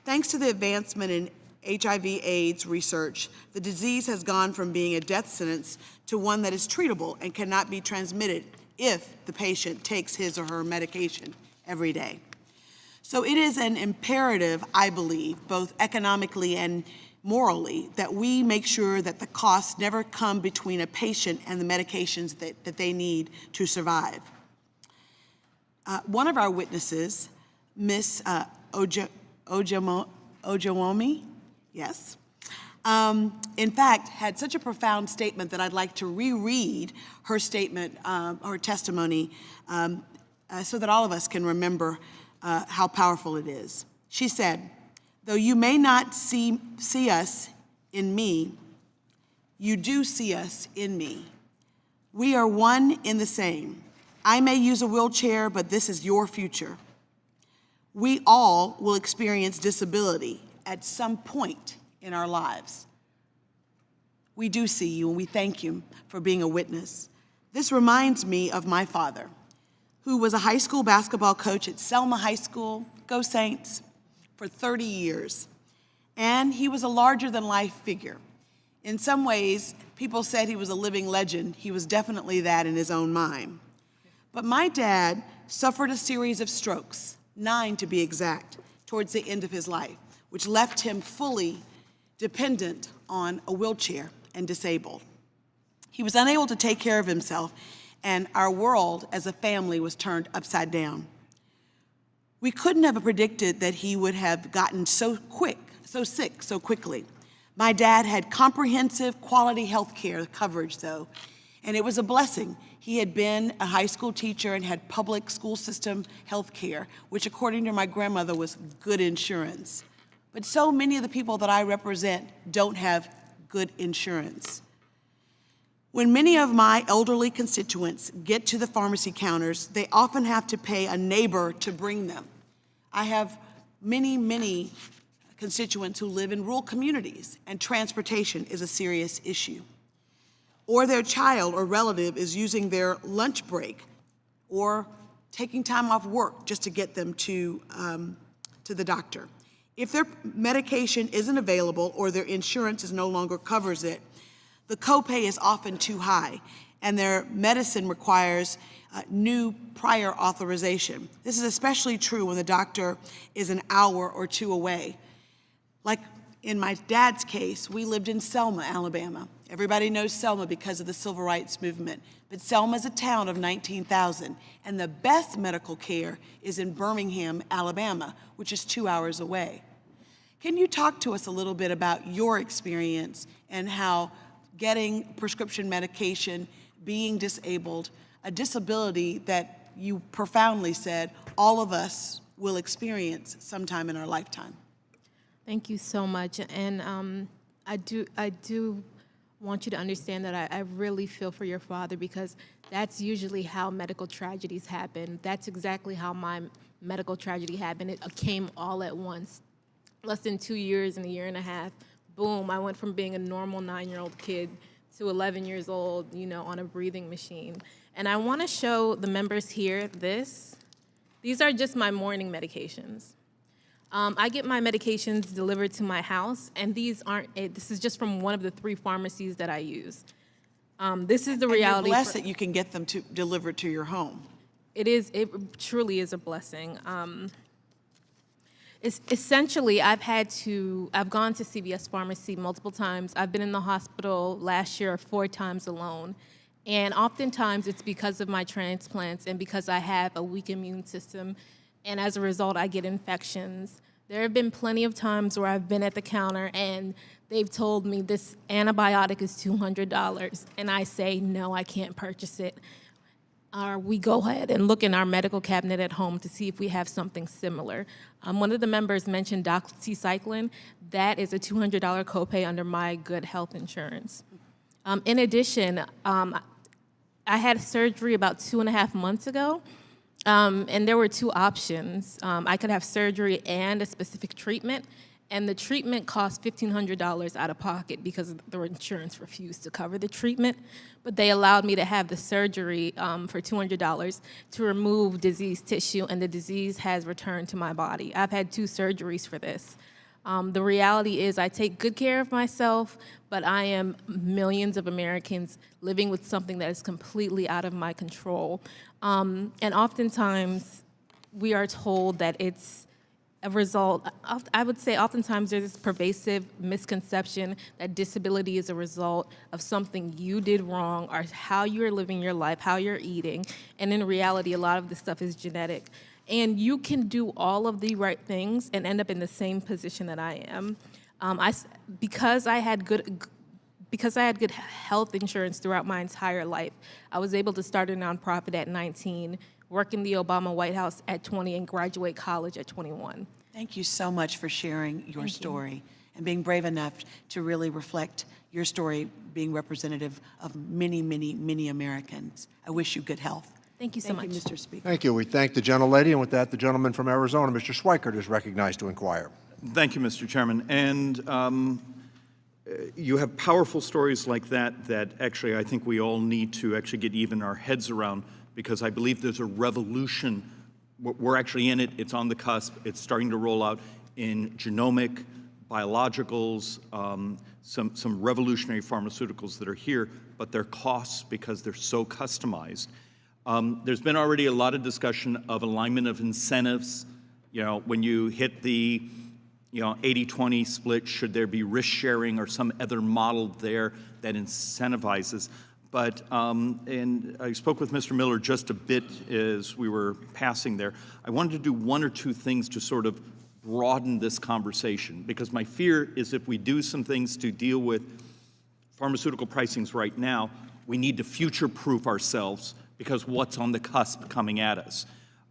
Thanks to the advancement in HIV/AIDS research, the disease has gone from being a death sentence to one that is treatable and cannot be transmitted if the patient takes his or her medication every day. So it is an imperative, I believe, both economically and morally, that we make sure that the costs never come between a patient and the medications that they need to survive. One of our witnesses, Ms. Ojomomi, yes, in fact, had such a profound statement that I'd like to reread her statement, her testimony, so that all of us can remember how powerful it is. She said, "Though you may not see us in me, you do see us in me. We are one in the same. I may use a wheelchair, but this is your future. We all will experience disability at some point in our lives. We do see you, and we thank you for being a witness. This reminds me of my father, who was a high school basketball coach at Selma High School, go Saints, for 30 years. And he was a larger-than-life figure. In some ways, people said he was a living legend. He was definitely that in his own mind. But my dad suffered a series of strokes, 9 to be exact, towards the end of his life, which left him fully dependent on a wheelchair and disabled. He was unable to take care of himself, and our world as a family was turned upside down. We couldn't have predicted that he would have gotten so sick so quickly. My dad had comprehensive quality health care coverage, though, and it was a blessing. He had been a high school teacher and had public school system health care, which according to my grandmother was good insurance. But so many of the people that I represent don't have good insurance. When many of my elderly constituents get to the pharmacy counters, they often have to pay a neighbor to bring them. I have many constituents who live in rural communities, and transportation is a serious issue. Or their child or relative is using their lunch break or taking time off work just to get them to the doctor. If their medication isn't available or their insurance no longer covers it, the copay is often too high, and their medicine requires new prior authorization. This is especially true when the doctor is an hour or two away. Like in my dad's case, we lived in Selma, Alabama. Everybody knows Selma because of the civil rights movement, but Selma is a town of 19,000, and the best medical care is in Birmingham, Alabama, which is 2 hours away. Can you talk to us a little bit about your experience and how getting prescription medication, being disabled, a disability that you profoundly said all of us will experience sometime in our lifetime? Thank you so much. And I do want you to understand that I really feel for your father, because that's usually how medical tragedies happen. That's exactly how my medical tragedy happened. It came all at once. Less than 2 years and a year and a half, boom, I went from being a normal 9-year-old kid to 11 years old, on a breathing machine. And I want to show the members here this. These are just my morning medications. I get my medications delivered to my house, and this is just from one of the 3 pharmacies that I use. This is the reality. You're blessed that you can get them delivered to your home. It truly is a blessing. Essentially, I've gone to CVS Pharmacy multiple times. I've been in the hospital last year 4 times alone. And oftentimes it's because of my transplants and because I have a weak immune system. And as a result, I get infections. There have been plenty of times where I've been at the counter and they've told me this antibiotic is $200. And I say, no, I can't purchase it. Or we go ahead and look in our medical cabinet at home to see if we have something similar. One of the members mentioned doxycycline. That is a $200 copay under my good health insurance. In addition, I had surgery about 2.5 months ago, and there were 2 options. I could have surgery and a specific treatment, and the treatment cost $1,500 out of pocket because the insurance refused to cover the treatment, but they allowed me to have the surgery for $200 to remove diseased tissue, and the disease has returned to my body. I've had 2 surgeries for this. The reality is I take good care of myself, but I am millions of Americans living with something that is completely out of my control. And oftentimes we are told that it's a result, I would say oftentimes there's this pervasive misconception that disability is a result of something you did wrong or how you're living your life, how you're eating. And in reality, a lot of this stuff is genetic. And you can do all of the right things and end up in the same position that I am. Because I had good health insurance throughout my entire life, I was able to start a nonprofit at 19, work in the Obama White House at 20, and graduate college at 21. Thank you so much for sharing your story and being brave enough to really reflect your story being representative of many, many, many Americans. I wish you good health. Thank you so much. Thank you, Mr. Speaker. Thank you. We thank the gentlelady, and with that, the gentleman from Arizona, Mr. Schweikert, is recognized to inquire. Thank you, Mr. Chairman. And you have powerful stories like that actually I think we all need to actually get even our heads around, because I believe there's a revolution. We're actually in it. It's on the cusp. It's starting to roll out in genomic, biologicals, some revolutionary pharmaceuticals that are here, but their costs because they're so customized. There's been already a lot of discussion of alignment of incentives. When you hit the 80-20 split, should there be risk sharing or some other model there that incentivizes? But, and I spoke with Mr. Miller just a bit as we were passing there. I wanted to do 1 or 2 things to sort of broaden this conversation, because my fear is if we do some things to deal with pharmaceutical pricings right now, we need to future-proof ourselves because what's on the cusp coming at us.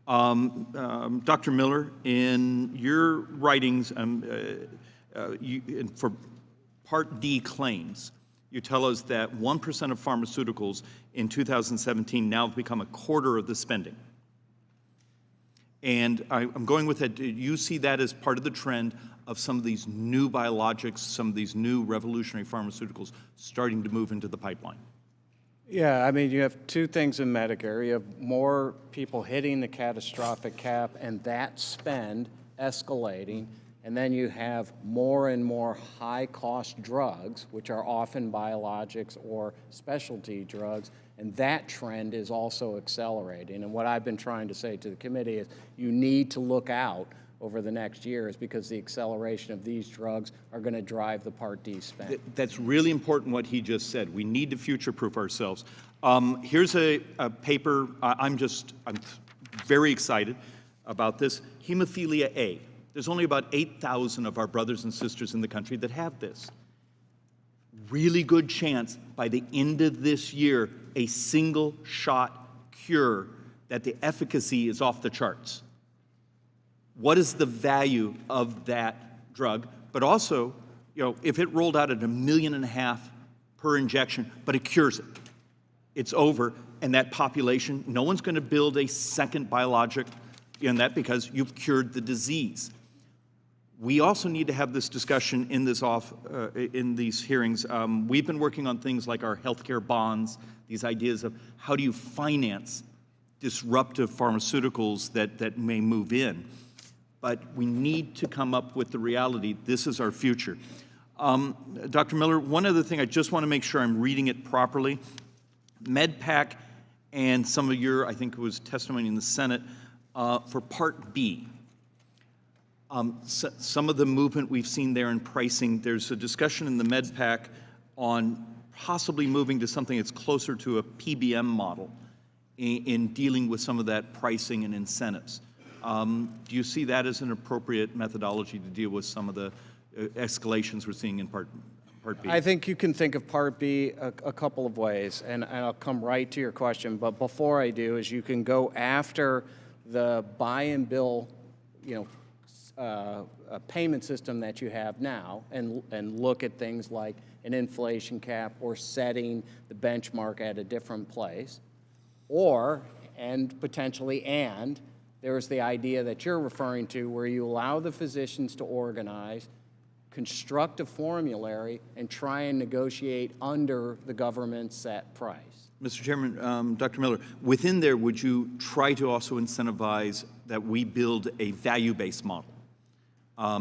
Dr. Miller, in your writings for Part D claims, you tell us that 1% of pharmaceuticals in 2017 now have become a quarter of the spending. And I'm going with it. Do you see that as part of the trend of some of these new biologics, some of these new revolutionary pharmaceuticals starting to move into the pipeline? Yeah, I mean, you have 2 things in Medicare. You have more people hitting the catastrophic cap and that spend escalating, and then you have more and more high-cost drugs, which are often biologics or specialty drugs, and that trend is also accelerating. And what I've been trying to say to the committee is you need to look out over the next years because the acceleration of these drugs are going to drive the Part D spend. That's really important what he just said. We need to future-proof ourselves. Here's a paper. I'm very excited about this. Hemophilia A. There's only about 8,000 of our brothers and sisters in the country that have this. Really good chance by the end of this year, a single shot cure that the efficacy is off the charts. What is the value of that drug? But also, if it rolled out at $1.5 million per injection, but it cures it, it's over, and that population, no one's going to build a second biologic in that because you've cured the disease. We also need to have this discussion in these hearings. We've been working on things like our healthcare bonds, these ideas of how do you finance disruptive pharmaceuticals that may move in. But we need to come up with the reality, this is our future. Dr. Miller, one other thing, I just want to make sure I'm reading it properly. MedPAC and some of your, I think it was testimony in the Senate, for Part B. Some of the movement we've seen there in pricing, there's a discussion in the MedPAC on possibly moving to something that's closer to a PBM model in dealing with some of that pricing and incentives. Do you see that as an appropriate methodology to deal with some of the escalations we're seeing in Part B? I think you can think of Part B a couple of ways, and I'll come right to your question. But before I do, is you can go after the buy and bill, a payment system that you have now and look at things like an inflation cap or setting the benchmark at a different place. Or, and potentially, there's the idea that you're referring to where you allow the physicians to organize, construct a formulary, and try and negotiate under the government set price. Mr. Chairman, Dr. Miller, within there, would you try to also incentivize that we build a value-based model?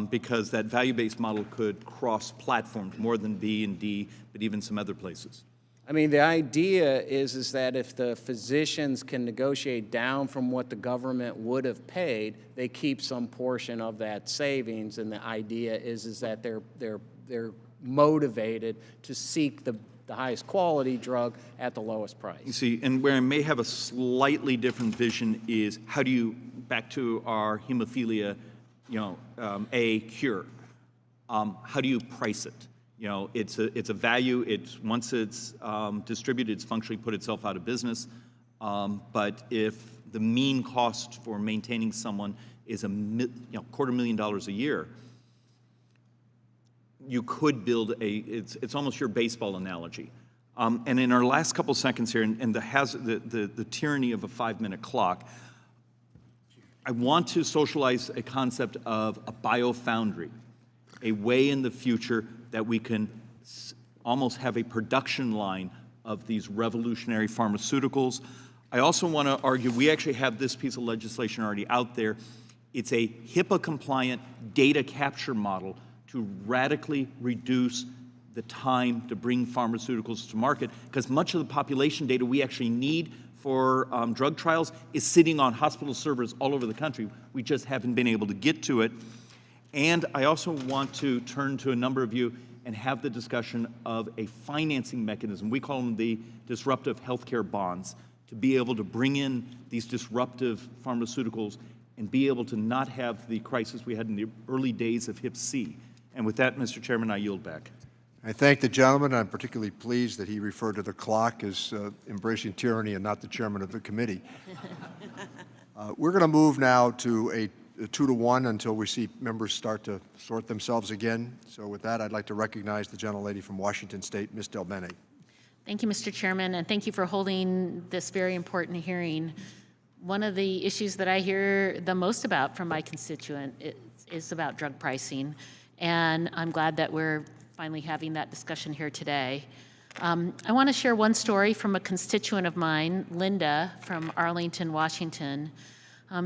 Because that value-based model could cross platforms more than B and D, but even some other places. I mean, the idea is that if the physicians can negotiate down from what the government would have paid, they keep some portion of that savings, and the idea is that they're motivated to seek the highest quality drug at the lowest price. You see, and where I may have a slightly different vision is how do you, back to our hemophilia, A cure, how do you price it? It's a value. Once it's distributed, it's functionally put itself out of business. But if the mean cost for maintaining someone is $250,000 a year, you could build it's almost your baseball analogy. And in our last couple seconds here, and the tyranny of a 5-minute clock, I want to socialize a concept of a biofoundry, a way in the future that we can almost have a production line of these revolutionary pharmaceuticals. I also want to argue, we actually have this piece of legislation already out there. It's a HIPAA-compliant data capture model to radically reduce the time to bring pharmaceuticals to market, because much of the population data we actually need for drug trials is sitting on hospital servers all over the country. We just haven't been able to get to it. And I also want to turn to a number of you and have the discussion of a financing mechanism. We call them the disruptive healthcare bonds, to be able to bring in these disruptive pharmaceuticals and be able to not have the crisis we had in the early days of Hep C. And with that, Mr. Chairman, I yield back. I thank the gentleman. I'm particularly pleased that he referred to the clock as embracing tyranny and not the chairman of the committee. We're going to move now to a 2-to-1 until we see members start to sort themselves again. So with that, I'd like to recognize the gentlelady from Washington State, Ms. Del Bene. Thank you, Mr. Chairman, and thank you for holding this very important hearing. One of the issues that I hear the most about from my constituent is about drug pricing, and I'm glad that we're finally having that discussion here today. I want to share one story from a constituent of mine, Linda from Arlington, Washington.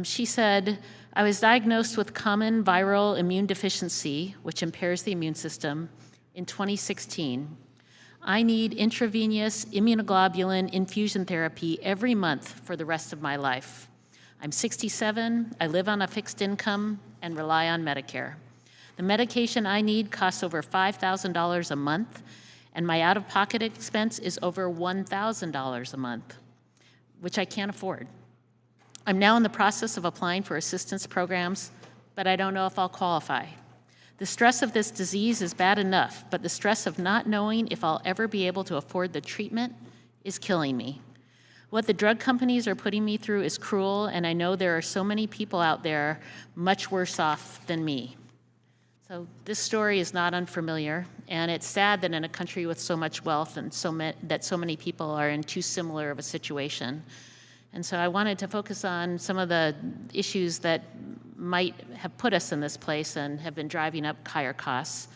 She said, I was diagnosed with common viral immune deficiency, which impairs the immune system, in 2016. I need intravenous immunoglobulin infusion therapy every month for the rest of my life. I'm 67, I live on a fixed income, and rely on Medicare. The medication I need costs over $5,000 a month, and my out-of-pocket expense is over $1,000 a month, which I can't afford. I'm now in the process of applying for assistance programs, but I don't know if I'll qualify. The stress of this disease is bad enough, but the stress of not knowing if I'll ever be able to afford the treatment is killing me. What the drug companies are putting me through is cruel, and I know there are so many people out there much worse off than me. So this story is not unfamiliar, and it's sad that in a country with so much wealth and that so many people are in too similar of a situation. And so I wanted to focus on some of the issues that might have put us in this place and have been driving up higher costs.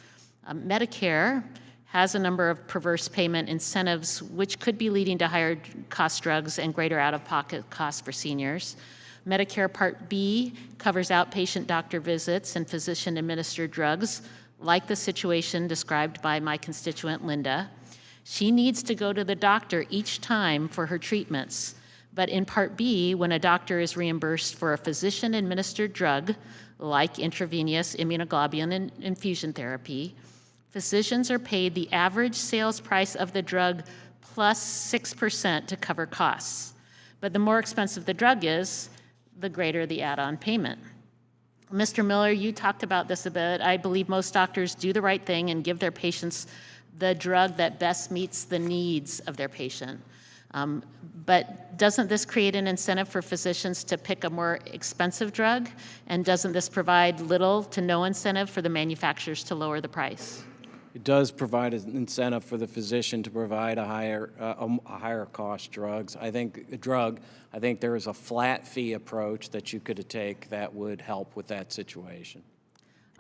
Medicare has a number of perverse payment incentives which could be leading to higher cost drugs and greater out-of-pocket costs for seniors. Medicare Part B covers outpatient doctor visits and physician-administered drugs, like the situation described by my constituent Linda. She needs to go to the doctor each time for her treatments. But in Part B, when a doctor is reimbursed for a physician-administered drug, like intravenous immunoglobulin infusion therapy, physicians are paid the average sales price of the drug plus 6% to cover costs. But the more expensive the drug is, the greater the add-on payment. Mr. Miller, you talked about this a bit. I believe most doctors do the right thing and give their patients the drug that best meets the needs of their patient. But doesn't this create an incentive for physicians to pick a more expensive drug? And doesn't this provide little to no incentive for the manufacturers to lower the price? It does provide an incentive for the physician to provide a higher cost drugs. I think there is a flat fee approach that you could take that would help with that situation.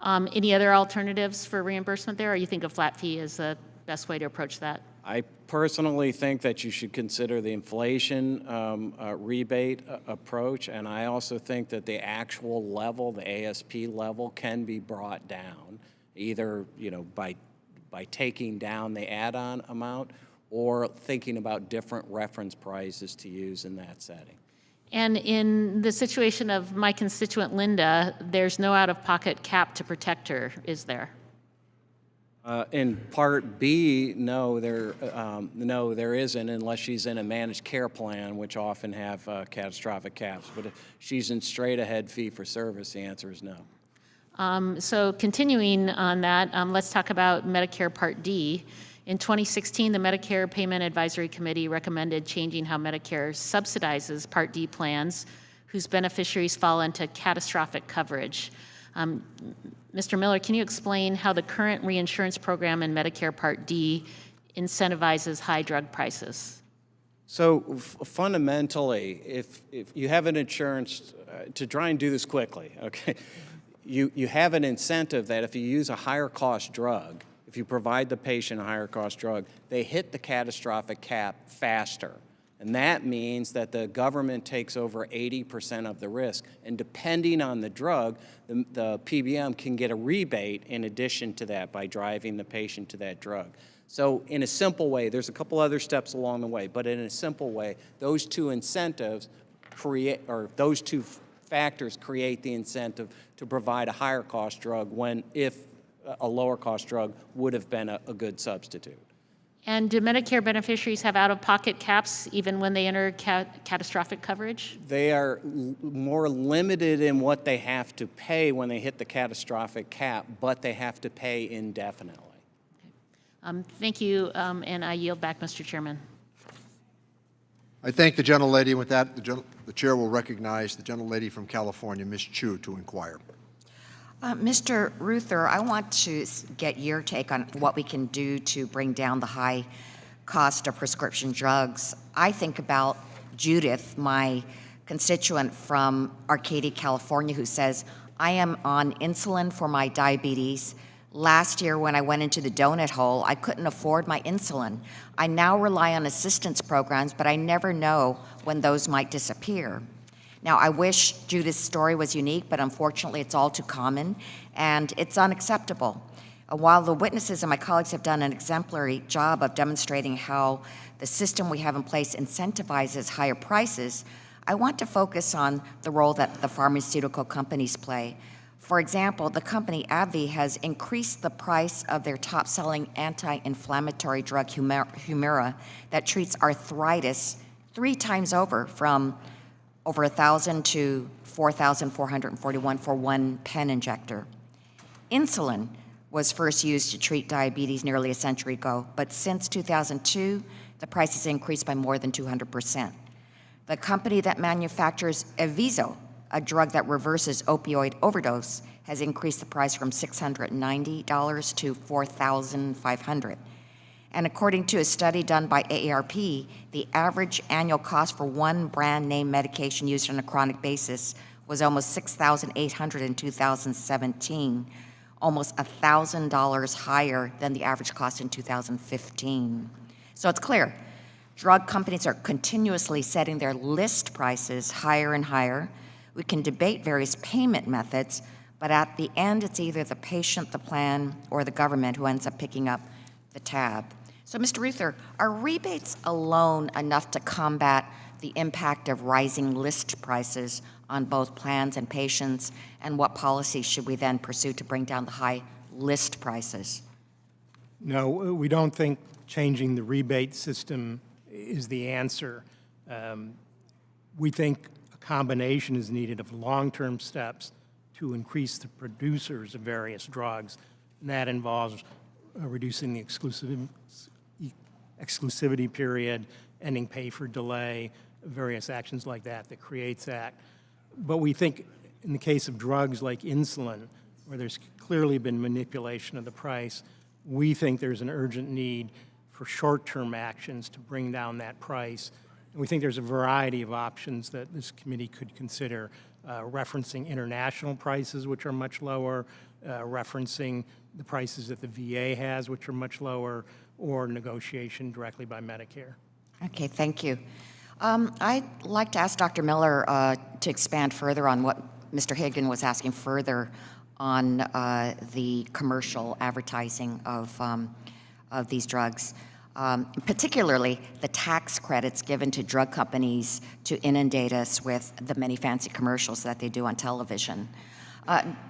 Any other alternatives for reimbursement there, or you think a flat fee is the best way to approach that? I personally think that you should consider the inflation rebate approach, and I also think that the actual level, the ASP level, can be brought down, either by taking down the add-on amount or thinking about different reference prices to use in that setting. And in the situation of my constituent Linda, there's no out-of-pocket cap to protect her, is there? In Part B, no, there isn't, unless she's in a managed care plan, which often have catastrophic caps. But if she's in straight-ahead fee-for-service, the answer is no. So continuing on that, let's talk about Medicare Part D. In 2016, the Medicare Payment Advisory Committee recommended changing how Medicare subsidizes Part D plans whose beneficiaries fall into catastrophic coverage. Mr. Miller, can you explain how the current reinsurance program in Medicare Part D incentivizes high drug prices? So fundamentally, if you have an insurance, to try and do this quickly, okay, you have an incentive that if you use a higher cost drug, if you provide the patient a higher cost drug, they hit the catastrophic cap faster. And that means that the government takes over 80% of the risk. And depending on the drug, the PBM can get a rebate in addition to that by driving the patient to that drug. So in a simple way, there's a couple other steps along the way, but in a simple way, those two incentives create, or those two factors create the incentive to provide a higher cost drug if a lower cost drug would have been a good substitute. And do Medicare beneficiaries have out-of-pocket caps even when they enter catastrophic coverage? They are more limited in what they have to pay when they hit the catastrophic cap, but they have to pay indefinitely. Okay. Thank you, and I yield back, Mr. Chairman. I thank the gentlelady. With that, the chair will recognize the gentlelady from California, Ms. Chu, to inquire. Mr. Ruther, I want to get your take on what we can do to bring down the high cost of prescription drugs. I think about Judith, my constituent from Arcadia, California, who says, I am on insulin for my diabetes. Last year when I went into the donut hole, I couldn't afford my insulin. I now rely on assistance programs, but I never know when those might disappear. Now, I wish Judith's story was unique, but unfortunately it's all too common, and it's unacceptable. While the witnesses and my colleagues have done an exemplary job of demonstrating how the system we have in place incentivizes higher prices, I want to focus on the role that the pharmaceutical companies play. For example, the company AbbVie has increased the price of their top-selling anti-inflammatory drug Humira that treats arthritis 3 times over, from over $1,000 to $4,441 for one pen injector. Insulin was first used to treat diabetes nearly a century ago, but since 2002, the price has increased by more than 200%. The company that manufactures Eviso, a drug that reverses opioid overdose, has increased the price from $690 to $4,500. And according to a study done by AARP, the average annual cost for one brand name medication used on a chronic basis was almost $6,800 in 2017, almost $1,000 higher than the average cost in 2015. So it's clear, drug companies are continuously setting their list prices higher and higher. We can debate various payment methods, but at the end, it's either the patient, the plan, or the government who ends up picking up the tab. So, Mr. Reuther, are rebates alone enough to combat the impact of rising list prices on both plans and patients, and what policies should we then pursue to bring down the high list prices? No, we don't think changing the rebate system is the answer. We think a combination is needed of long-term steps to increase the producers of various drugs, and that involves reducing the exclusivity period, ending pay for delay, various actions like that that creates that. But we think in the case of drugs like insulin, where there's clearly been manipulation of the price, we think there's an urgent need for short-term actions to bring down that price. And we think there's a variety of options that this committee could consider, referencing international prices, which are much lower, referencing the prices that the VA has, which are much lower, or negotiation directly by Medicare. Okay, thank you. I'd like to ask Dr. Miller to expand further on what Mr. Hagan was asking further on the commercial advertising of these drugs, particularly the tax credits given to drug companies to inundate us with the many fancy commercials that they do on television.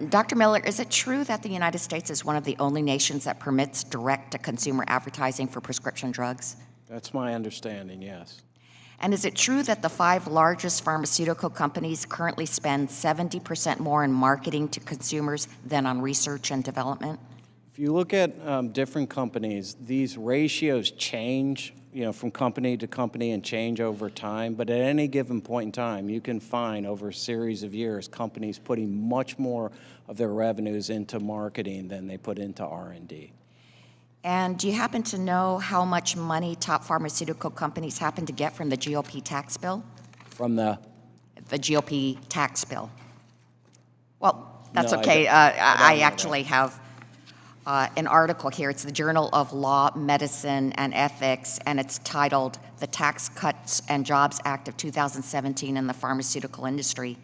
Dr. Miller, is it true that the United States is one of the only nations that permits direct-to-consumer advertising for prescription drugs? That's my understanding, yes. And is it true that the 5 largest pharmaceutical companies currently spend 70% more in marketing to consumers than on research and development? If you look at different companies, these ratios change, from company to company and change over time. But at any given point in time, you can find over a series of years companies putting much more of their revenues into marketing than they put into R&D. And do you happen to know how much money top pharmaceutical companies happen to get from the GOP tax bill? From the GOP tax bill. Well, that's No, okay. I I actually have an article here. It's the Journal of Law, Medicine, and Ethics, and it's titled The Tax Cuts and Jobs Act of 2017 in the Pharmaceutical Industry.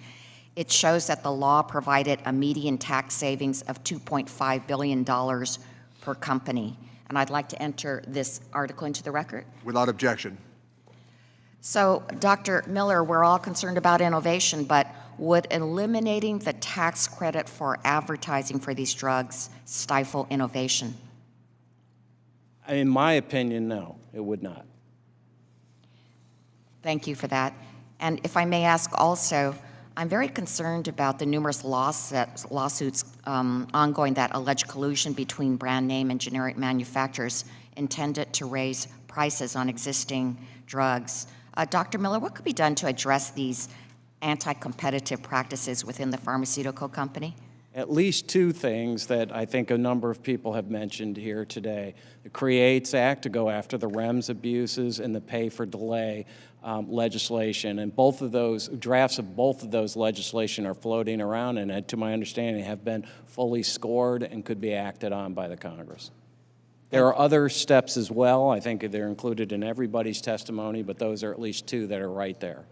It shows that the law provided a median tax savings of $2.5 billion per company. And I'd like to enter this article into the record. Without objection. So, Dr. Miller, we're all concerned about innovation, but would eliminating the tax credit for advertising for these drugs stifle innovation? In my opinion, no, it would not. Thank you for that. And if I may ask also, I'm very concerned about the numerous lawsuits ongoing that allege collusion between brand name and generic manufacturers intended to raise prices on existing drugs. Dr. Miller, what could be done to address these anti-competitive practices within the pharmaceutical company? At least 2 things that I think a number of people have mentioned here today. The CREATES Act to go after the REMS abuses and the pay for delay legislation. And both of those, drafts of both of those legislation are floating around and to my understanding have been fully scored and could be acted on by the Congress. There are other steps as well. I think they're included in everybody's testimony, but those are at least 2 that are right there.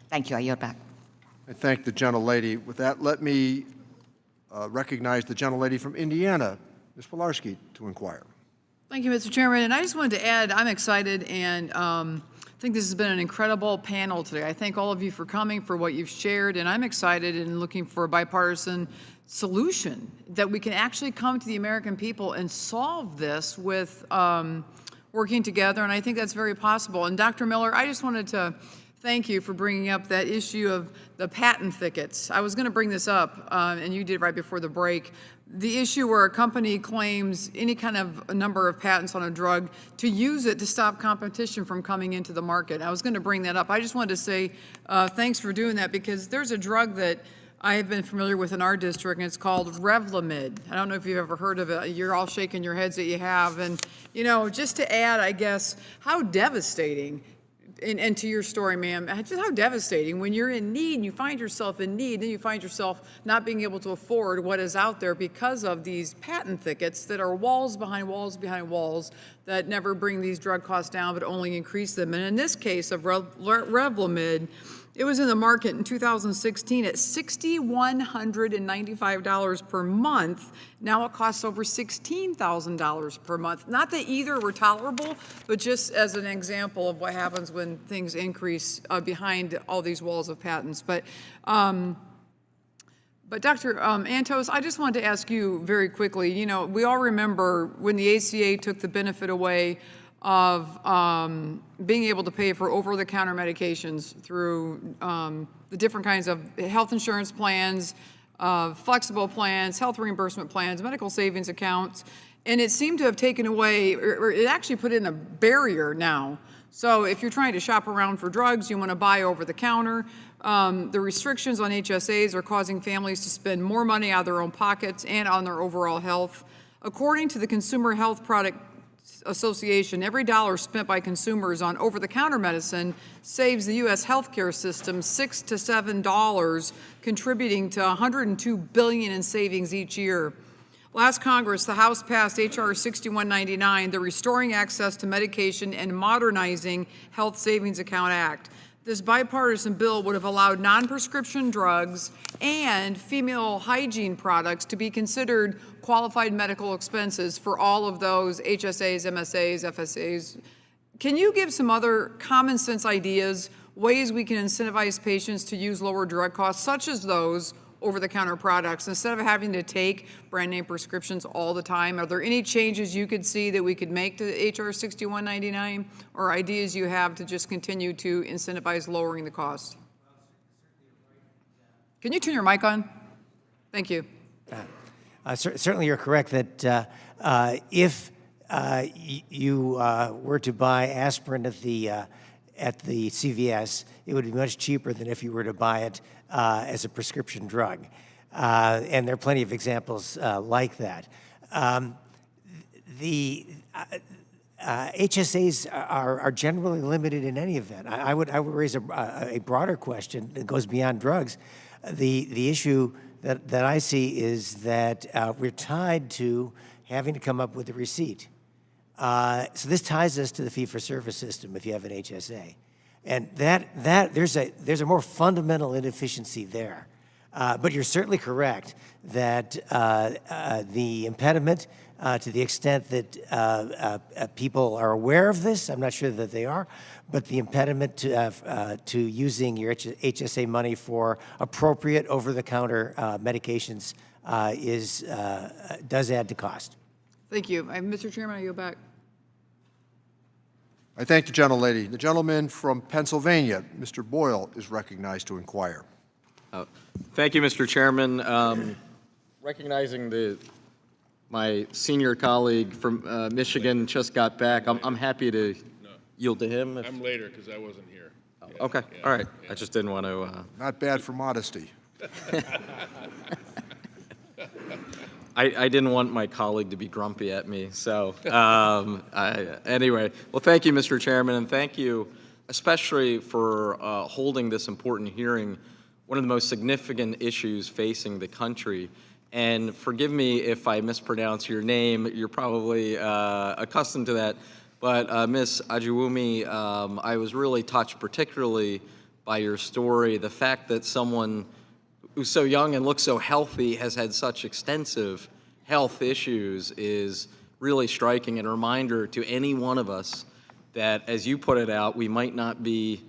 Thank you. I yield back. I thank the gentlelady. With that, let me recognize the gentlelady from Indiana, Ms. Pilarski, to inquire. Thank you, Mr. Chairman. And I just wanted to add, I'm excited and I think this has been an incredible panel today. I thank all of you for coming, for what you've shared, and I'm excited and looking for a bipartisan solution that we can actually come to the American people and solve this with working together, and I think that's very possible. And Dr. Miller, I just wanted to thank you for bringing up that issue of the patent thickets. I was going to bring this up, and you did right before the break. The issue where a company claims any kind of a number of patents on a drug to use it to stop competition from coming into the market. I was going to bring that up. I just wanted to say thanks for doing that, because there's a drug that I have been familiar with in our district, and it's called Revlimid. I don't know if you've ever heard of it. You're all shaking your heads that you have. And, just to add, I guess, how devastating and to your story, ma'am, just how devastating when you're in need and you find yourself in need, then you find yourself not being able to afford what is out there because of these patent thickets that are walls behind walls behind walls that never bring these drug costs down but only increase them. And in this case of Revlimid, it was in the market in 2016 at $6,195 per month. Now it costs over $16,000 per month. Not that either were tolerable, but just as an example of what happens when things increase behind all these walls of patents. But Dr. Antos, I just wanted to ask you very quickly, you know, we all remember when the ACA took the benefit away of being able to pay for over-the-counter medications through the different kinds of health insurance plans, flexible plans, health reimbursement plans, medical savings accounts, and it seemed to have taken away, or it actually put in a barrier now. So if you're trying to shop around for drugs, you want to buy over-the-counter, the restrictions on HSAs are causing families to spend more money out of their own pockets and on their overall health. According to the Consumer Health Product Association, every dollar spent by consumers on over-the-counter medicine saves the U.S. healthcare system $6 to $7, contributing to $102 billion in savings each year. Last Congress, the House passed H.R. 6199, the Restoring Access to Medication and Modernizing Health Savings Account Act. This bipartisan bill would have allowed non-prescription drugs and female hygiene products to be considered qualified medical expenses for all of those HSAs, MSAs, FSAs. Can you give some other common sense ideas, ways we can incentivize patients to use lower drug costs, such as those over-the-counter products, instead of having to take brand name prescriptions all the time? Are there any changes you could see that we could make to HR 6199, or ideas you have to just continue to incentivize lowering the cost? Can you turn your mic on? Thank you. Certainly you're correct that if you were to buy aspirin at the CVS, it would be much cheaper than if you were to buy it as a prescription drug. And there are plenty of examples like that. The HSAs are generally limited in any event. I would raise a broader question that goes beyond drugs. The issue that I see is that we're tied to having to come up with a receipt. So this ties us to the fee-for-service system if you have an HSA. And there's a more fundamental inefficiency there. But you're certainly correct that the impediment, to the extent that people are aware of this, I'm not sure that they are, but the impediment to using your HSA money for appropriate over-the-counter medications does add to cost. Thank you. Mr. Chairman, I yield back. I thank the gentlelady. The gentleman from Pennsylvania, Mr. Boyle, is recognized to inquire. Thank you, Mr. Chairman. Recognizing my senior colleague from Michigan just got back, I'm happy to yield to him. I'm later because I wasn't here. Okay, all right. I just didn't want to... Not bad for modesty. I didn't want my colleague to be grumpy at me, so anyway. Well, thank you, Mr. Chairman, and thank you especially for holding this important hearing, one of the most significant issues facing the country. And forgive me if I mispronounce your name. You're probably accustomed to that. But Ms. Ajuwumi, I was really touched particularly by your story, the fact that someone who's so young and looks so healthy has had such extensive health issues is really striking, and a reminder to any one of us that, as you put it out, we might not be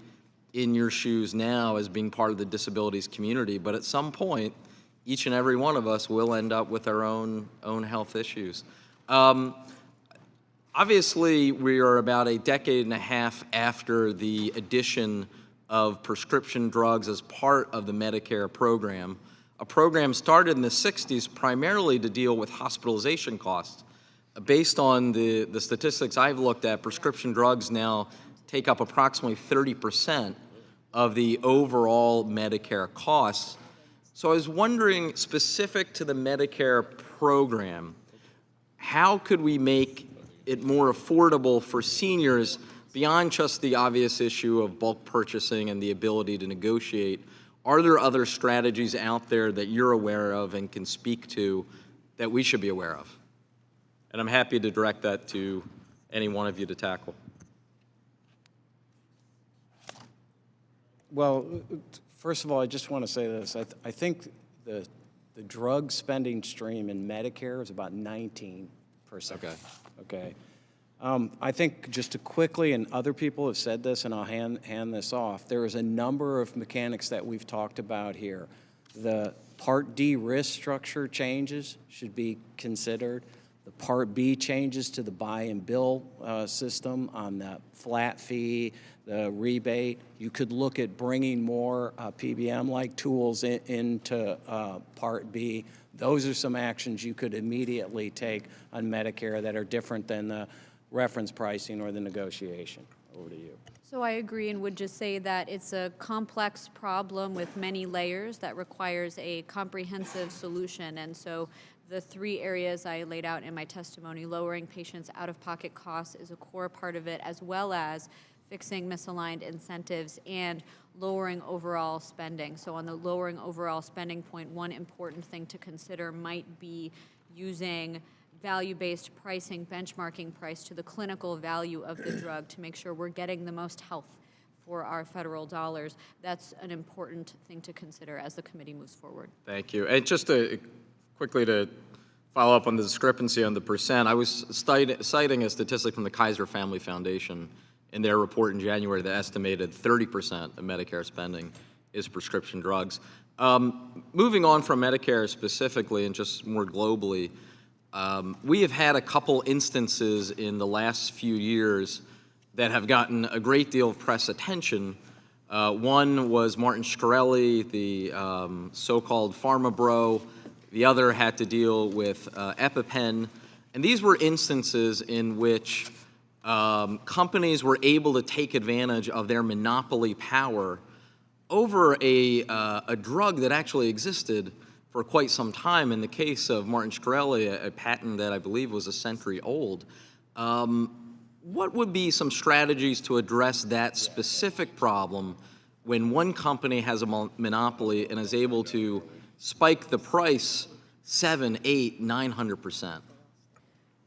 in your shoes now as being part of the disabilities community, but at some point, each and every one of us will end up with our own health issues. Obviously, we are about a decade and a half after the addition of prescription drugs as part of the Medicare program. A program started in the 60s primarily to deal with hospitalization costs. Based on the statistics I've looked at, prescription drugs now take up approximately 30% of the overall Medicare costs. So I was wondering, specific to the Medicare program, how could we make it more affordable for seniors? beyond just the obvious issue of bulk purchasing and the ability to negotiate, are there other strategies out there that you're aware of and can speak to that we should be aware of? And I'm happy to direct that to any one of you to tackle. Well, first of all, I just want to say this. I think the drug spending stream in Medicare is about 19%. Okay. Okay. I think just to quickly, and other people have said this, and I'll hand this off, there is a number of mechanics that we've talked about here. The Part D risk structure changes should be considered. The Part B changes to the buy and bill system on the flat fee, the rebate. You could look at bringing more PBM-like tools into Part B. Those are some actions you could immediately take on Medicare that are different than the reference pricing or the negotiation. Over to you. So I agree and would just say that it's a complex problem with many layers that requires a comprehensive solution. And so the three areas I laid out in my testimony, lowering patients' out-of-pocket costs is a core part of it, as well as fixing misaligned incentives and lowering overall spending. So on the lowering overall spending point, one important thing to consider might be using value-based pricing, benchmarking price to the clinical value of the drug to make sure we're getting the most health for our federal dollars. That's an important thing to consider as the committee moves forward. Thank you. And just quickly to follow up on the discrepancy on the percent, I was citing a statistic from the Kaiser Family Foundation in their report in January that estimated 30% of Medicare spending is prescription drugs. Moving on from Medicare specifically and just more globally, we have had a couple instances in the last few years that have gotten a great deal of press attention. One was Martin Shkreli, the so-called pharma bro. The other had to deal with EpiPen. And these were instances in which companies were able to take advantage of their monopoly power over a drug that actually existed for quite some time. In the case of Martin Shkreli, a patent that I believe was a century old. What would be some strategies to address that specific problem when one company has a monopoly and is able to spike the price 7, 8, 900%?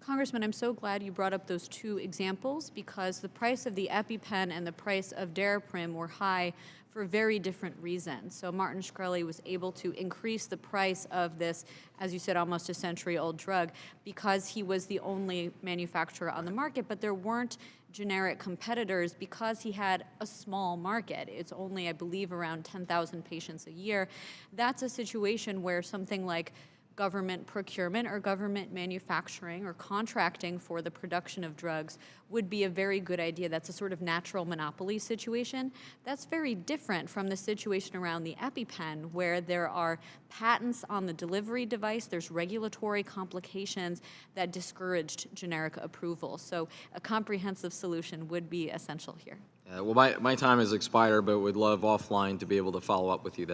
Congressman, I'm so glad you brought up those two examples because the price of the EpiPen and the price of Daraprim were high for very different reasons. So Martin Shkreli was able to increase the price of this, as you said, almost a century-old drug because he was the only manufacturer on the market, but there weren't generic competitors because he had a small market. It's only, I believe, around 10,000 patients a year. That's a situation where something like government procurement or government manufacturing or contracting for the production of drugs would be a very good idea. That's a sort of natural monopoly situation. That's very different from the situation around the EpiPen where there are patents on the delivery device, there's regulatory complications that discouraged generic approval. So a comprehensive solution would be essential here. Well, my time has expired, but would love offline to be able to follow up with you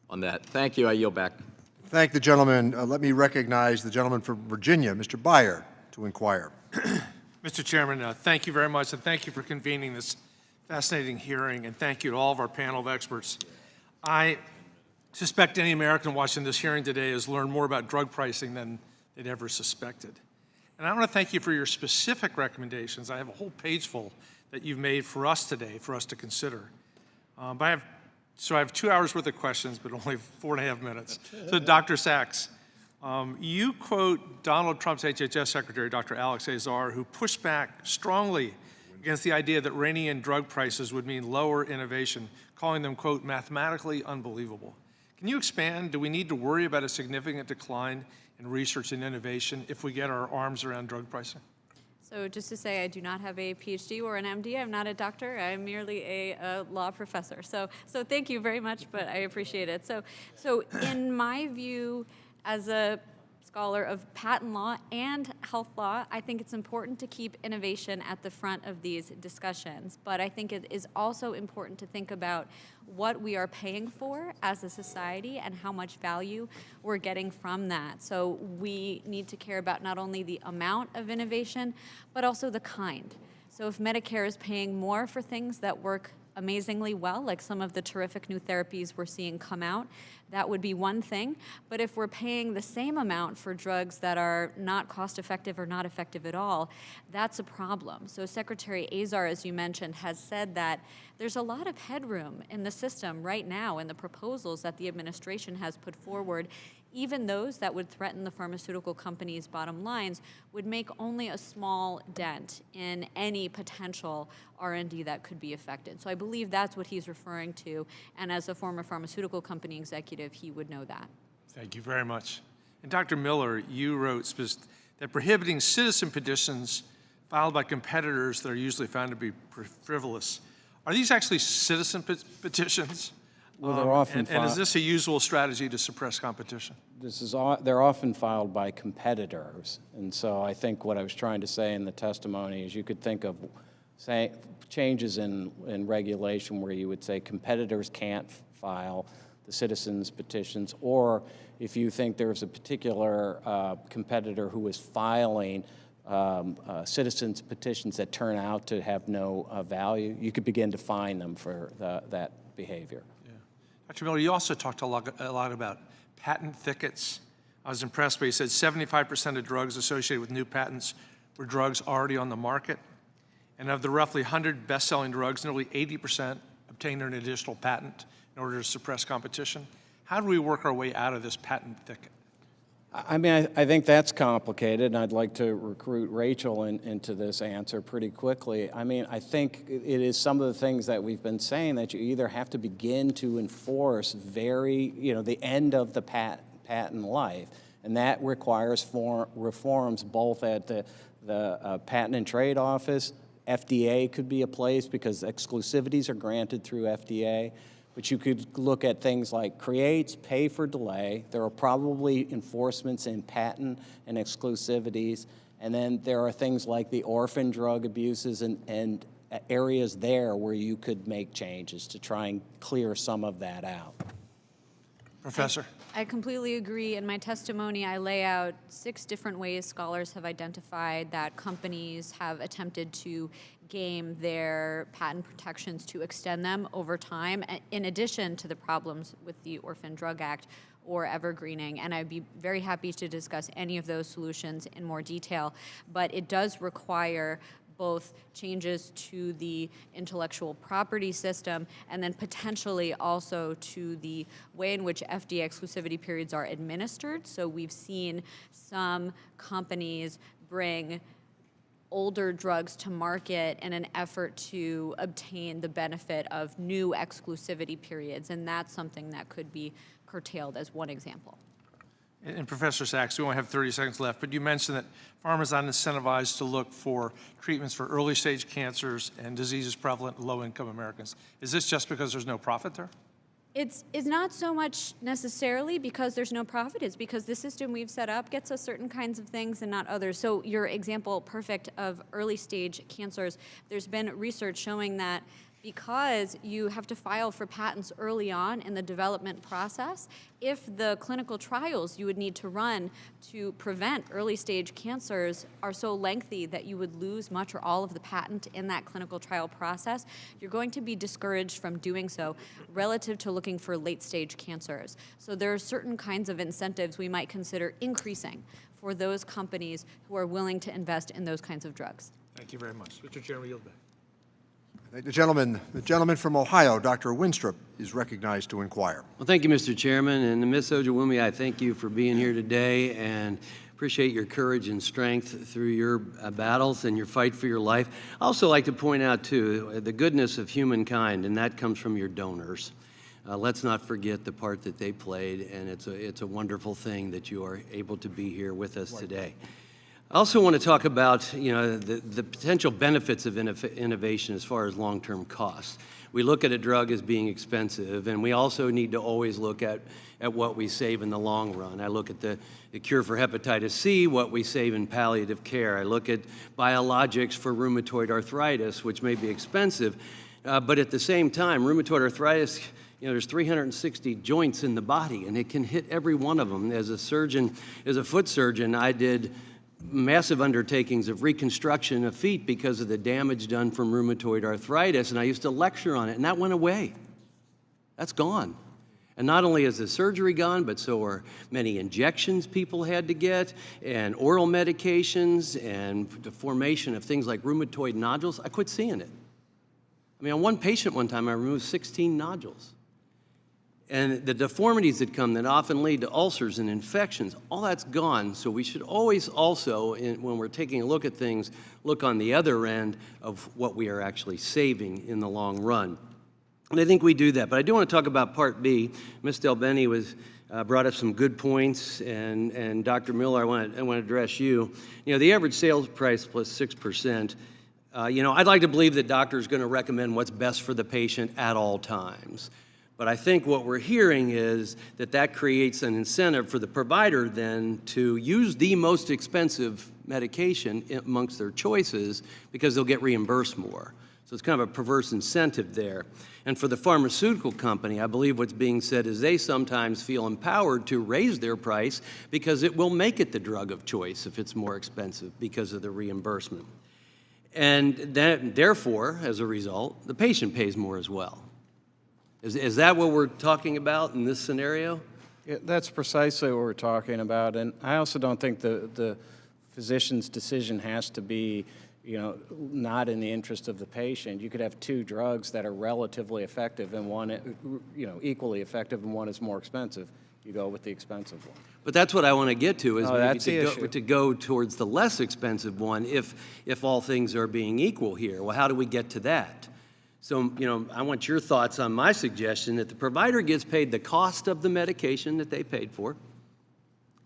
on that. Thank you. I yield back. Thank the gentleman. Let me recognize the gentleman from Virginia, Mr. Byer, to inquire. Mr. Chairman, thank you very much, and thank you for convening this fascinating hearing, and thank you to all of our panel of experts. I suspect any American watching this hearing today has learned more about drug pricing than they'd ever suspected. And I want to thank you for your specific recommendations. I have a whole page full that you've made for us today, for us to consider. So I have 2 hours worth of questions, but only 4.5 minutes. So Dr. Sachs, you quote Donald Trump's HHS Secretary, Dr. Alex Azar, who pushed back strongly against the idea that reining in drug prices would mean lower innovation, calling them, quote, mathematically unbelievable. Can you expand? Do we need to worry about a significant decline in research and innovation if we get our arms around drug pricing? So just to say, I do not have a PhD or an MD. I'm not a doctor. I'm merely a law professor. So thank you very much, but I appreciate it. So in my view, as a scholar of patent law and health law, I think it's important to keep innovation at the front of these discussions. But I think it is also important to think about what we are paying for as a society and how much value we're getting from that. So we need to care about not only the amount of innovation, but also the kind. So if Medicare is paying more for things that work amazingly well, like some of the terrific new therapies we're seeing come out, that would be one thing. But if we're paying the same amount for drugs that are not cost effective or not effective at all, that's a problem. So Secretary Azar, as you mentioned, has said that there's a lot of headroom in the system right now in the proposals that the administration has put forward. Even those that would threaten the pharmaceutical companies' bottom lines would make only a small dent in any potential R&D that could be affected. So I believe that's what he's referring to, and as a former pharmaceutical company executive, he would know that. Thank you very much. And Dr. Miller, you wrote that prohibiting citizen petitions filed by competitors that are usually found to be frivolous. Are these actually citizen petitions? Well, they're often and is this a usual strategy to suppress competition? They're often filed by competitors. And so I think what I was trying to say in the testimony is you could think of changes in regulation where you would say competitors can't file the citizens' petitions, or if you think there's a particular competitor who is filing citizens' petitions that turn out to have no value, you could begin to fine them for that behavior. Dr. Miller, you also talked a lot about patent thickets. I was impressed by you said 75% of drugs associated with new patents were drugs already on the market. And of the roughly 100 best-selling drugs, nearly 80% obtained an additional patent in order to suppress competition. How do we work our way out of this patent thicket? I mean, I think that's complicated, and I'd like to recruit Rachel into this answer pretty quickly. I mean, I think it is some of the things that we've been saying that you either have to begin to enforce the end of the patent life, and that requires reforms both at the Patent and Trade Office. FDA could be a place because exclusivities are granted through FDA. But you could look at things like creates, pay for delay. There are probably enforcements in patent and exclusivities. And then there are things like the orphan drug abuses and areas there where you could make changes to try and clear some of that out. Professor? I completely agree. In my testimony, I lay out 6 different ways scholars have identified that companies have attempted to game their patent protections to extend them over time, in addition to the problems with the Orphan Drug Act or evergreening. And I'd be very happy to discuss any of those solutions in more detail. But it does require both changes to the intellectual property system and then potentially also to the way in which FDA exclusivity periods are administered. So we've seen some companies bring older drugs to market in an effort to obtain the benefit of new exclusivity periods, and that's something that could be curtailed as one example. And Professor Sachs, we only have 30 seconds left, but you mentioned that pharma is not incentivized to look for treatments for early stage cancers and diseases prevalent in low-income Americans. Is this just because there's no profit there? It's not so much necessarily because there's no profit. It's because the system we've set up gets us certain kinds of things and not others. So your example, perfect, of early stage cancers, there's been research showing that because you have to file for patents early on in the development process, if the clinical trials you would need to run to prevent early stage cancers are so lengthy that you would lose much or all of the patent in that clinical trial process, you're going to be discouraged from doing so relative to looking for late stage cancers. So there are certain kinds of incentives we might consider increasing for those companies who are willing to invest in those kinds of drugs. Thank you very much. Mr. Chairman, yield back. The gentleman from Ohio, Dr. Winstrup, is recognized to inquire. Well, thank you, Mr. Chairman. And Ms. Ojawumi, I thank you for being here today and appreciate your courage and strength through your battles and your fight for your life. I also like to point out, too, the goodness of humankind, and that comes from your donors. Let's not forget the part that they played, and it's a wonderful thing that you are able to be here with us today. I also want to talk about the potential benefits of innovation as far as long-term costs. We look at a drug as being expensive, and we also need to always look at what we save in the long run. I look at the cure for hepatitis C, what we save in palliative care. I look at biologics for rheumatoid arthritis, which may be expensive, but at the same time, rheumatoid arthritis, there's 360 joints in the body, and it can hit every one of them. As a surgeon, as a foot surgeon, I did massive undertakings of reconstruction of feet because of the damage done from rheumatoid arthritis, and I used to lecture on it, and that went away. That's gone. And not only is the surgery gone, but so are many injections people had to get, and oral medications, and the formation of things like rheumatoid nodules. I quit seeing it. I mean, on one patient one time, I removed 16 nodules. And the deformities that come that often lead to ulcers and infections, all that's gone. So we should always also, when we're taking a look at things, look on the other end of what we are actually saving in the long run. And I think we do that. But I do want to talk about Part B. Ms. Del Bene brought up some good points, and Dr. Miller, I want to address you. You know, the average sales price plus 6%. I'd like to believe that doctors are going to recommend what's best for the patient at all times. But I think what we're hearing is that creates an incentive for the provider then to use the most expensive medication amongst their choices because they'll get reimbursed more. So it's kind of a perverse incentive there. And for the pharmaceutical company, I believe what's being said is they sometimes feel empowered to raise their price because it will make it the drug of choice if it's more expensive because of the reimbursement. And therefore, as a result, the patient pays more as well. Is that what we're talking about in this scenario? Yeah, that's precisely what we're talking about. And I also don't think the physician's decision has to be, not in the interest of the patient. You could have two drugs that are relatively effective and one, equally effective, and one is more expensive. You go with the expensive one. But that's what I want to get to, is maybe to go towards the less expensive one if all things are being equal here. Well, how do we get to that? So, I want your thoughts on my suggestion that the provider gets paid the cost of the medication that they paid for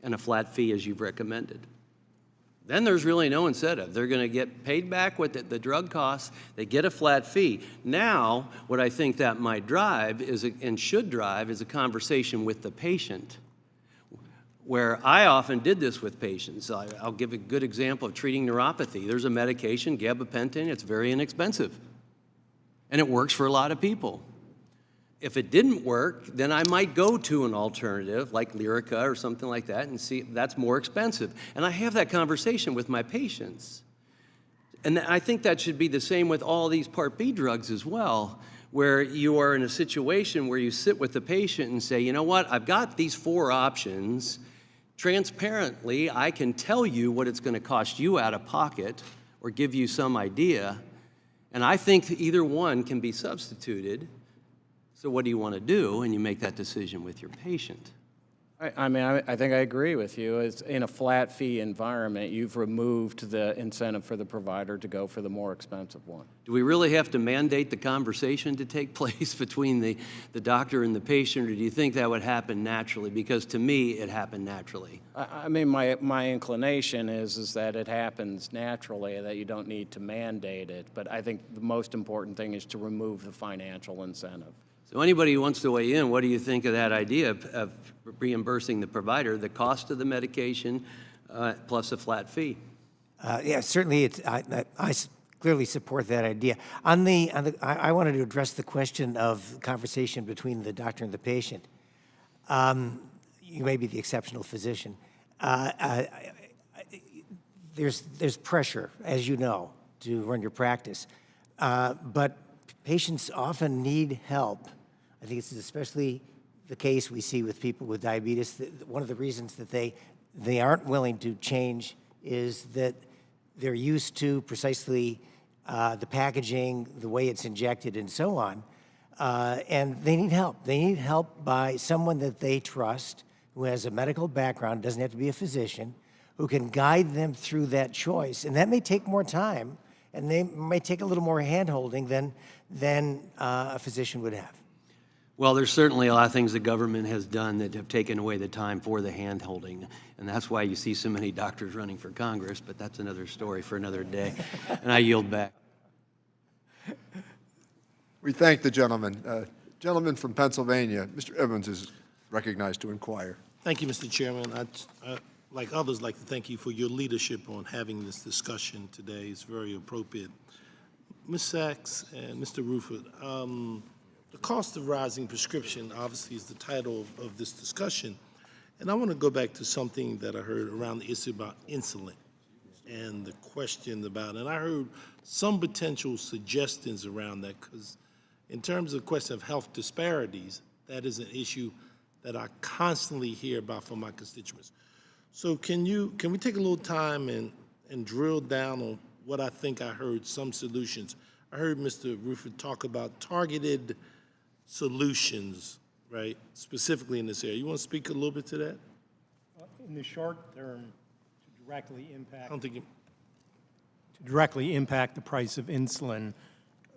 and a flat fee as you've recommended. Then there's really no incentive. They're going to get paid back what the drug costs. They get a flat fee. Now, what I think that might drive and should drive is a conversation with the patient, where I often did this with patients. I'll give a good example of treating neuropathy. There's a medication, gabapentin. It's very inexpensive, and it works for a lot of people. If it didn't work, then I might go to an alternative like Lyrica or something like that and see if that's more expensive. And I have that conversation with my patients. And I think that should be the same with all these Part B drugs as well, where you are in a situation where you sit with the patient and say, you know what, I've got these 4 options. Transparently, I can tell you what it's going to cost you out of pocket or give you some idea. And I think either one can be substituted. So what do you want to do? And you make that decision with your patient. I think I agree with you. It's in a flat fee environment, you've removed the incentive for the provider to go for the more expensive one. Do we really have to mandate the conversation to take place between the doctor and the patient, or do you think that would happen naturally? Because to me, it happened naturally. My inclination is that it happens naturally, that you don't need to mandate it. But I think the most important thing is to remove the financial incentive. So anybody who wants to weigh in, what do you think of that idea of reimbursing the provider the cost of the medication plus a flat fee? Yeah, certainly. I clearly support that idea. I wanted to address the question of conversation between the doctor and the patient. You may be the exceptional physician. There's pressure, as you know, to run your practice, but patients often need help. I think this is especially the case we see with people with diabetes. One of the reasons that they aren't willing to change is that they're used to precisely the packaging, the way it's injected, and so on. And they need help. They need help by someone that they trust, who has a medical background, doesn't have to be a physician, who can guide them through that choice. And that may take more time, and they may take a little more hand-holding than a physician would have. Well, there's certainly a lot of things the government has done that have taken away the time for the hand-holding, and that's why you see so many doctors running for Congress, but that's another story for another day, and I yield back. We thank the gentleman. Gentleman from Pennsylvania, Mr. Evans is recognized to inquire. Thank you, Mr. Chairman. I, like others, like to thank you for your leadership on having this discussion today. It's very appropriate. Ms. Sachs and Mr. Ruford, the cost of rising prescription obviously is the title of this discussion. And I want to go back to something that I heard around the issue about insulin. and the question about, and I heard some potential suggestions around that, because in terms of the question of health disparities, that is an issue that I constantly hear about from my constituents. So can we take a little time and drill down on what I think I heard some solutions? I heard Mr. Ruford talk about targeted solutions, right, specifically in this area. You want to speak a little bit to that? In the short term, to directly impact, I don't think to directly impact the price of insulin,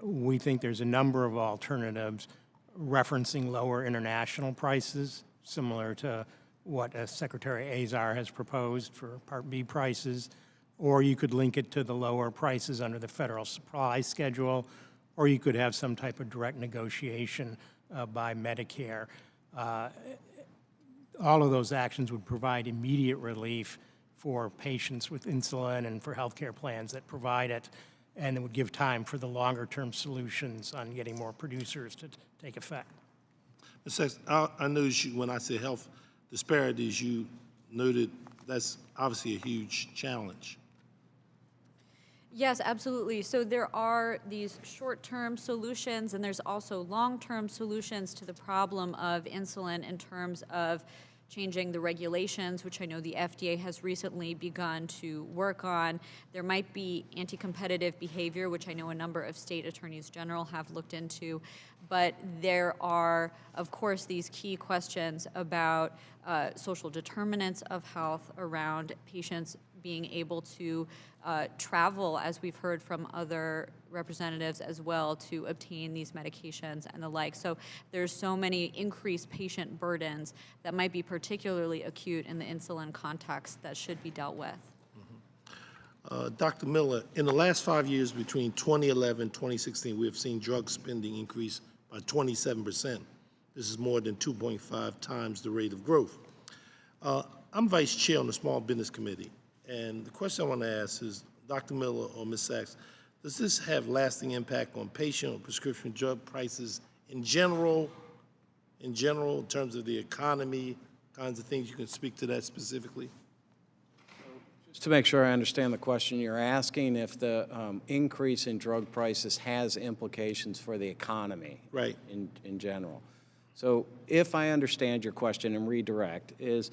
we think there's a number of alternatives referencing lower international prices, similar to what Secretary Azar has proposed for Part B prices, or you could link it to the lower prices under the federal supply schedule, or you could have some type of direct negotiation by Medicare. All of those actions would provide immediate relief for patients with insulin and for healthcare plans that provide it, and it would give time for the longer-term solutions on getting more producers to take effect. Ms. Sachs, I noticed you, when I said health disparities, you noted that's obviously a huge challenge. Yes, absolutely. So there are these short-term solutions, and there's also long-term solutions to the problem of insulin in terms of changing the regulations, which I know the FDA has recently begun to work on. There might be anti-competitive behavior, which I know a number of state attorneys general have looked into. But there are, of course, these key questions about social determinants of health around patients being able to travel, as we've heard from other representatives as well, to obtain these medications and the like. So there's so many increased patient burdens that might be particularly acute in the insulin context that should be dealt with. Dr. Miller, in the last 5 years between 2011 and 2016, we have seen drug spending increase by 27%. This is more than 2.5 times the rate of growth. I'm vice chair on the Small Business Committee, and the question I want to ask is, Dr. Miller or Ms. Sachs, does this have lasting impact on patient or prescription drug prices in general, in terms of the economy, kinds of things? You can speak to that specifically? Just to make sure I understand the question, you're asking if the increase in drug prices has implications for the economy, right, in general. So if I understand your question and redirect, is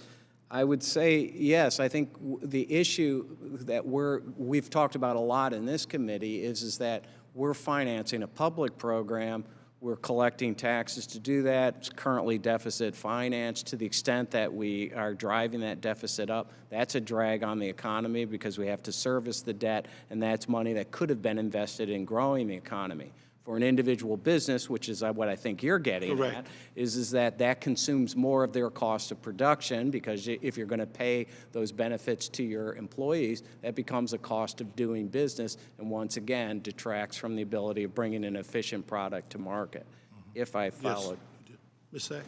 I would say, yes, I think the issue that we've talked about a lot in this committee is that we're financing a public program. We're collecting taxes to do that. It's currently deficit financed. To the extent that we are driving that deficit up, that's a drag on the economy because we have to service the debt, and that's money that could have been invested in growing the economy. For an individual business, which is what I think you're getting Correct. at, is that consumes more of their cost of production, because if you're going to pay those benefits to your employees, that becomes a cost of doing business, and once again detracts from the ability of bringing an efficient product to market. If I followed. Yes. Ms. Sachs?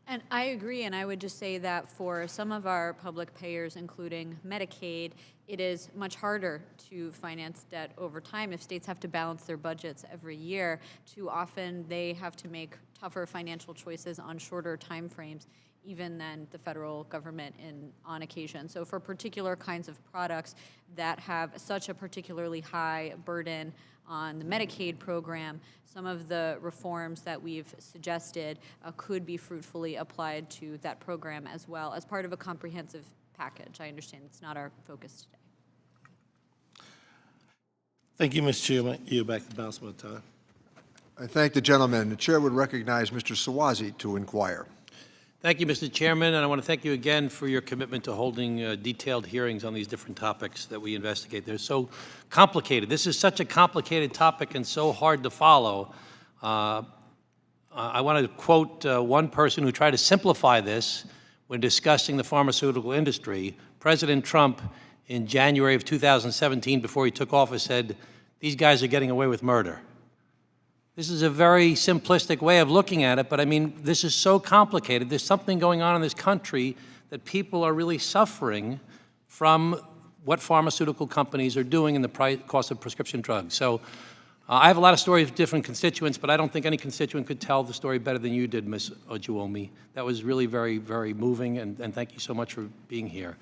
And I agree, and I would just say that for some of our public payers, including Medicaid, it is much harder to finance debt over time. If states have to balance their budgets every year, too often they have to make tougher financial choices on shorter time frames, even than the federal government on occasion. So for particular kinds of products that have such a particularly high burden on the Medicaid program, some of the reforms that we've suggested could be fruitfully applied to that program as well as part of a comprehensive package. I understand it's not our focus today. Thank you, Mr. Chairman. You're back to bounce my time. I thank the gentleman. The chair would recognize Mr. Sawazi to inquire. Thank you, Mr. Chairman, and I want to thank you again for your commitment to holding detailed hearings on these different topics that we investigate. They're so complicated. This is such a complicated topic and so hard to follow. I want to quote one person who tried to simplify this when discussing the pharmaceutical industry. President Trump, in January of 2017, before he took office, said, "These guys are getting away with murder." This is a very simplistic way of looking at it, but I mean, this is so complicated. There's something going on in this country that people are really suffering from what pharmaceutical companies are doing in the cost of prescription drugs. So I have a lot of stories of different constituents, but I don't think any constituent could tell the story better than you did, Ms. Ojuomi. That was really very, very moving, and thank you so much for being here.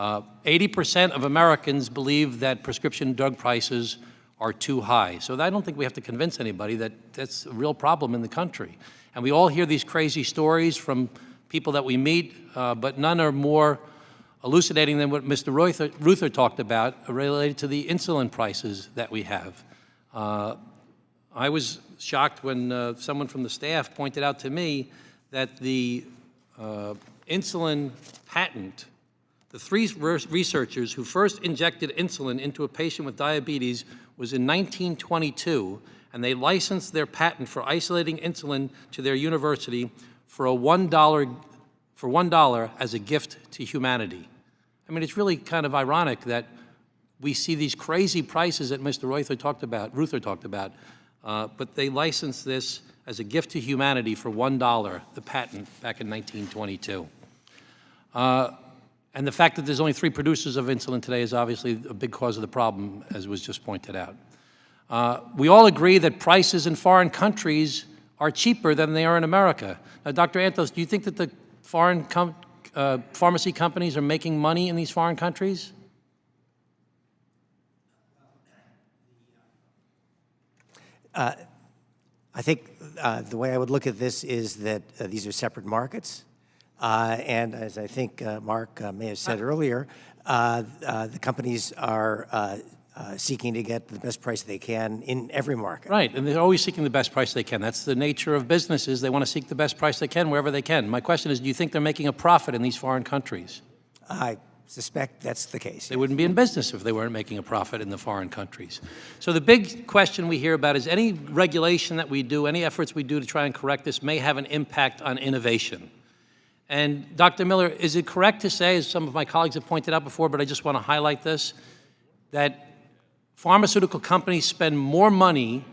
80% of Americans believe that prescription drug prices are too high. So I don't think we have to convince anybody that that's a real problem in the country. And we all hear these crazy stories from people that we meet, but none are more elucidating than what Mr. Ruther talked about related to the insulin prices that we have. I was shocked when someone from the staff pointed out to me that the insulin patent, the three researchers who first injected insulin into a patient with diabetes was in 1922, and they licensed their patent for isolating insulin to their university for $1 as a gift to humanity. I mean, it's really kind of ironic that we see these crazy prices that Mr. Ruther talked about, but they licensed this as a gift to humanity for $1, the patent back in 1922. And the fact that there's only 3 producers of insulin today is obviously a big cause of the problem, as was just pointed out. We all agree that prices in foreign countries are cheaper than they are in America. Now, Dr. Antos, do you think that the foreign pharmacy companies are making money in these foreign countries? I think the way I would look at this is that these are separate markets. And as I think Mark may have said earlier, the companies are seeking to get the best price they can in every market. Right, and they're always seeking the best price they can. That's the nature of businesses. They want to seek the best price they can wherever they can. My question is, do you think they're making a profit in these foreign countries? I suspect that's the case. They wouldn't be in business if they weren't making a profit in the foreign countries. So the big question we hear about is any regulation that we do, any efforts we do to try and correct this may have an impact on innovation. And Dr. Miller, is it correct to say, as some of my colleagues have pointed out before, but I just want to highlight this, that pharmaceutical companies spend more money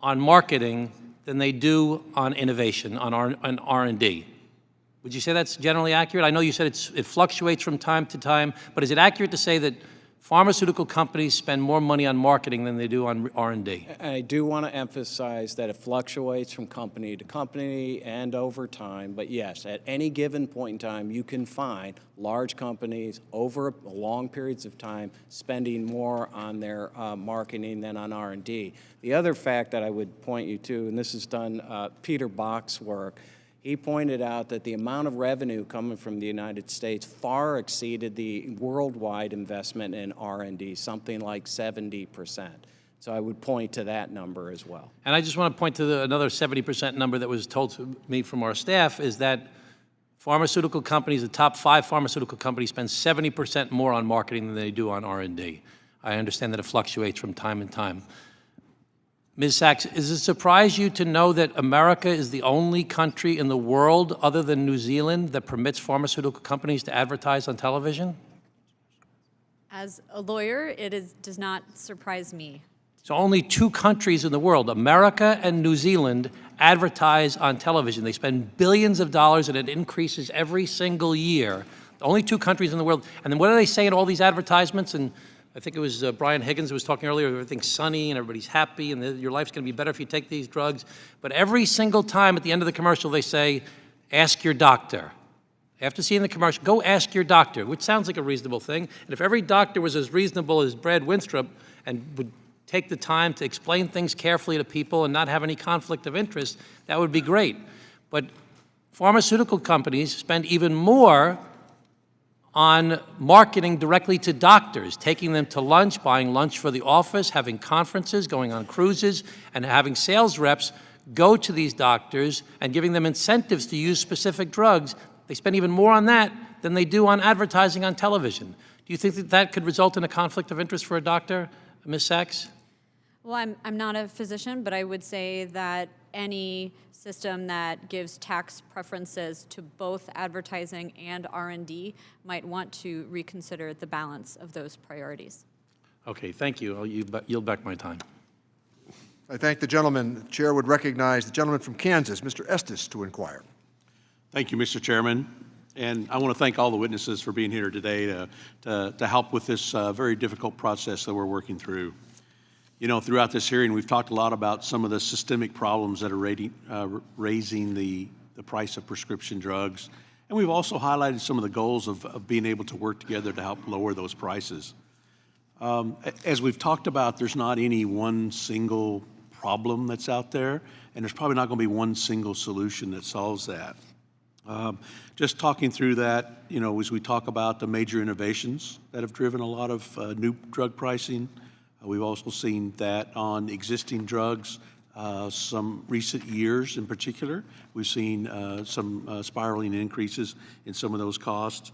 on marketing than they do on innovation, on R&D? Would you say that's generally accurate? I know you said it fluctuates from time to time, but is it accurate to say that pharmaceutical companies spend more money on marketing than they do on R&D? I do want to emphasize that it fluctuates from company to company and over time, but yes, at any given point in time, you can find large companies over long periods of time spending more on their marketing than on R&D. The other fact that I would point you to, and this is done Peter Bach's work, he pointed out that the amount of revenue coming from the United States far exceeded the worldwide investment in R&D, something like 70%. So I would point to that number as well. And I just want to point to another 70% number that was told to me from our staff, is that pharmaceutical companies, the top 5 pharmaceutical companies, spend 70% more on marketing than they do on R&D. I understand that it fluctuates from time to time. Ms. Sachs, does it surprise you to know that America is the only country in the world, other than New Zealand, that permits pharmaceutical companies to advertise on television? As a lawyer, does not surprise me. So only 2 countries in the world, America and New Zealand, advertise on television. They spend billions of dollars, and it increases every single year. Only 2 countries in the world. And then what do they say in all these advertisements? And I think it was Brian Higgins who was talking earlier, everything's sunny and everybody's happy and your life's going to be better if you take these drugs. But every single time at the end of the commercial, they say, ask your doctor. After seeing the commercial, go ask your doctor, which sounds like a reasonable thing. And if every doctor was as reasonable as Brad Winstrup and would take the time to explain things carefully to people and not have any conflict of interest, that would be great. But pharmaceutical companies spend even more on marketing directly to doctors, taking them to lunch, buying lunch for the office, having conferences, going on cruises, and having sales reps go to these doctors and giving them incentives to use specific drugs. They spend even more on that than they do on advertising on television. Do you think that that could result in a conflict of interest for a doctor, Ms. Sachs? Well, I'm not a physician, but I would say that any system that gives tax preferences to both advertising and R&D might want to reconsider the balance of those priorities. Okay, thank you. I'll yield back my time. I thank the gentleman. The chair would recognize the gentleman from Kansas, Mr. Estes, to inquire. Thank you, Mr. Chairman. And I want to thank all the witnesses for being here today to help with this very difficult process that we're working through. You know, throughout this hearing, we've talked a lot about some of the systemic problems that are raising the price of prescription drugs. And And we've also highlighted some of the goals of being able to work together to help lower those prices. As we've talked about, there's not any one single problem that's out there, and there's probably not going to be one single solution that solves that. Just talking through that, as we talk about the major innovations that have driven a lot of new drug pricing, we've also seen that on existing drugs, some recent years in particular, we've seen some spiraling increases in some of those costs.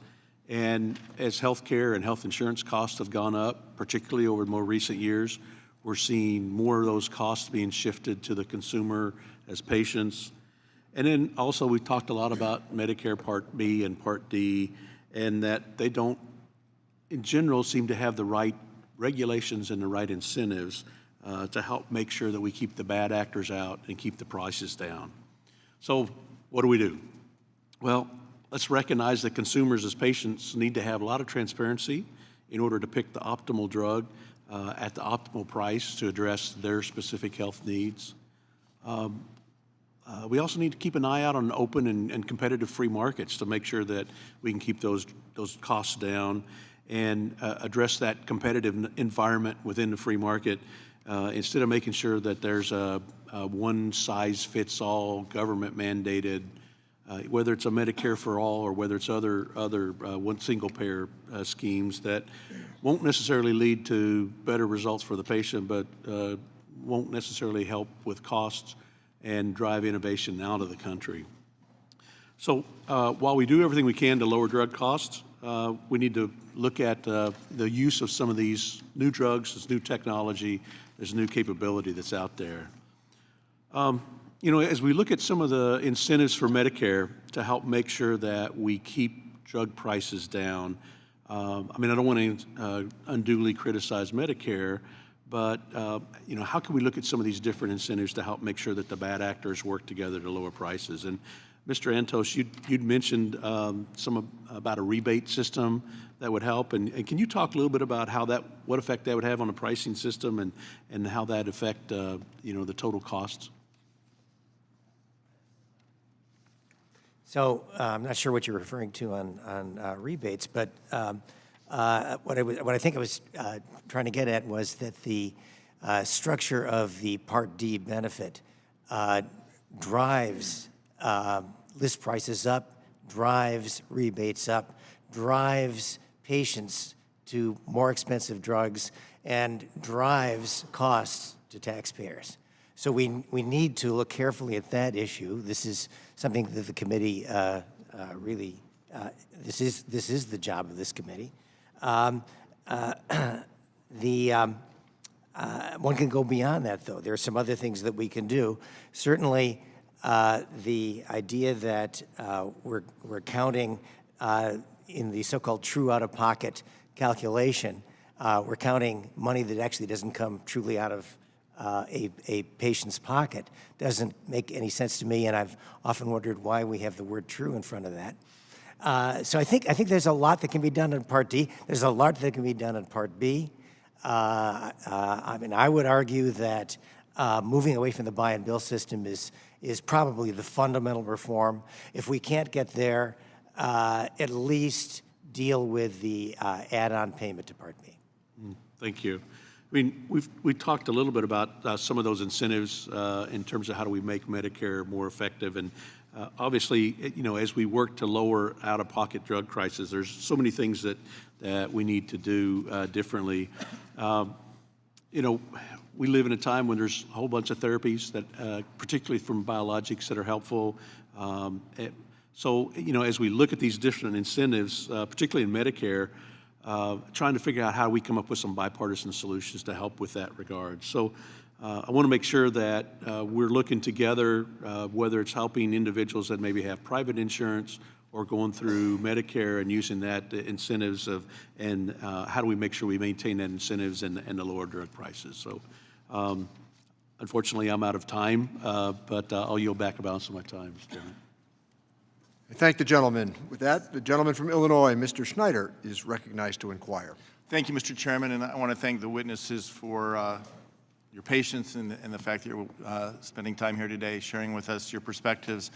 And as healthcare and health insurance costs have gone up, particularly over more recent years, we're seeing more of those costs being shifted to the consumer as patients. And then also we talked a lot about Medicare Part B and Part D, and that they don't, in general, seem to have the right regulations and the right incentives to help make sure that we keep the bad actors out and keep the prices down. So what do? Well, let's recognize that consumers as patients need to have a lot of transparency in order to pick the optimal drug at the optimal price to address their specific health needs. We also need to keep an eye out on open and competitive free markets to make sure that we can keep those costs down and address that competitive environment within the free market instead of making sure that there's a one-size-fits-all government-mandated, whether it's a Medicare for all or whether it's other one single-payer schemes that won't necessarily lead to better results for the patient, but won't necessarily help with costs and drive innovation out of the country. So while we do everything we can to lower drug costs, we need to look at the use of some of these new drugs, this new technology, this new capability that's out there. As we look at some of the incentives for Medicare to help make sure that we keep drug prices down, I don't want to unduly criticize Medicare, but how can we look at some of these different incentives to help make sure that the bad actors work together to lower prices? And Mr. Antos, you'd mentioned about a rebate system that would help, and can you talk a little bit about what effect that would have on the pricing system and how that affect the total costs? So I'm not sure what you're referring to on rebates, but what I think I was trying to get at was that the structure of the Part D benefit drives list prices up, drives rebates up, drives patients to more expensive drugs, and drives costs to taxpayers. So we need to look carefully at that issue. This is something that the committee this is the job of this committee. One can go beyond that, though. There are some other things that we can do. Certainly, the idea that we're counting in the so-called true out-of-pocket calculation, we're counting money that actually doesn't come truly out of a patient's pocket doesn't make any sense to me, and I've often wondered why we have the word true in front of that. So I think there's a lot that can be done in Part D. There's a lot that can be done in Part B. I would argue that moving away from the buy and bill system is probably the fundamental reform. If we can't get there, at least deal with the add-on payment to Part B. Thank you. We talked a little bit about some of those incentives in terms of how do we make Medicare more effective, and obviously, as we work to lower out-of-pocket drug prices, there's so many things that we need to do differently. We live in a time when there's a whole bunch of therapies that, particularly from biologics, that are helpful. So, as we look at these different incentives, particularly in Medicare, trying to figure out how we come up with some bipartisan solutions to help with that regard. So I want to make sure that we're looking together, whether it's helping individuals that maybe have private insurance or going through Medicare and using that incentives and how do we make sure we maintain that incentives and the lower drug prices. So unfortunately, I'm out of time, but I'll yield back a balance of my time, Mr. Chairman. I thank the gentleman. With that, the gentleman from Illinois, Mr. Schneider, is recognized to inquire. Thank you, Mr. Chairman, and I want to thank the witnesses for your patience and the fact that you're spending time here today sharing with us your perspectives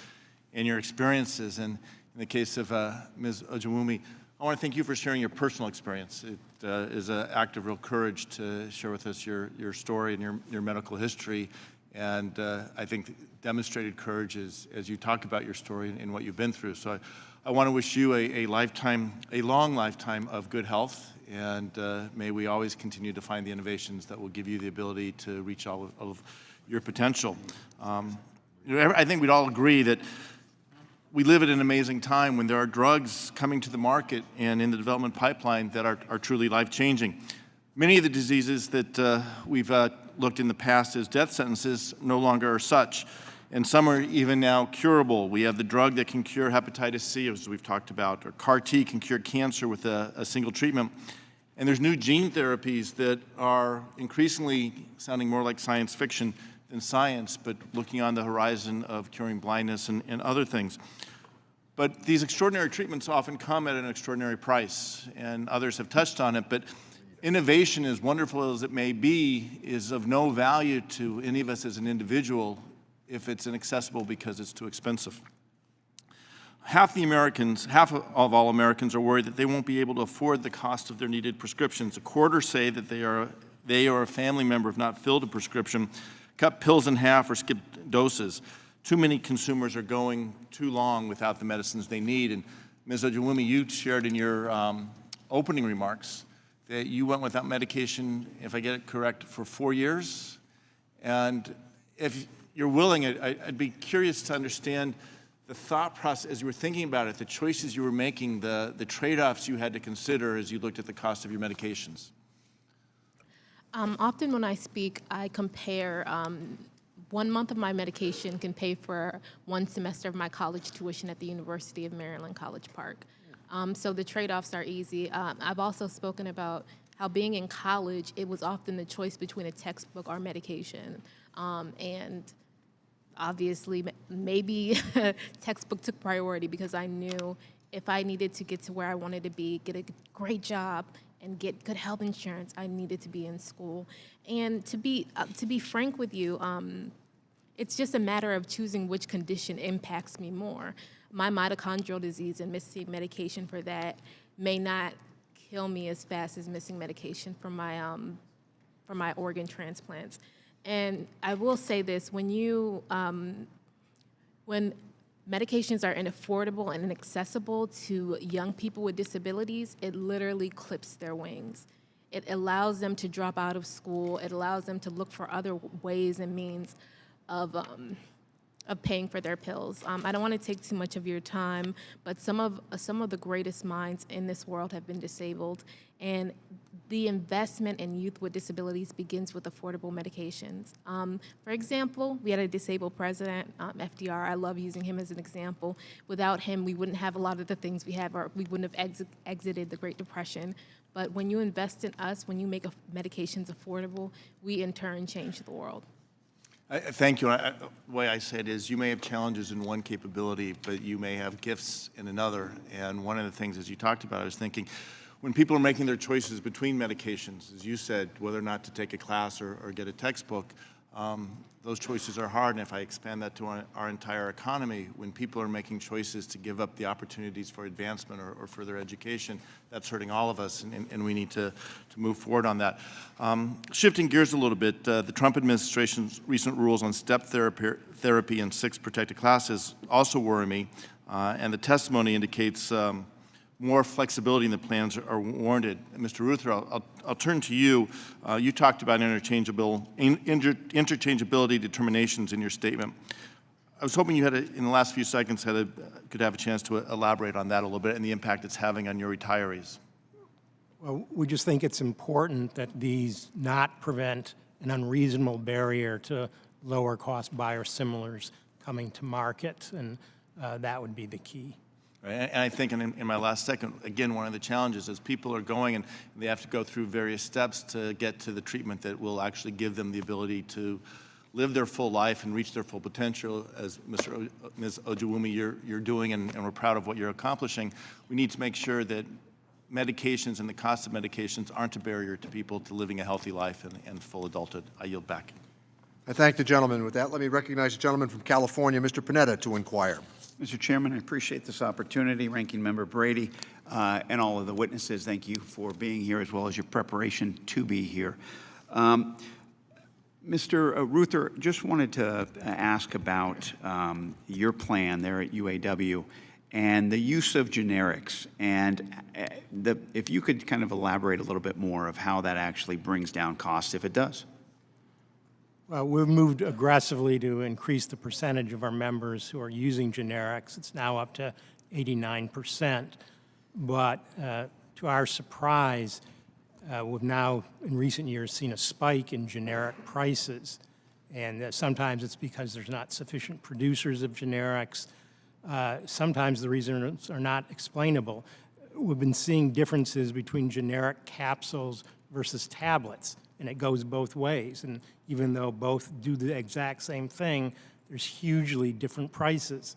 and your experiences. And in the case of Ms. Ojewumi, I want to thank you for sharing your personal experience. It is an act of real courage to share with us your story and your medical history. And I think demonstrated courage as you talk about your story and what you've been through. So I want to wish you a long lifetime of good health, and may we always continue to find the innovations that will give you the ability to reach all of your potential. I think we'd all agree that we live at an amazing time when there are drugs coming to the market and in the development pipeline that are truly life-changing. Many of the diseases that we've looked in the past as death sentences no longer are such, and some are even now curable. We have the drug that can cure hepatitis C, as we've talked about, or CAR T can cure cancer with a single treatment. And there's new gene therapies that are increasingly sounding more like science fiction than science, but looking on the horizon of curing blindness and other things. But these extraordinary treatments often come at an extraordinary price, and others have touched on it, but innovation, as wonderful as it may be, is of no value to any of us as an individual if it's inaccessible because it's too expensive. Half of all Americans are worried that they won't be able to afford the cost of their needed prescriptions. A quarter say that they or a family member have not filled a prescription, cut pills in half, or skipped doses. Too many consumers are going too long without the medicines they need. And Ms. Ojewumi, you shared in your opening remarks that you went without medication, if I get it correct, for 4 years. And if you're willing, I'd be curious to understand the thought process as you were thinking about it, the choices you were making, the trade-offs you had to consider as you looked at the cost of your medications. Often when I speak, I compare 1 month of my medication can pay for 1 semester of my college tuition at the University of Maryland, College Park. So the trade-offs are easy. I've also spoken about how being in college, it was often the choice between a textbook or medication. And obviously, maybe textbook took priority because I knew if I needed to get to where I wanted to be, get a great job, and get good health insurance, I needed to be in school. And to be frank with you, it's just a matter of choosing which condition impacts me more. My mitochondrial disease and missing medication for that may not kill me as fast as missing medication for my organ transplants. And I will say this: when medications are inaffordable and inaccessible to young people with disabilities, it literally clips their wings. It allows them to drop out of school. It allows them to look for other ways and means of paying for their pills. I don't want to take too much of your time, but some of the greatest minds in this world have been disabled, and the investment in youth with disabilities begins with affordable medications. For example, we had a disabled president, FDR. I love using him as an example. Without him, we wouldn't have a lot of the things we have, or we wouldn't have exited the Great Depression. But when you invest in us, when you make medications affordable, we in turn change the world. Thank you. The way I say it is, you may have challenges in one capability, but you may have gifts in another. And one of the things, as you talked about, I was thinking, when people are making their choices between medications, as you said, whether or not to take a class or get a textbook, those choices are hard. And if I expand that to our entire economy, when people are making choices to give up the opportunities for advancement or further education, that's hurting all of us, and we need to move forward on that. Shifting gears a little bit, the Trump administration's recent rules on step therapy in 6 protected classes also worry me, and the testimony indicates more flexibility in the plans are warranted. Mr. Ruther, I'll turn to you. You talked about interchangeability determinations in your statement. I was hoping you had, in the last few seconds, could have a chance to elaborate on that a little bit and the impact it's having on your retirees. Well, we just think it's important that these not prevent an unreasonable barrier to lower cost biosimilars coming to market, and that would be the key. Right. And I think in my last second, again, one of the challenges is people are going and they have to go through various steps to get to the treatment that will actually give them the ability to live their full life and reach their full potential, as Ms. Ojewumi, you're doing, and we're proud of what you're accomplishing. We need to make sure that medications and the cost of medications aren't a barrier to people to living a healthy life and full adulthood. I yield back. I thank the gentleman. With that, let me recognize the gentleman from California, Mr. Panetta, to inquire. Mr. Chairman, I appreciate this opportunity. Ranking Member Brady and all of the witnesses, thank you for being here as well as your preparation to be here. Mr. Ruther, just wanted to ask about your plan there at UAW and the use of generics, and if you could kind of elaborate a little bit more of how that actually brings down costs, if it does. Well, we've moved aggressively to increase the percentage of our members who are using generics. It's now up to 89%. But to our surprise, we've now, in recent years, seen a spike in generic prices. And sometimes it's because there's not sufficient producers of generics. Sometimes the reasons are not explainable. We've been seeing differences between generic capsules versus tablets, and it goes both ways. And even though both do the exact same thing, there's hugely different prices.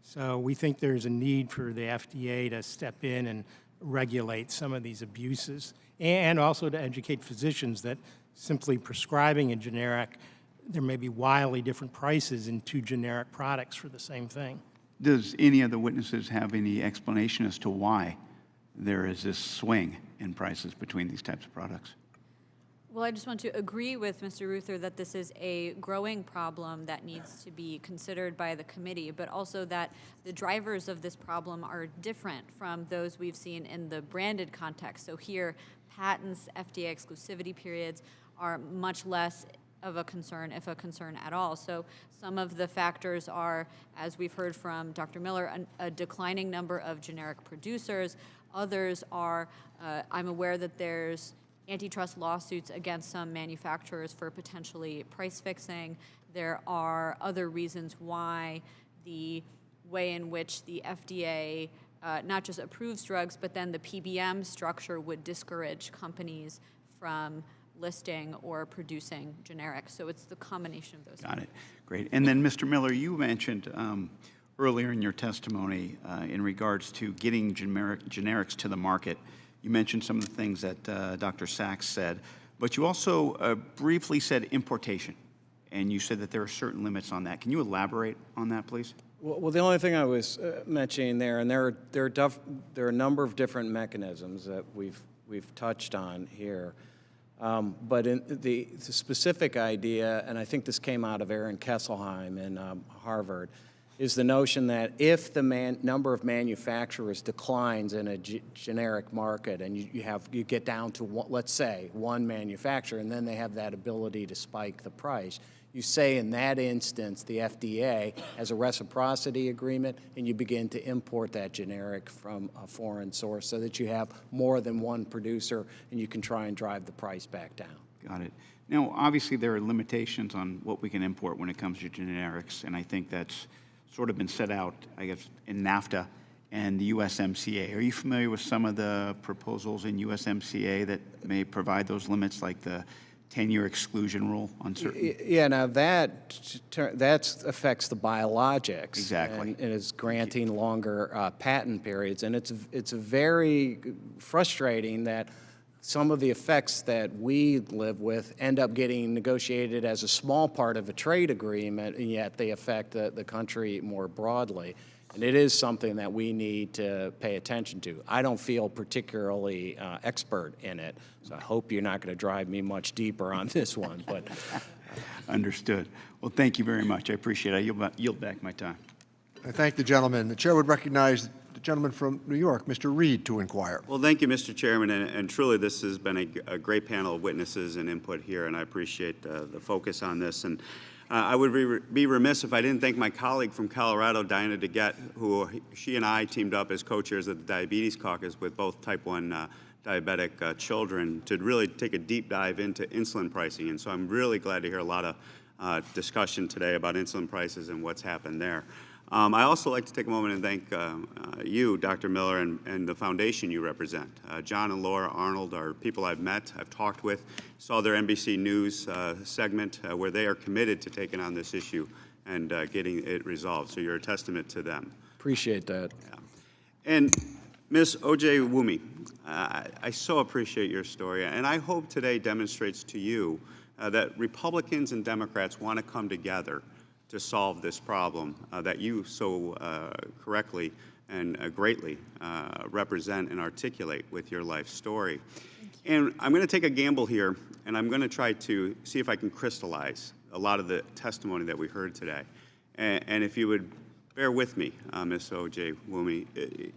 So we think there's a need for the FDA to step in and regulate some of these abuses, and also to educate physicians that simply prescribing a generic, there may be wildly different prices in two generic products for the same thing. Does any of the witnesses have any explanation as to why there is this swing in prices between these types of products? Well, I just want to agree with Mr. Ruther that this is a growing problem that needs to be considered by the committee, but also that the drivers of this problem are different from those we've seen in the branded context. So here, patents, FDA exclusivity periods are much less of a concern, if a concern at all. So some of the factors are, as we've heard from Dr. Miller, a declining number of generic producers. Others are, I'm aware that there's antitrust lawsuits against some manufacturers for potentially price fixing. There are other reasons why the way in which the FDA not just approves drugs, but then the PBM structure would discourage companies from listing or producing generics. So it's the combination of those. Got it. Great. And then, Mr. Miller, you mentioned earlier in your testimony in regards to getting generics to the market. You mentioned some of the things that Dr. Sachs said, but you also briefly said importation, and you said that there are certain limits on that. Can you elaborate on that, please? Well, the only thing I was mentioning there, and there are a number of different mechanisms that we've touched on here. But in the specific idea, and I think this came out of Aaron Kesselheim in Harvard, is the notion that if the number of manufacturers declines in a generic market, and you get down to let's say one manufacturer, and then they have that ability to spike the price, you say in that instance the FDA has a reciprocity agreement, and you begin to import that generic from a foreign source so that you have more than one producer, and you can try and drive the price back down. Got it. Now, obviously, there are limitations on what we can import when it comes to generics, and I think that's sort of been set out, I guess, in NAFTA and the USMCA. Are you familiar with some of the proposals in USMCA that may provide those limits, like the 10-year exclusion rule on certain? Yeah, now that affects the biologics. Exactly. And is granting longer patent periods. And it's very frustrating that some of the effects that we live with end up getting negotiated as a small part of a trade agreement, and yet they affect the country more broadly. And it is something that we need to pay attention to. I don't feel particularly expert in it, so I hope you're not going to drive me much deeper on this one. But Understood. Well, thank you very much. I appreciate it. I yield back my time. I thank the gentleman. The chair would recognize the gentleman from New York, Mr. Reed, to inquire. Well, thank you, Mr. Chairman, and truly this has been a great panel of witnesses and input here, and I appreciate the focus on this. And I would be remiss if I didn't thank my colleague from Colorado, Diana DeGette, who she and I teamed up as co-chairs of the Diabetes Caucus with both type 1 diabetic children to really take a deep dive into insulin pricing. And so I'm really glad to hear a lot of discussion today about insulin prices and what's happened there. I also like to take a moment and thank you, Dr. Miller, and the foundation you represent. John and Laura Arnold are people I've met, I've talked with, saw their NBC News segment where they are committed to taking on this issue and getting it resolved. So you're a testament to them. appreciate that. Yeah. And Ms. O.J. Wumi, I so appreciate your story, and I hope today demonstrates to you that Republicans and Democrats want to come together to solve this problem that you so correctly and greatly represent and articulate with your life story. And I'm going to take a gamble here, and I'm going to try to see if I can crystallize a lot of the testimony that we heard today. And if you would bear with me, Ms. O.J. Woomy,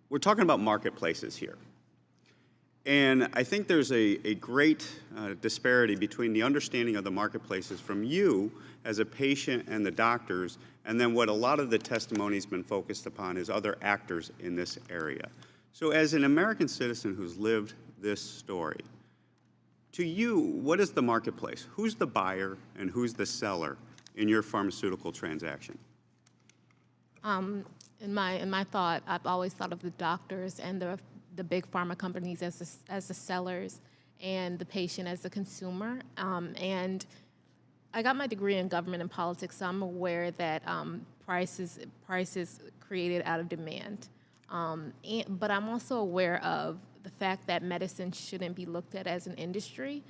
we're talking about marketplaces here. And I think there's a great disparity between the understanding of the marketplaces from you as a patient and the doctors, and then what a lot of the testimony has been focused upon is other actors in this area. So as an American citizen who's lived this story, to you, what is the marketplace? Who's the buyer and who's the seller in your pharmaceutical transaction? In my thought, I've always thought of the doctors and the big pharma companies as the sellers and the patient as the consumer. And I got my degree in government and politics, so I'm aware that price is created out of demand. But I'm also aware of the fact that medicine shouldn't be looked at as an industry.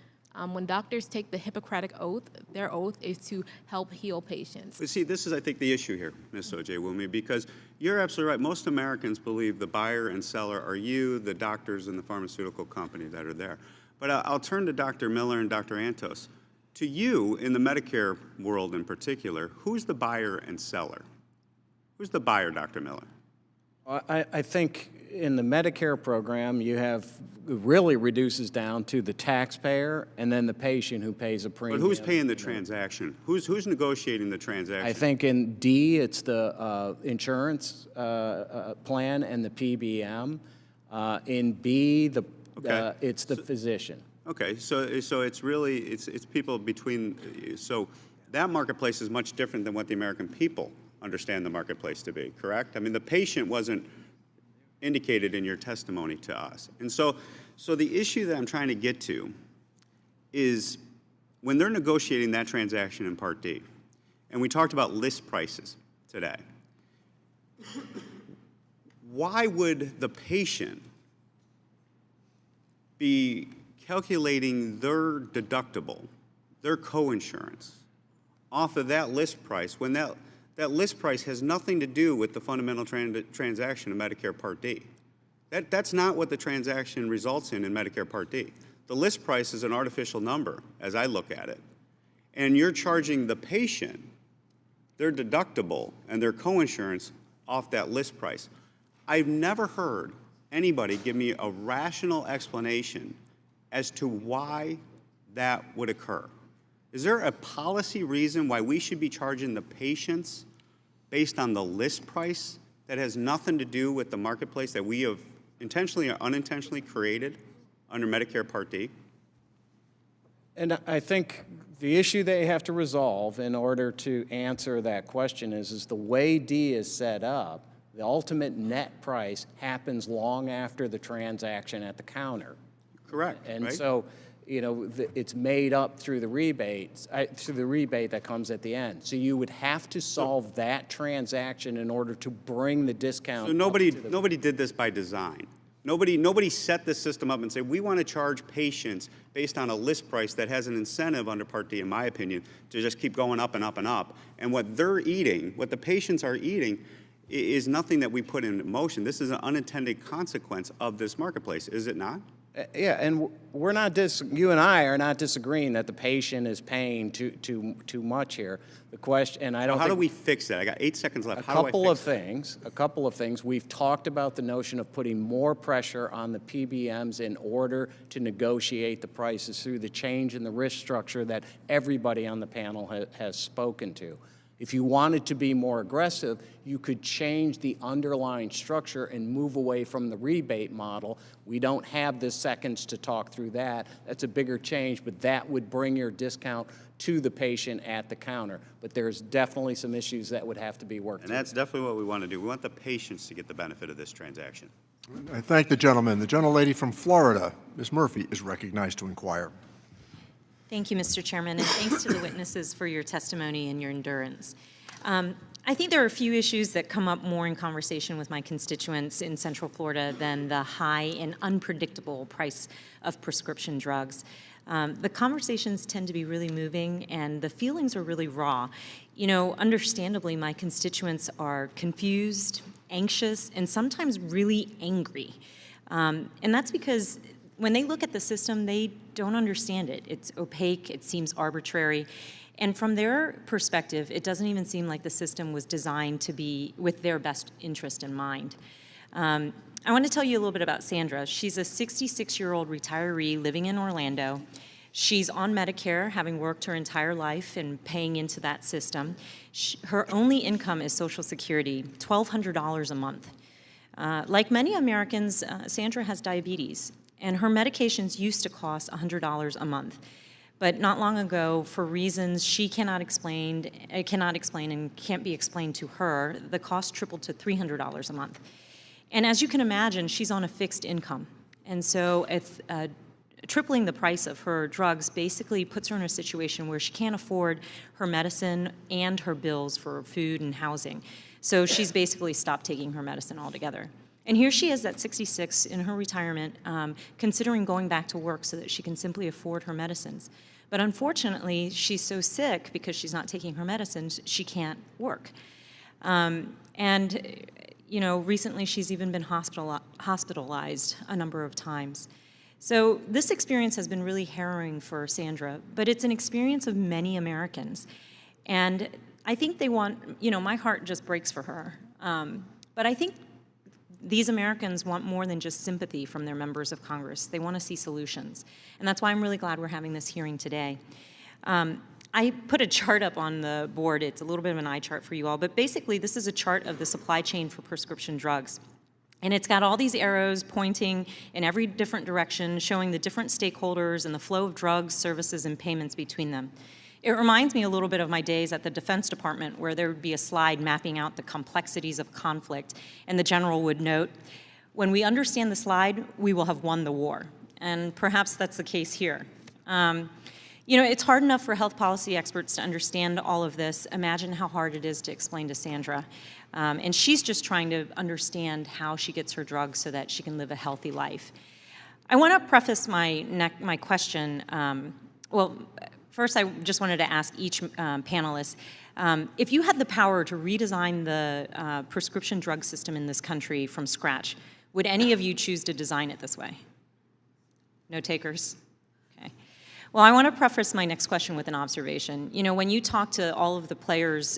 When doctors take the Hippocratic Oath, their oath is to help heal patients. But see, this is, I think, the issue here, Ms. O.J. Woomy, because you're absolutely right. Most Americans believe the buyer and seller are you, the doctors, and the pharmaceutical company that are there. But I'll turn to Dr. Miller and Dr. Antos. To you, in the Medicare world in particular, who's the buyer and seller? Who's the buyer, Dr. Miller? I think in the Medicare program, you have, it really reduces down to the taxpayer and then the patient who pays a premium. But who's paying the transaction? Who's negotiating the transaction? I think in D, it's the insurance plan and the PBM. In B, it's the physician. Okay, so it's really, it's people between, so that marketplace is much different than what the American people understand the marketplace to be, correct? I mean, the patient wasn't indicated in your testimony to us. And so the issue that I'm trying to get to is when they're negotiating that transaction in Part D, and we talked about list prices today, why would the patient be calculating their deductible, their coinsurance, off of that list price when that list price has nothing to do with the fundamental transaction of Medicare Part D? That's not what the transaction results in Medicare Part D. The list price is an artificial number, as I look at it. And you're charging the patient their deductible and their coinsurance off that list price. I've never heard anybody give me a rational explanation as to why that would occur. Is there a policy reason why we should be charging the patients based on the list price that has nothing to do with the marketplace that we have intentionally or unintentionally created under Medicare Part D? And I think the issue they have to resolve in order to answer that question is the way D is set up, the ultimate net price happens long after the transaction at the counter. Correct. And right? so, you know, it's made up through the rebates, through the rebate that comes at the end. So you would have to solve that transaction in order to bring the discount. So nobody did this by design. Nobody set this system up and said, we want to charge patients based on a list price that has an incentive under Part D, in my opinion, to just keep going up and up and up. And what they're eating, what the patients are eating, is nothing that we put in motion. This is an unintended consequence of this marketplace, is it not? Yeah, and we're not you and I are not disagreeing that the patient is paying too much here. The question, and I don't. How do we fix that? I got 8 seconds left. A couple of things. We've talked about the notion of putting more pressure on the PBMs in order to negotiate the prices through the change in the risk structure that everybody on the panel has spoken to. If you wanted to be more aggressive, you could change the underlying structure and move away from the rebate model. We don't have the seconds to talk through that. That's a bigger change, but that would bring your discount to the patient at the counter. But there's definitely some issues that would have to be worked through. And that's definitely what we want to do. We want the patients to get the benefit of this transaction. I thank the gentleman. The gentlelady from Florida, Ms. Murphy, is recognized to inquire. Thank you, Mr. Chairman, and thanks to the witnesses for your testimony and your endurance. I think there are a few issues that come up more in conversation with my constituents in Central Florida than the high and unpredictable price of prescription drugs. The conversations tend to be really moving and the feelings are really raw. You know, understandably, my constituents are confused, anxious, and sometimes really angry. And that's because when they look at the system, they don't understand it. It's opaque, it seems arbitrary, and from their perspective, it doesn't even seem like the system was designed to be with their best interest in mind. I want to tell you a little bit about Sandra. She's a 66-year-old retiree living in Orlando. She's on Medicare, having worked her entire life and paying into that system. Her only income is Social Security, $1,200 a month. Like many Americans, Sandra has diabetes, and her medications used to cost $100 a month. But not long ago, for reasons she cannot explain and can't be explained to her, the cost tripled to $300 a month. And as you can imagine, she's on a fixed income. And so tripling the price of her drugs basically puts her in a situation where she can't afford her medicine and her bills for food and housing. So she's basically stopped taking her medicine altogether. And here she is at 66 in her retirement, considering going back to work so that she can simply afford her medicines. But unfortunately, she's so sick because she's not taking her medicines, she can't work. And you know, recently she's even been hospitalized a number of times. So this experience has been really harrowing for Sandra, but it's an experience of many Americans. And I think they want, you know, my heart just breaks for her. But I think these Americans want more than just sympathy from their members of Congress. They want to see solutions. And that's why I'm really glad we're having this hearing today. I put a chart up on the board. It's a little bit of an eye chart for you all, but basically this is a chart of the supply chain for prescription drugs. And it's got all these arrows pointing in every different direction, showing the different stakeholders and the flow of drugs, services, and payments between them. It reminds me a little bit of my days at the Defense Department, where there would be a slide mapping out the complexities of conflict, and the general would note, when we understand the slide, we will have won the war. And perhaps that's the case here. You know, it's hard enough for health policy experts to understand all of this. Imagine how hard it is to explain to Sandra. And she's just trying to understand how she gets her drugs so that she can live a healthy life. I want to preface my question. Well, first I just wanted to ask each panelist, if you had the power to redesign the prescription drug system in this country from scratch, would any of you choose to design it this way? No takers? Okay. Well, I want to preface my next question with an observation. You know, when you talk to all of the players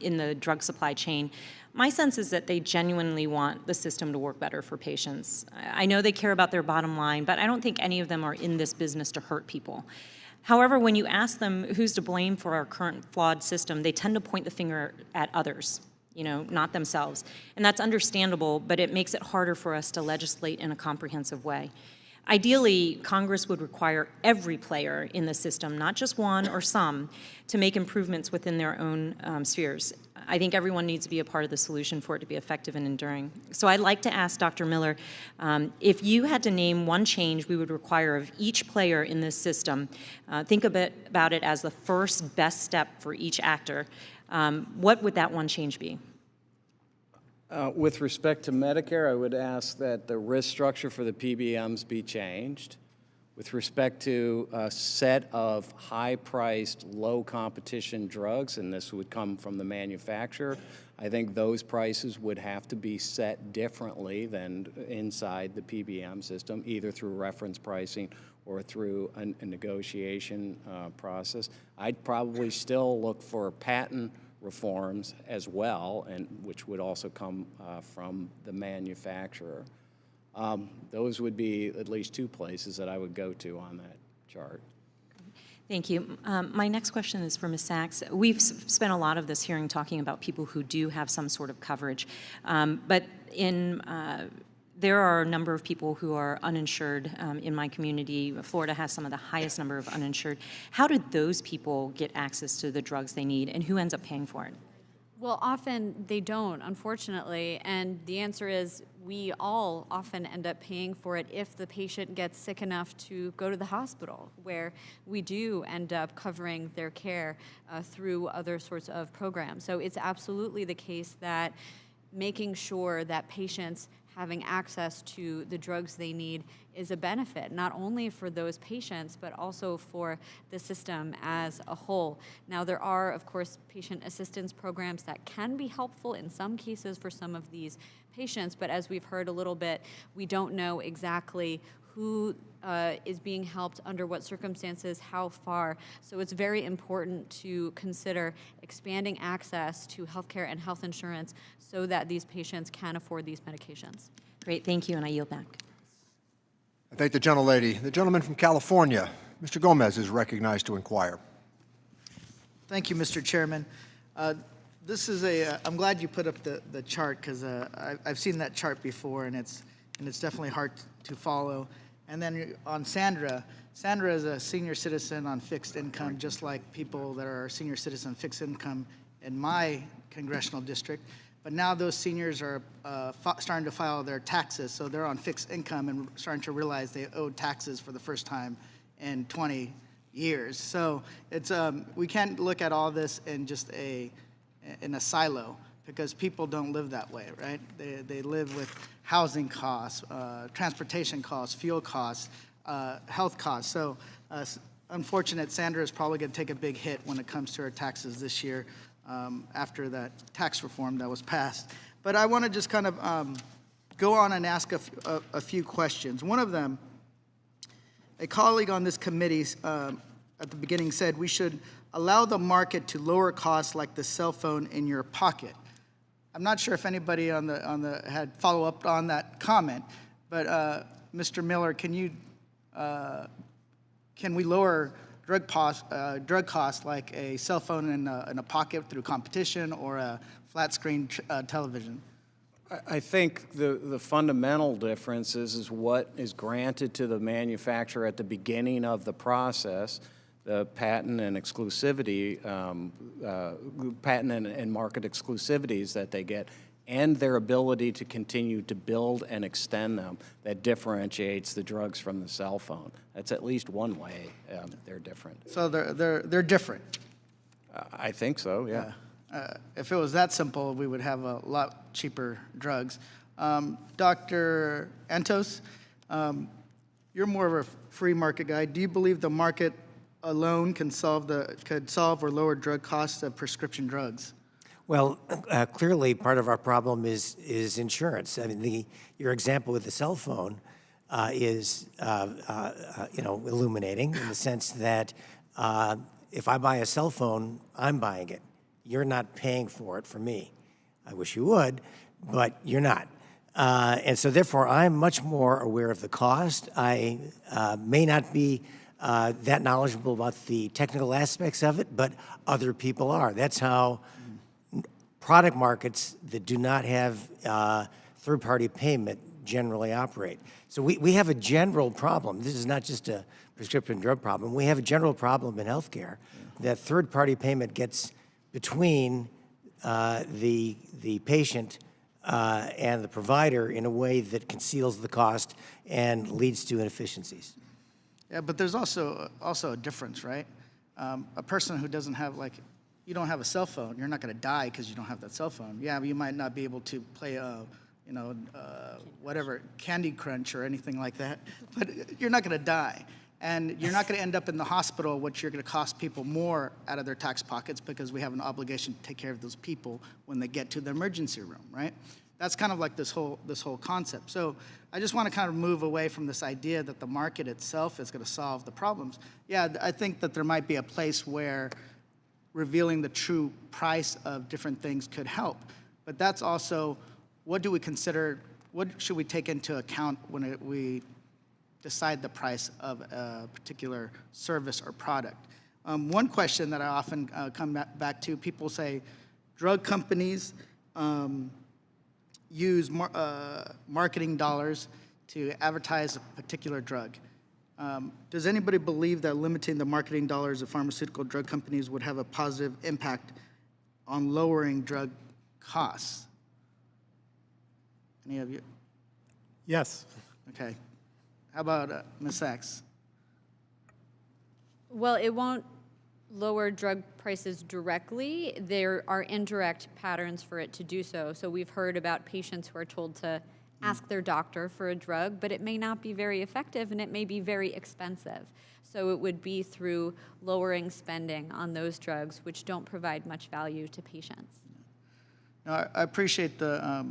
in the drug supply chain, my sense is that they genuinely want the system to work better for patients. I know they care about their bottom line, but I don't think any of them are in this business to hurt people. However, when you ask them who's to blame for our current flawed system, they tend to point the finger at others, you know, not themselves. And that's understandable, but it makes it harder for us to legislate in a comprehensive way. Ideally, Congress would require every player in the system, not just one or some, to make improvements within their own spheres. I think everyone needs to be a part of the solution for it to be effective and enduring. So I'd like to ask Dr. Miller, if you had to name one change we would require of each player in this system, think a bit about it as the first best step for each actor, what would that one change be? With respect to Medicare, I would ask that the risk structure for the PBMs be changed. With respect to a set of high-priced, low-competition drugs, and this would come from the manufacturer, I think those prices would have to be set differently than inside the PBM system, either through reference pricing or through a negotiation process. I'd probably still look for patent reforms as well, and which would also come from the manufacturer. Those would be at least two places that I would go to on that chart. Thank you. My next question is for Ms. Sachs. We've spent a lot of this hearing talking about people who do have some sort of coverage, but there are a number of people who are uninsured in my community. Florida has some of the highest number of uninsured. How do those people get access to the drugs they need, and who ends up paying for it? Well, often they don't, unfortunately, and the answer is we all often end up paying for it if the patient gets sick enough to go to the hospital, where we do end up covering their care through other sorts of programs. So it's absolutely the case that making sure that patients having access to the drugs they need is a benefit, not only for those patients, but also for the system as a whole. Now, there are, of course, patient assistance programs that can be helpful in some cases for some of these patients, but as we've heard a little bit, we don't know exactly who is being helped, under what circumstances, how far. So it's very important to consider expanding access to healthcare and health insurance so that these patients can afford these medications. Great, thank you, and I yield back. I thank the gentlelady. The gentleman from California, Mr. Gomez, is recognized to inquire. Thank you, Mr. Chairman. This is I'm glad you put up the chart, because I've seen that chart before, and it's definitely hard to follow. And then on Sandra is a senior citizen on fixed income, just like people that are senior citizen fixed income in my congressional district. But now those seniors are starting to file their taxes, so they're on fixed income and starting to realize they owe taxes for the first time in 20 years. So it's we can't look at all this in just in a silo, because people don't live that way, right? They live with housing costs, transportation costs, fuel costs, health costs. So unfortunate, Sandra is probably going to take a big hit when it comes to her taxes this year after that tax reform that was passed. But I want to just kind of go on and ask a few questions. One of them, a colleague on this committee at the beginning said we should allow the market to lower costs like the cell phone in your pocket. I'm not sure if anybody on the had follow up on that comment, but Mr. Miller, can we lower drug costs like a cell phone in a pocket through competition or a flat screen television? I think the fundamental difference is what is granted to the manufacturer at the beginning of the process, the patent and exclusivity, patent and market exclusivities that they get, and their ability to continue to build and extend them that differentiates the drugs from the cell phone. That's at least one way they're different. So they're different. I think so, yeah. If it was that simple, we would have a lot cheaper drugs. Dr. Antos, you're more of a free market guy. Do you believe the market alone could solve or lower drug costs of prescription drugs? Well, clearly part of our problem is insurance. I mean, your example with the cell phone is illuminating in the sense that if I buy a cell phone, I'm buying it. You're not paying for it for me. I wish you would, but you're not. And so therefore, I'm much more aware of the cost. I may not be that knowledgeable about the technical aspects of it, but other people are. That's how product markets that do not have third-party payment generally operate. So we have a general problem. This is not just a prescription drug problem. We have a general problem in healthcare that third-party payment gets between the patient and the provider in a way that conceals the cost and leads to inefficiencies. Yeah, but there's also a difference, right? A person who doesn't have, you don't have a cell phone, you're not going to die because you don't have that cell phone. Yeah, you might not be able to play whatever, Candy Crunch or anything like that, but you're not going to die. And you're not going to end up in the hospital, which you're going to cost people more out of their tax pockets because we have an obligation to take care of those people when they get to the emergency room, right? That's kind of like this whole concept. So I just want to kind of move away from this idea that the market itself is going to solve the problems. Yeah, I think that there might be a place where revealing the true price of different things could help. But that's also, what do we consider, what should we take into account when we decide the price of a particular service or product? One question that I often come back to, people say drug companies use marketing dollars to advertise a particular drug. Does anybody believe that limiting the marketing dollars of pharmaceutical drug companies would have a positive impact on lowering drug costs? Any of you? Yes. Okay. How about Ms. Sachs? Well, it won't lower drug prices directly. There are indirect patterns for it to do so. So we've heard about patients who are told to ask their doctor for a drug, but it may not be very effective and it may be very expensive. So it would be through lowering spending on those drugs which don't provide much value to patients. No, I appreciate the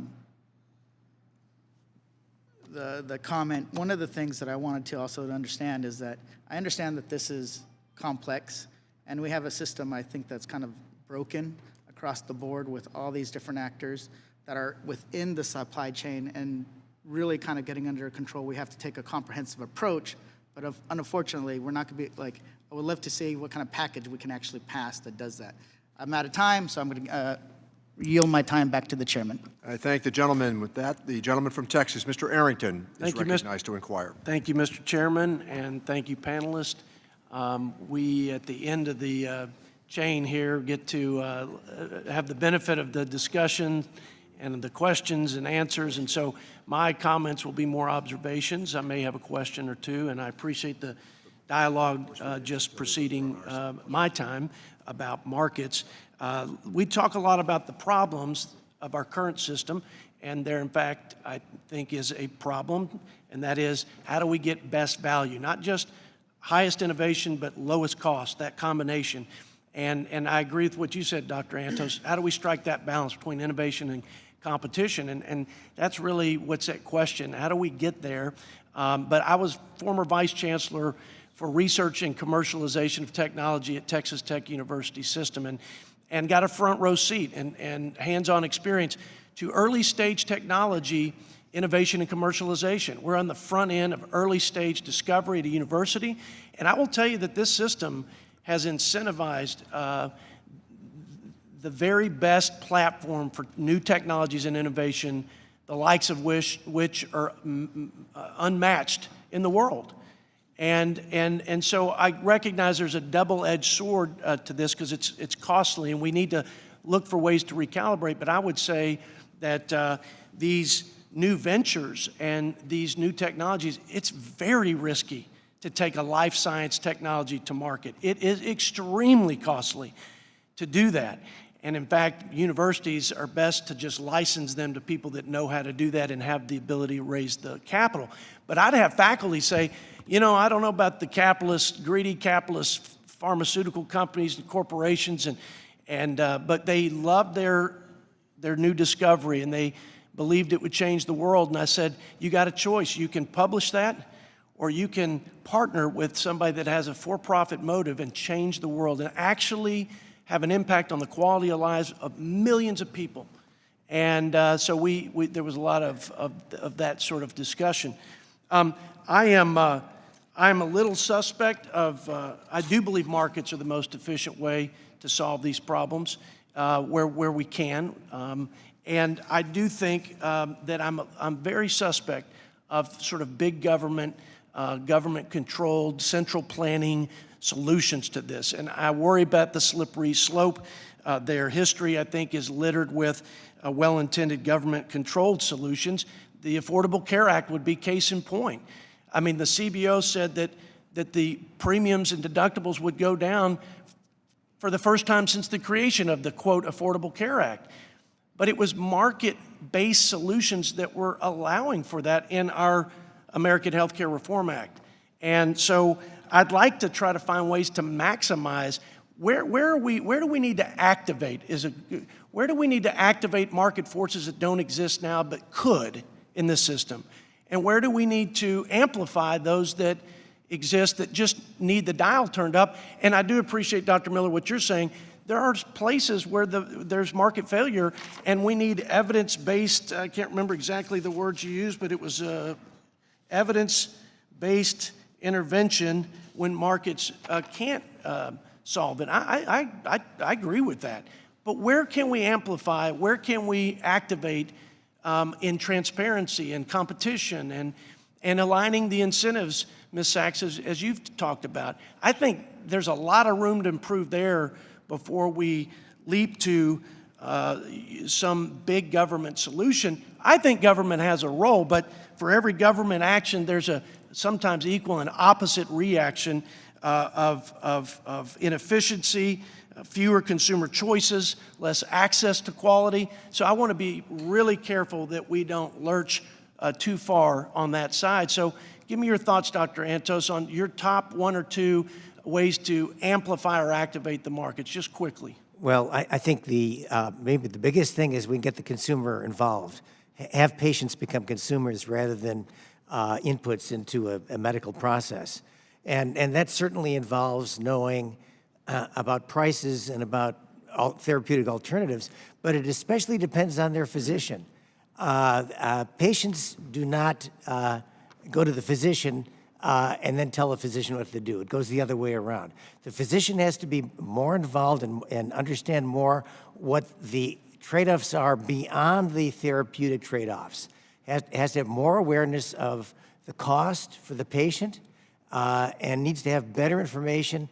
comment. One of the things that I wanted to also understand is that I understand that this is complex, and we have a system, I think, that's kind of broken across the board with all these different actors that are within the supply chain and really kind of getting under control. We have to take a comprehensive approach, but unfortunately, we're not going to be like, I would love to see what kind of package we can actually pass that does that. I'm out of time, so I'm going to yield my time back to the chairman. I thank the gentleman. With that, the gentleman from Texas, Mr. Arrington, is Thank you, recognized to inquire. Thank you, Mr. Chairman, and thank you, panelists. We, at the end of the chain here, get to have the benefit of the discussion and the questions and answers, and so my comments will be more observations. I may have a question or two, and I appreciate the dialogue just preceding my time about markets. We talk a lot about the problems of our current system, and there, in fact, I think is a problem, and that is, how do we get best value? Not just highest innovation, but lowest cost, that combination. And I agree with what you said, Dr. Antos. How do we strike that balance between innovation and competition? And that's really what's at question. How do we get there? But I was former vice chancellor for research and commercialization of technology at Texas Tech University System, and got a front row seat and hands-on experience to early stage technology, innovation and commercialization. We're on the front end of early stage discovery at a university, and I will tell you that this system has incentivized the very best platform for new technologies and innovation, the likes of which are unmatched in the world. And so I recognize there's a double-edged sword to this because it's costly, and we need to look for ways to recalibrate. But I would say that these new ventures and these new technologies, it's very risky to take a life science technology to market. It is extremely costly to do that. And in fact, universities are best to just license them to people that know how to do that and have the ability to raise the capital. But I'd have faculty say, you know, I don't know about the greedy capitalist pharmaceutical companies and corporations, but they loved their new discovery and they believed it would change the world. And I said, you got a choice. You can publish that, or you can partner with somebody that has a for-profit motive and change the world and actually have an impact on the quality of lives of millions of people. And so there was a lot of that sort of discussion. I'm a little suspect of, I do believe markets are the most efficient way to solve these problems where we can. And I do think that I'm very suspect of sort of big government, government-controlled, central planning solutions to this. And I worry about the slippery slope. Their history, I think, is littered with well-intended government-controlled solutions. The Affordable Care Act would be case in point. I mean, the CBO said that the premiums and deductibles would go down for the first time since the creation of the, quote, Affordable Care Act. But it was market-based solutions that were allowing for that in our American Health Care Reform Act. And so I'd like to try to find ways to maximize where do we need to activate? Where do we need to activate market forces that don't exist now but could in the system? And where do we need to amplify those that exist that just need the dial turned up? And I do appreciate, Dr. Miller, what you're saying. There are places where there's market failure, and we need evidence-based, I can't remember exactly the words you used, but it was evidence-based intervention when markets can't solve it. I agree with that. But where can we amplify? Where can we activate in transparency and competition and aligning the incentives, Ms. Sachs, as you've talked about? I think there's a lot of room to improve there before we leap to some big government solution. I think government has a role, but for every government action, there's a sometimes equal and opposite reaction of inefficiency, fewer consumer choices, less access to quality. So I want to be really careful that we don't lurch too far on that side. So give me your thoughts, Dr. Antos, on your top 1 or 2 ways to amplify or activate the markets, just quickly. Well, I think maybe the biggest thing is we can get the consumer involved. Have patients become consumers rather than inputs into a medical process. And that certainly involves knowing about prices and about therapeutic alternatives, but it especially depends on their physician. Patients do not go to the physician and then tell the physician what to do. It goes the other way around. The physician has to be more involved and understand more what the trade-offs are beyond the therapeutic trade-offs. Has to have more awareness of the cost for the patient and needs to have better information.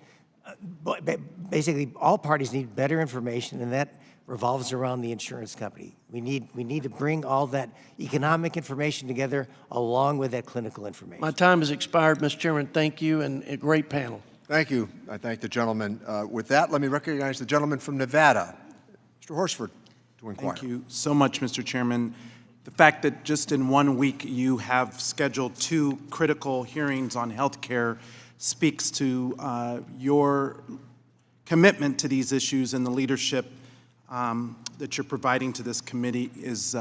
Basically, all parties need better information, and that revolves around the insurance company. We need to bring all that economic information together along with that clinical information. My time has expired, Mr. Chairman. Thank you, and a great panel. Thank you. I thank the gentleman. With that, let me recognize the gentleman from Nevada, Mr. Horsford, to inquire. Thank you so much, Mr. Chairman. The fact that just in 1 week you have scheduled 2 critical hearings on health care speaks to your commitment to these issues, and the leadership that you're providing to this committee is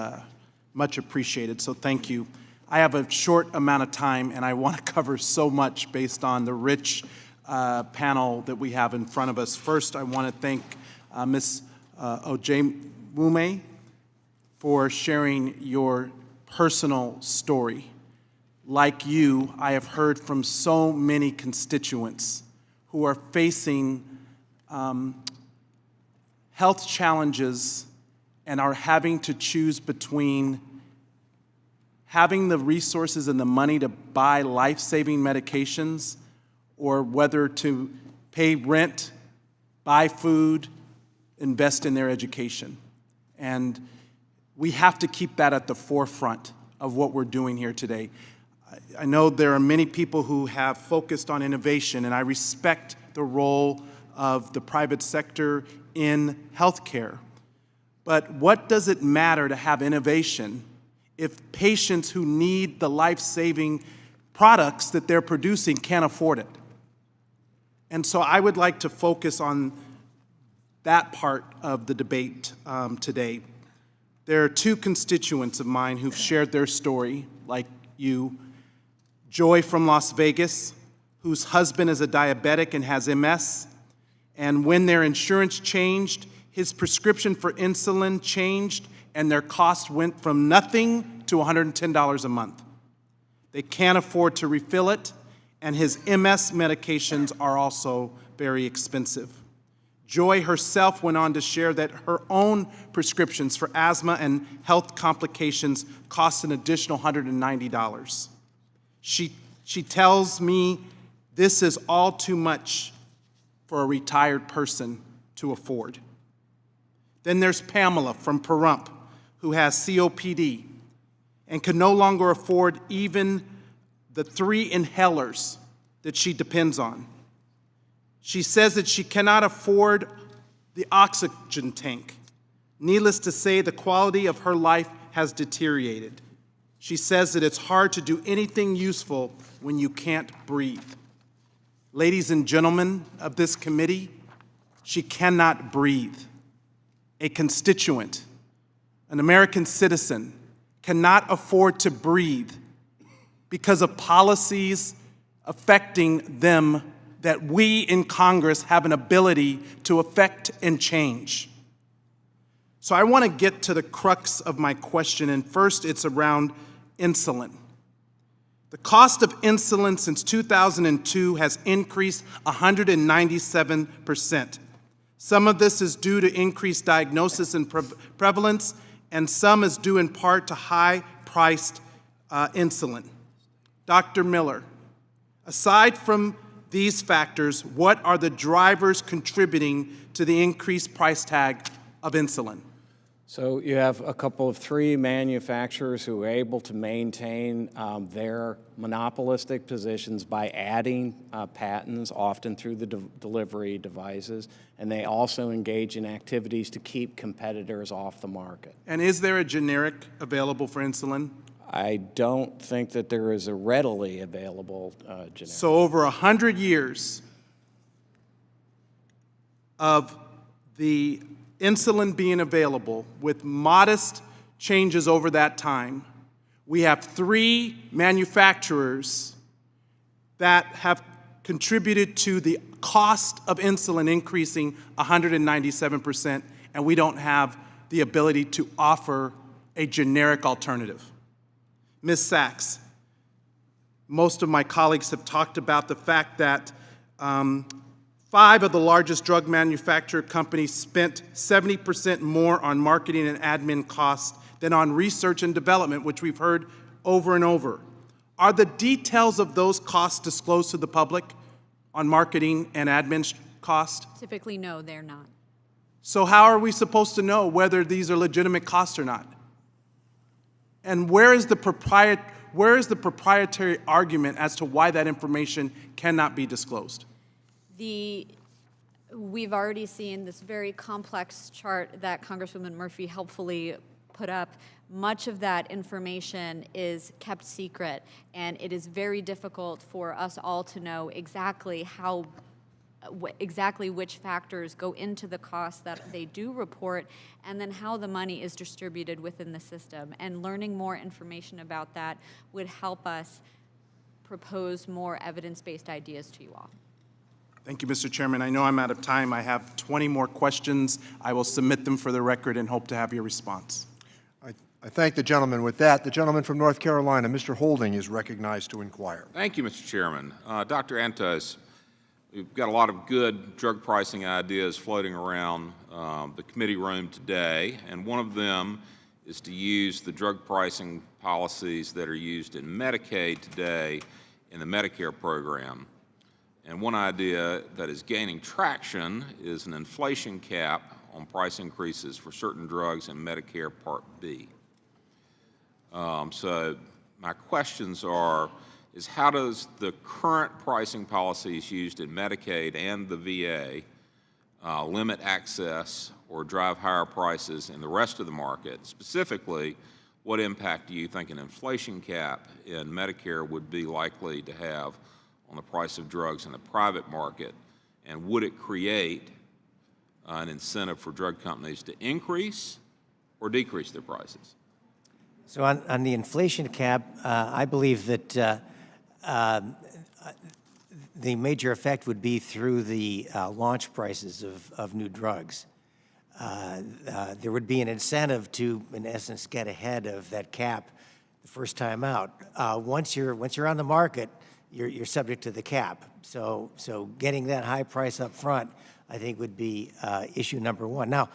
much appreciated, so thank you. I have a short amount of time, and I want to cover so much based on the rich panel that we have in front of us. First, I want to thank Ms. Ojewume for sharing your personal story. Like you, I have heard from so many constituents who are facing health challenges and are having to choose between having the resources and the money to buy life-saving medications or whether to pay rent, buy food, invest in their education. And we have to keep that at the forefront of what we're doing here today. I know there are many people who have focused on innovation, and I respect the role of the private sector in healthcare. But what does it matter to have innovation if patients who need the life-saving products that they're producing can't afford it? And so I would like to focus on that part of the debate today. There are 2 constituents of mine who've shared their story, like you. Joy from Las Vegas, whose husband is a diabetic and has MS, and when their insurance changed, his prescription for insulin changed, and their cost went from nothing to $110 a month. They can't afford to refill it, and his MS medications are also very expensive. Joy herself went on to share that her own prescriptions for asthma and health complications cost an additional $190. She tells me this is all too much for a retired person to afford. Then there's Pamela from Pahrump, who has COPD and can no longer afford even the 3 inhalers that she depends on. She says that she cannot afford the oxygen tank. Needless to say, the quality of her life has deteriorated. She says that it's hard to do anything useful when you can't breathe. Ladies and gentlemen of this committee, she cannot breathe. A constituent, an American citizen, cannot afford to breathe because of policies affecting them that we in Congress have an ability to affect and change. So I want to get to the crux of my question, and first it's around insulin. The cost of insulin since 2002 has increased 197%. Some of this is due to increased diagnosis and prevalence, and some is due in part to high-priced insulin. Dr. Miller, aside from these factors, what are the drivers contributing to the increased price tag of insulin? So you have a couple of 3 manufacturers who are able to maintain their monopolistic positions by adding patents, often through the delivery devices, and they also engage in activities to keep competitors off the market. And is there a generic available for insulin? I don't think that there is a readily available generic. So over 100 years of the insulin being available with modest changes over that time, we have 3 manufacturers that have contributed to the cost of insulin increasing 197%, and we don't have the ability to offer a generic alternative. Ms. Sachs, most of my colleagues have talked about the fact that 5 of the largest drug manufacturer companies spent 70% more on marketing and admin costs than on research and development, which we've heard over and over. Are the details of those costs disclosed to the public on marketing and admin costs? Typically, no, they're not. So how are we supposed to know whether these are legitimate costs or not? And where is the proprietary argument as to why that information cannot be disclosed? We've already seen this very complex chart that Congresswoman Murphy helpfully put up. Much of that information is kept secret, and it is very difficult for us all to know exactly which factors go into the costs that they do report, and then how the money is distributed within the system. And learning more information about that would help us propose more evidence-based ideas to you all. Thank you, Mr. Chairman. I know I'm out of time. I have 20 more questions. I will submit them for the record and hope to have your response. I thank the gentleman. With that, the gentleman from North Carolina, Mr. Holding, is recognized to inquire. Thank you, Mr. Chairman. Dr. Antos, we've got a lot of good drug pricing ideas floating around the committee room today, and one of them is to use the drug pricing policies that are used in Medicaid today in the Medicare program. And one idea that is gaining traction is an inflation cap on price increases for certain drugs in Medicare Part B. So my questions is how does the current pricing policies used in Medicaid and the VA limit access or drive higher prices in the rest of the market? Specifically, what impact do you think an inflation cap in Medicare would be likely to have on the price of drugs in the private market? And would it create an incentive for drug companies to increase or decrease their prices? So on the inflation cap, I believe that the major effect would be through the launch prices of new drugs. There would be an incentive to, in essence, get ahead of that cap the first time out. Once you're on the market, you're subject to the cap. So getting that high price up front, I think, would be issue number one. Now,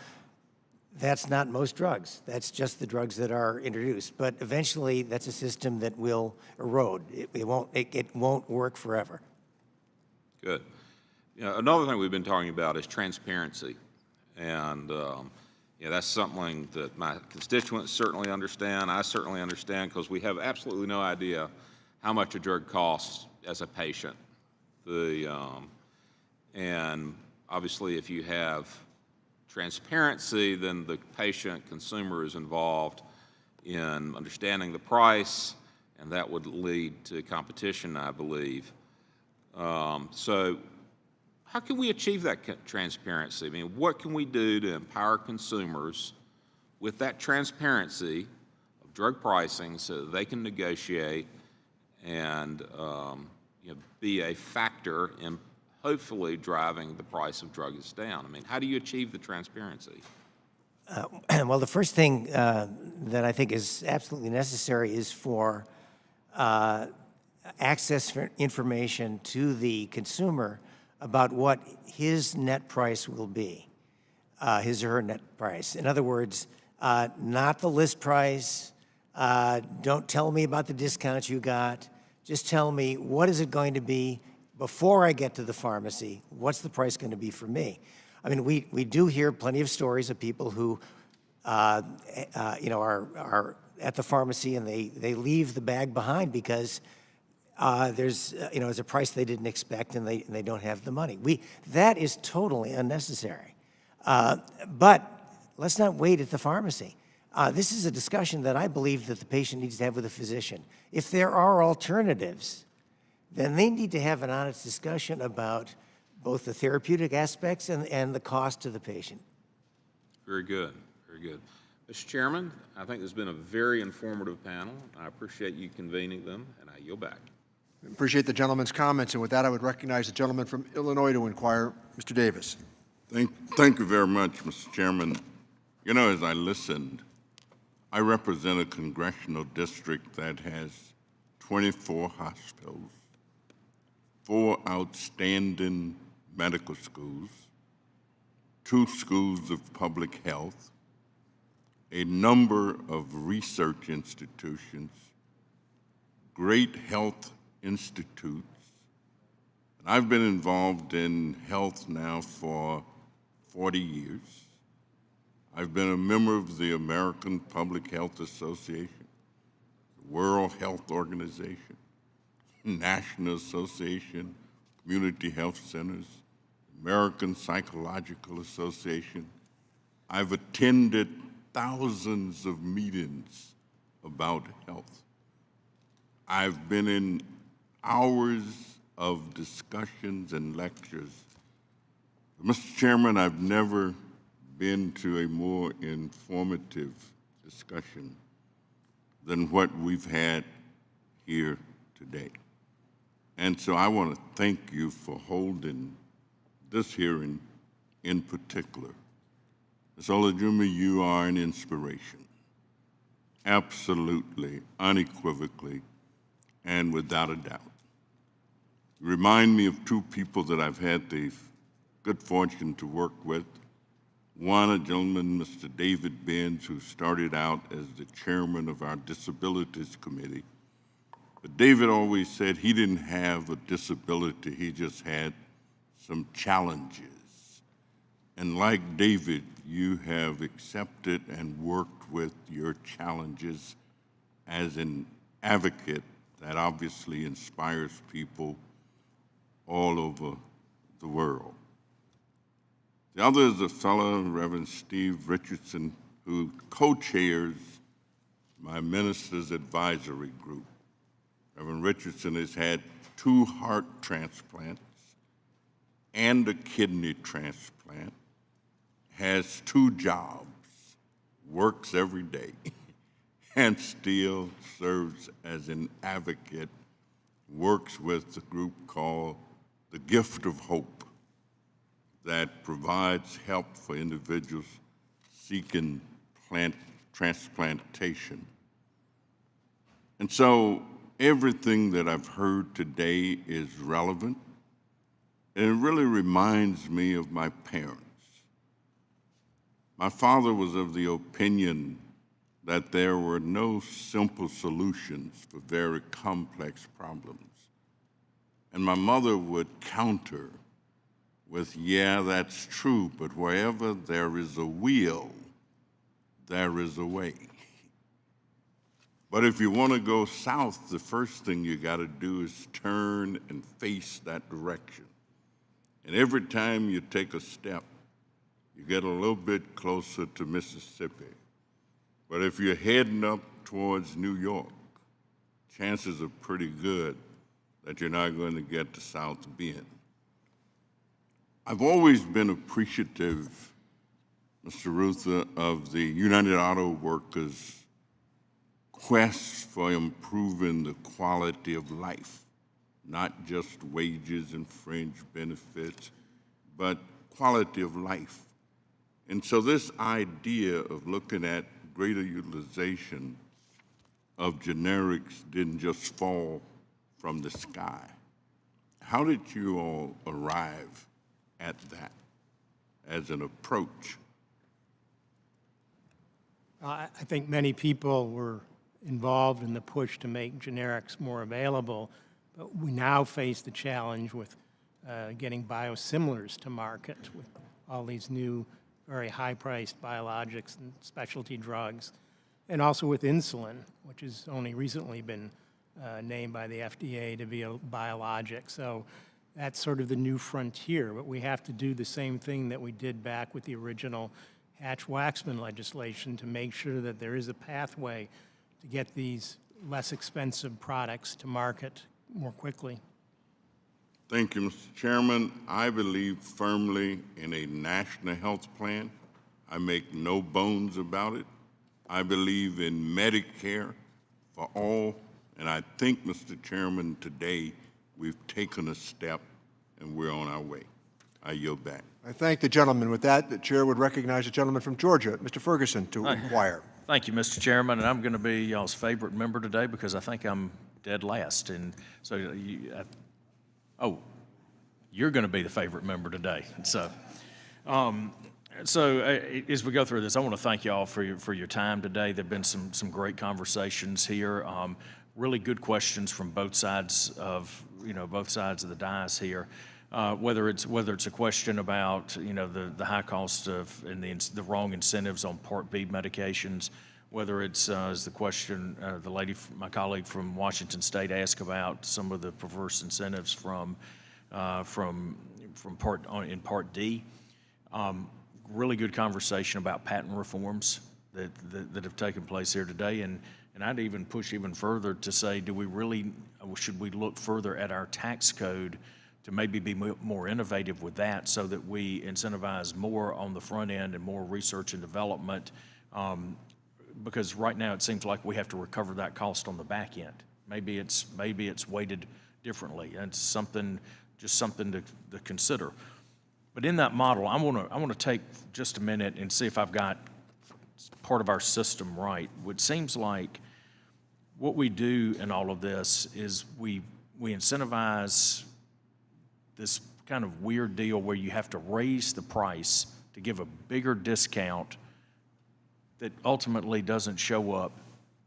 that's not most drugs. That's just the drugs that are introduced. But eventually, that's a system that will erode. It won't work forever. Good. You know, another thing we've been talking about is transparency. And that's something that my constituents certainly understand. I certainly understand, because we have absolutely no idea how much a drug costs as a patient. And obviously, if you have transparency, then the patient, consumer is involved in understanding the price, and that would lead to competition, I believe. So how can we achieve that transparency? I mean, what can we do to empower consumers with that transparency of drug pricing so that they can negotiate and be a factor in hopefully driving the price of drugs down? I mean, how do you achieve the transparency? Well, the first thing that I think is absolutely necessary is for access for information to the consumer about what his net price will be, his or her net price. In other words, not the list price. Don't tell me about the discounts you got. Just tell me, what is it going to be before I get to the pharmacy? What's the price going to be for me? I mean, we do hear plenty of stories of people who, are at the pharmacy and they leave the bag behind because there's a price they didn't expect and they don't have the money. That is totally unnecessary. But let's not wait at the pharmacy. This is a discussion that I believe that the patient needs to have with a physician. If there are alternatives, then they need to have an honest discussion about both the therapeutic aspects and the cost to the patient. Very good, very good. Mr. Chairman, I think this has been a very informative panel. I appreciate you convening them, and I yield back. Appreciate the gentleman's comments, and with that, I would recognize the gentleman from Illinois to inquire, Mr. Davis. Thank you very much, Mr. Chairman. You know, as I listened, I represent a congressional district that has 24 hospitals, 4 outstanding medical schools, 2 schools of public health, a number of research institutions, great health institutes. And I've been involved in health now for 40 years. I've been a member of the American Public Health Association, the World Health Organization, National Association of Community Health Centers, American Psychological Association. I've attended thousands of meetings about health. I've been in hours of discussions and lectures. Mr. Chairman, I've never been to a more informative discussion than what we've had here today. And so I want to thank you for holding this hearing in particular. Ms. Olajumi, you are an inspiration, absolutely, unequivocally, and without a doubt. You remind me of 2 people that I've had the good fortune to work with. One, a gentleman, Mr. David Benz, who started out as the chairman of our Disabilities Committee. But David always said he didn't have a disability, he just had some challenges. And like David, you have accepted and worked with your challenges as an advocate that obviously inspires people all over the world. The other is a fellow, Reverend Steve Richardson, who co-chairs my minister's advisory group. Reverend Richardson has had 2 heart transplants and a kidney transplant, has 2 jobs, works every day, and still serves as an advocate, works with a group called the Gift of Hope that provides help for individuals seeking transplantation. And so everything that I've heard today is relevant, and it really reminds me of my parents. My father was of the opinion that there were no simple solutions for very complex problems. And my mother would counter with, yeah, that's true, but wherever there is a will, there is a way. But if you want to go south, the first thing you got to do is turn and face that direction. And every time you take a step, you get a little bit closer to Mississippi. But if you're heading up towards New York, chances are pretty good that you're not going to get to South Bend. I've always been appreciative, Mr. Ruther, of the United Auto Workers' quest for improving the quality of life, not just wages and fringe benefits, but quality of life. And so this idea of looking at greater utilization of generics didn't just fall from the sky. How did you all arrive at that as an approach? I think many people were involved in the push to make generics more available, but we now face the challenge with getting biosimilars to market with all these new, very high-priced biologics and specialty drugs, and also with insulin, which has only recently been named by the FDA to be a biologic. So that's sort of the new frontier, but we have to do the same thing that we did back with the original Hatch-Waxman legislation to make sure that there is a pathway to get these less expensive products to market more quickly. Thank you, Mr. Chairman. I believe firmly in a national health plan. I make no bones about it. I believe in Medicare for all, and I think, Mr. Chairman, today we've taken a step and we're on our way. I yield back. I thank the gentleman. With that, the chair would recognize the gentleman from Georgia, Mr. Ferguson, to inquire. Thank you, Mr. Chairman, and I'm going to be y'all's favorite member today because I think I'm dead last, and so you're going to be the favorite member today. So, as we go through this, I want to thank y'all for your time today. There've been some great conversations here, really good questions from both sides of the dais here. Whether it's a question about the high cost of and the wrong incentives on Part B medications, whether it's as the question my colleague from Washington State asked about some of the perverse incentives from Part D. Really good conversation about patent reforms that have taken place here today, and I'd even push even further to say, should we look further at our tax code to maybe be more innovative with that so that we incentivize more on the front end and more research and development, because right now it seems like we have to recover that cost on the back end. Maybe it's weighted differently, and it's just something to consider. But in that model, I want to take just a minute and see if I've got part of our system right. It seems like what we do in all of this is we incentivize this kind of weird deal where you have to raise the price to give a bigger discount that ultimately doesn't show up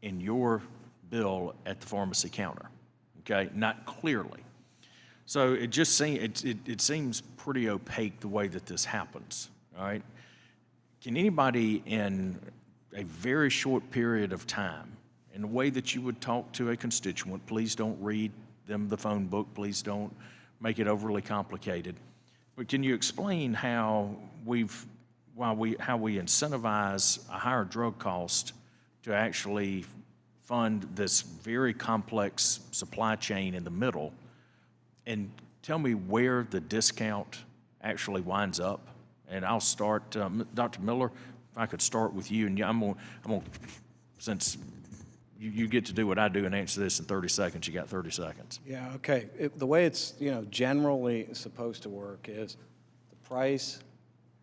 in your bill at the pharmacy counter, okay? Not clearly. So it just seems pretty opaque the way that this happens, all right? Can anybody in a very short period of time, in the way that you would talk to a constituent, please don't read them the phone book, please don't make it overly complicated, but can you explain how we incentivize a higher drug cost to actually fund this very complex supply chain in the middle, and tell me where the discount actually winds up? And I'll start, Dr. Miller, if I could start with you, and I'm gonna since you get to do what I do and answer this in 30 seconds, you got 30 seconds. Yeah, okay. The way it's generally supposed to work is the price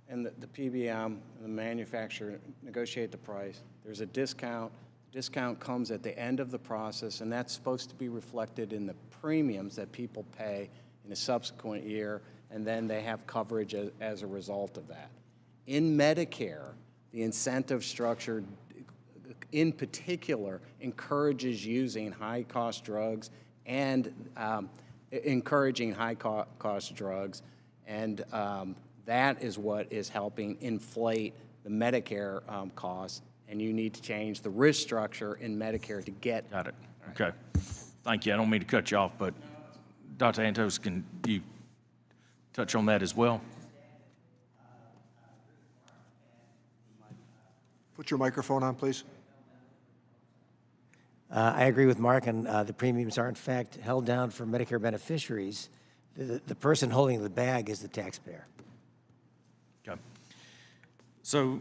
and the PBM and the manufacturer negotiate the price. There's a discount. Discount comes at the end of the process, and that's supposed to be reflected in the premiums that people pay in a subsequent year, and then they have coverage as a result of that. In Medicare, the incentive structure in particular encourages using high-cost drugs and encouraging high-cost drugs, and that is what is helping inflate the Medicare costs, and you need to change the risk structure in Medicare to get. Got it. Okay. Thank you. I don't mean to cut you off, but Dr. Antos, can you touch on that as well? Put your microphone on, please. I agree with Mark, and the premiums are in fact held down for Medicare beneficiaries. The person holding the bag is the taxpayer. Okay. So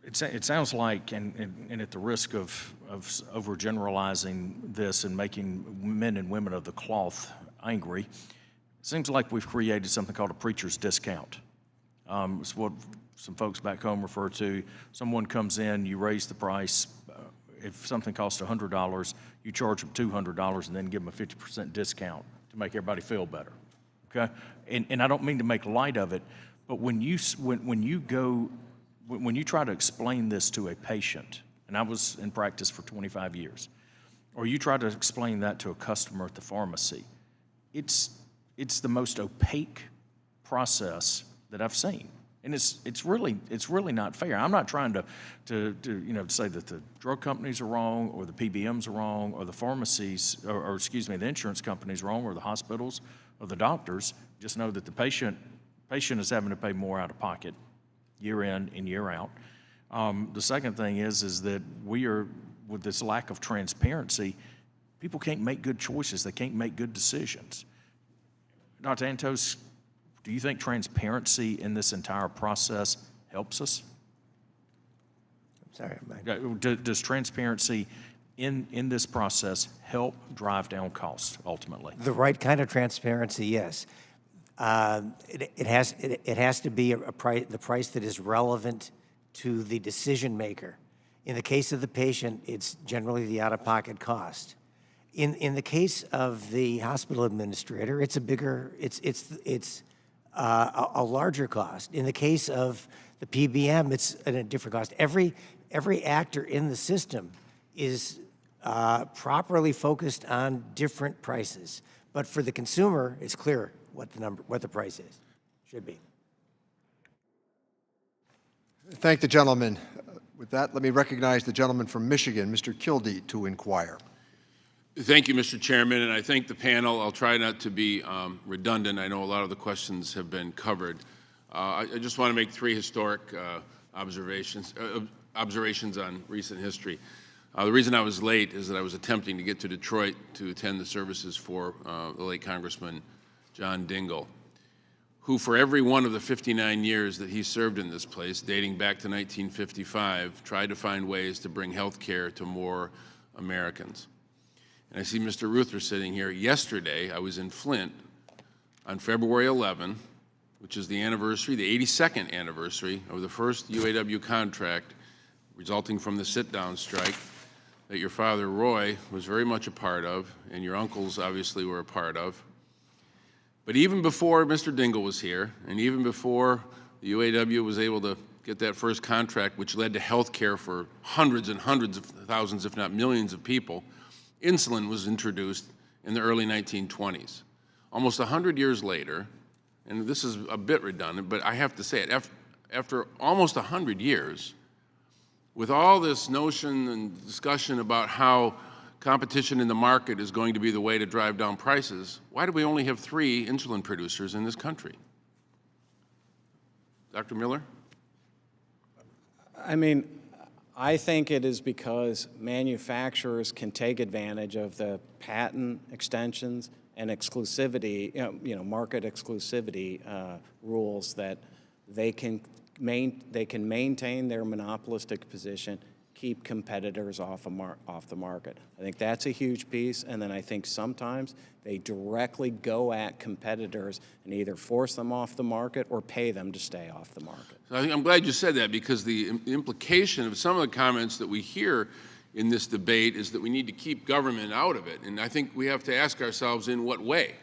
it sounds like, and at the risk of overgeneralizing this and making men and women of the cloth angry, it seems like we've created something called a preacher's discount. It's what some folks back home refer to. Someone comes in, you raise the price. If something costs $100, you charge them $200 and then give them a 50% discount to make everybody feel better, okay? And I don't mean to make light of it, but when you try to explain this to a patient, and I was in practice for 25 years, or you try to explain that to a customer at the pharmacy, it's the most opaque process that I've seen. And it's really not fair. I'm not trying to say that the drug companies are wrong, or the PBMs are wrong, or the pharmacies, or excuse me, the insurance companies are wrong, or the hospitals, or the doctors. Just know that the patient is having to pay more out of pocket, year in and year out. The second thing is that we are, with this lack of transparency, people can't make good choices. They can't make good decisions. Dr. Antos, do you think transparency in this entire process helps us? I'm sorry. Does transparency in this process help drive down costs ultimately? The right kind of transparency, yes. It has to be the price that is relevant to the decision maker. In the case of the patient, it's generally the out-of-pocket cost. In the case of the hospital administrator, it's a larger cost. In the case of the PBM, it's a different cost. Every actor in the system is properly focused on different prices. But for the consumer, it's clear what the price is, should be. Thank the gentleman. With that, let me recognize the gentleman from Michigan, Mr. Kildee, to inquire. Thank you, Mr. Chairman, and I thank the panel. I'll try not to be redundant. I know a lot of the questions have been covered. I just want to make three historic observations on recent history. The reason I was late is that I was attempting to get to Detroit to attend the services for the late Congressman John Dingell, who for every one of the 59 years that he served in this place, dating back to 1955, tried to find ways to bring health care to more Americans. And I see Mr. Ruther sitting here. Yesterday, I was in Flint on February 11, which is the anniversary, the 82nd anniversary of the first UAW contract resulting from the sit-down strike that your father, Roy, was very much a part of, and your uncles obviously were a part of. But even before Mr. Dingell was here, and even before the UAW was able to get that first contract, which led to health care for hundreds and hundreds of thousands, if not millions of people, insulin was introduced in the early 1920s. Almost 100 years later, and this is a bit redundant, but I have to say it, after almost 100 years, with all this notion and discussion about how competition in the market is going to be the way to drive down prices, why do we only have 3 insulin producers in this country? Dr. Miller? I mean, I think it is because manufacturers can take advantage of the patent extensions and exclusivity, market exclusivity rules that they can maintain their monopolistic position, keep competitors off the market. I think that's a huge piece, and then I think sometimes they directly go at competitors and either force them off the market or pay them to stay off the market. So I'm glad you said that, because the implication of some of the comments that we hear in this debate is that we need to keep government out of it, and I think we have to ask ourselves, in what way?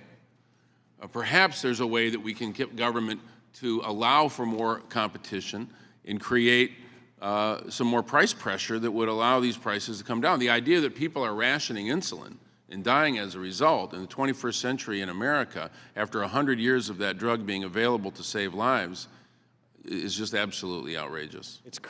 Perhaps there's a way that we can get government to allow for more competition and create some more price pressure that would allow these prices to come down. The idea that people are rationing insulin and dying as a result in the 21st century in America, after 100 years of that drug being available to save lives, is just absolutely outrageous. It's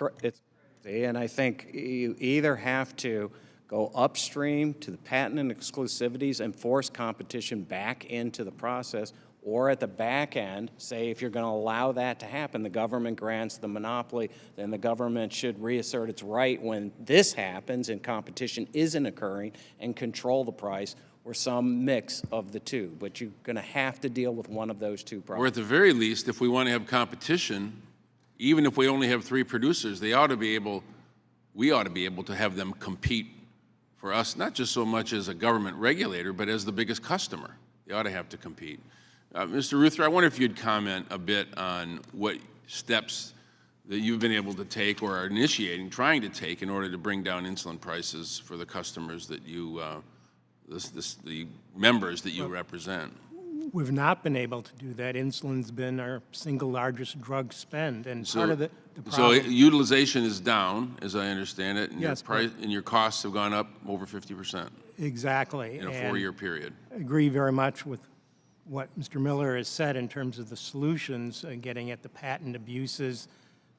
and I think you either have to go upstream to the patent and exclusivities and force competition back into the process, or at the back end, say if you're going to allow that to happen, the government grants the monopoly, then the government should reassert its right when this happens and competition isn't occurring and control the price, or some mix of the two. But you're going to have to deal with one of those two problems. Or at the very least, if we want to have competition, even if we only have 3 producers, we ought to be able to have them compete for us, not just so much as a government regulator, but as the biggest customer. They ought to have to compete. Mr. Ruther, I wonder if you'd comment a bit on what steps that you've been able to take or are initiating, trying to take, in order to bring down insulin prices for the customers that you, the members that you represent. We've not been able to do that. Insulin's been our single largest drug spend, and part of the problem... So utilization is down, as I understand it, and yes, and your costs have gone up over 50%. Exactly. In a 4-year period. I agree very much with what Mr. Miller has said in terms of the solutions, getting at the patent abuses,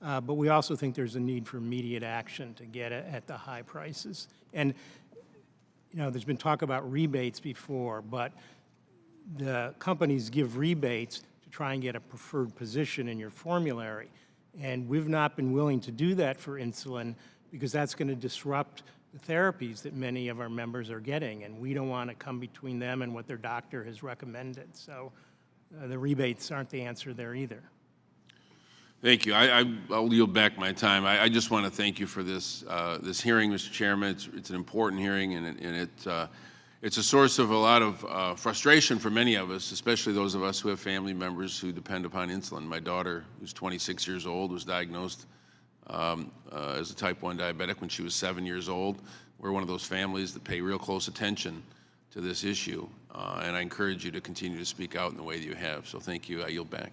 but we also think there's a need for immediate action to get at the high prices. And, there's been talk about rebates before, but the companies give rebates to try and get a preferred position in your formulary. And we've not been willing to do that for insulin because that's going to disrupt the therapies that many of our members are getting, and we don't want to come between them and what their doctor has recommended. So the rebates aren't the answer there either. Thank you. I'll yield back my time. I just want to thank you for this this hearing, Mr. Chairman. It's an important hearing, and it's a source of a lot of frustration for many of us, especially those of us who have family members who depend upon insulin. My daughter, who's 26 years old, was diagnosed as a type 1 diabetic when she was 7 years old. We're one of those families that pay real close attention to this issue, and I encourage you to continue to speak out in the way that you have. So thank you. I yield back.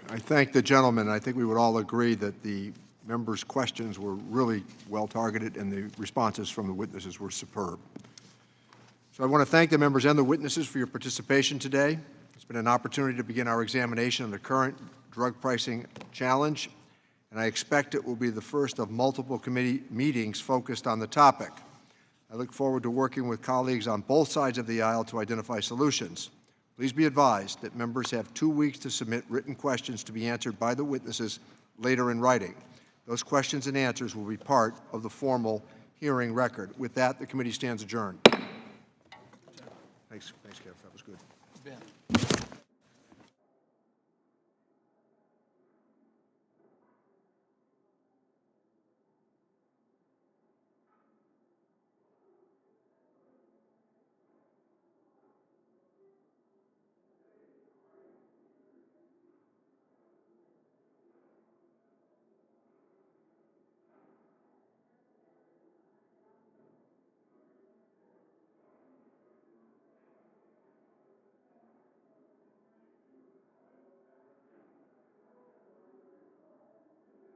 I thank the gentleman. I think we would all agree that the members' questions were really well targeted and the responses from the witnesses were superb. So I want to thank the members and the witnesses for your participation today. It's been an opportunity to begin our examination of the current drug pricing challenge, and I expect it will be the first of multiple committee meetings focused on the topic. I look forward to working with colleagues on both sides of the aisle to identify solutions. Please be advised that members have 2 weeks to submit written questions to be answered by the witnesses later in writing. Those questions and answers will be part of the formal hearing record. With that, the committee stands adjourned. Thanks, Kev. That was good.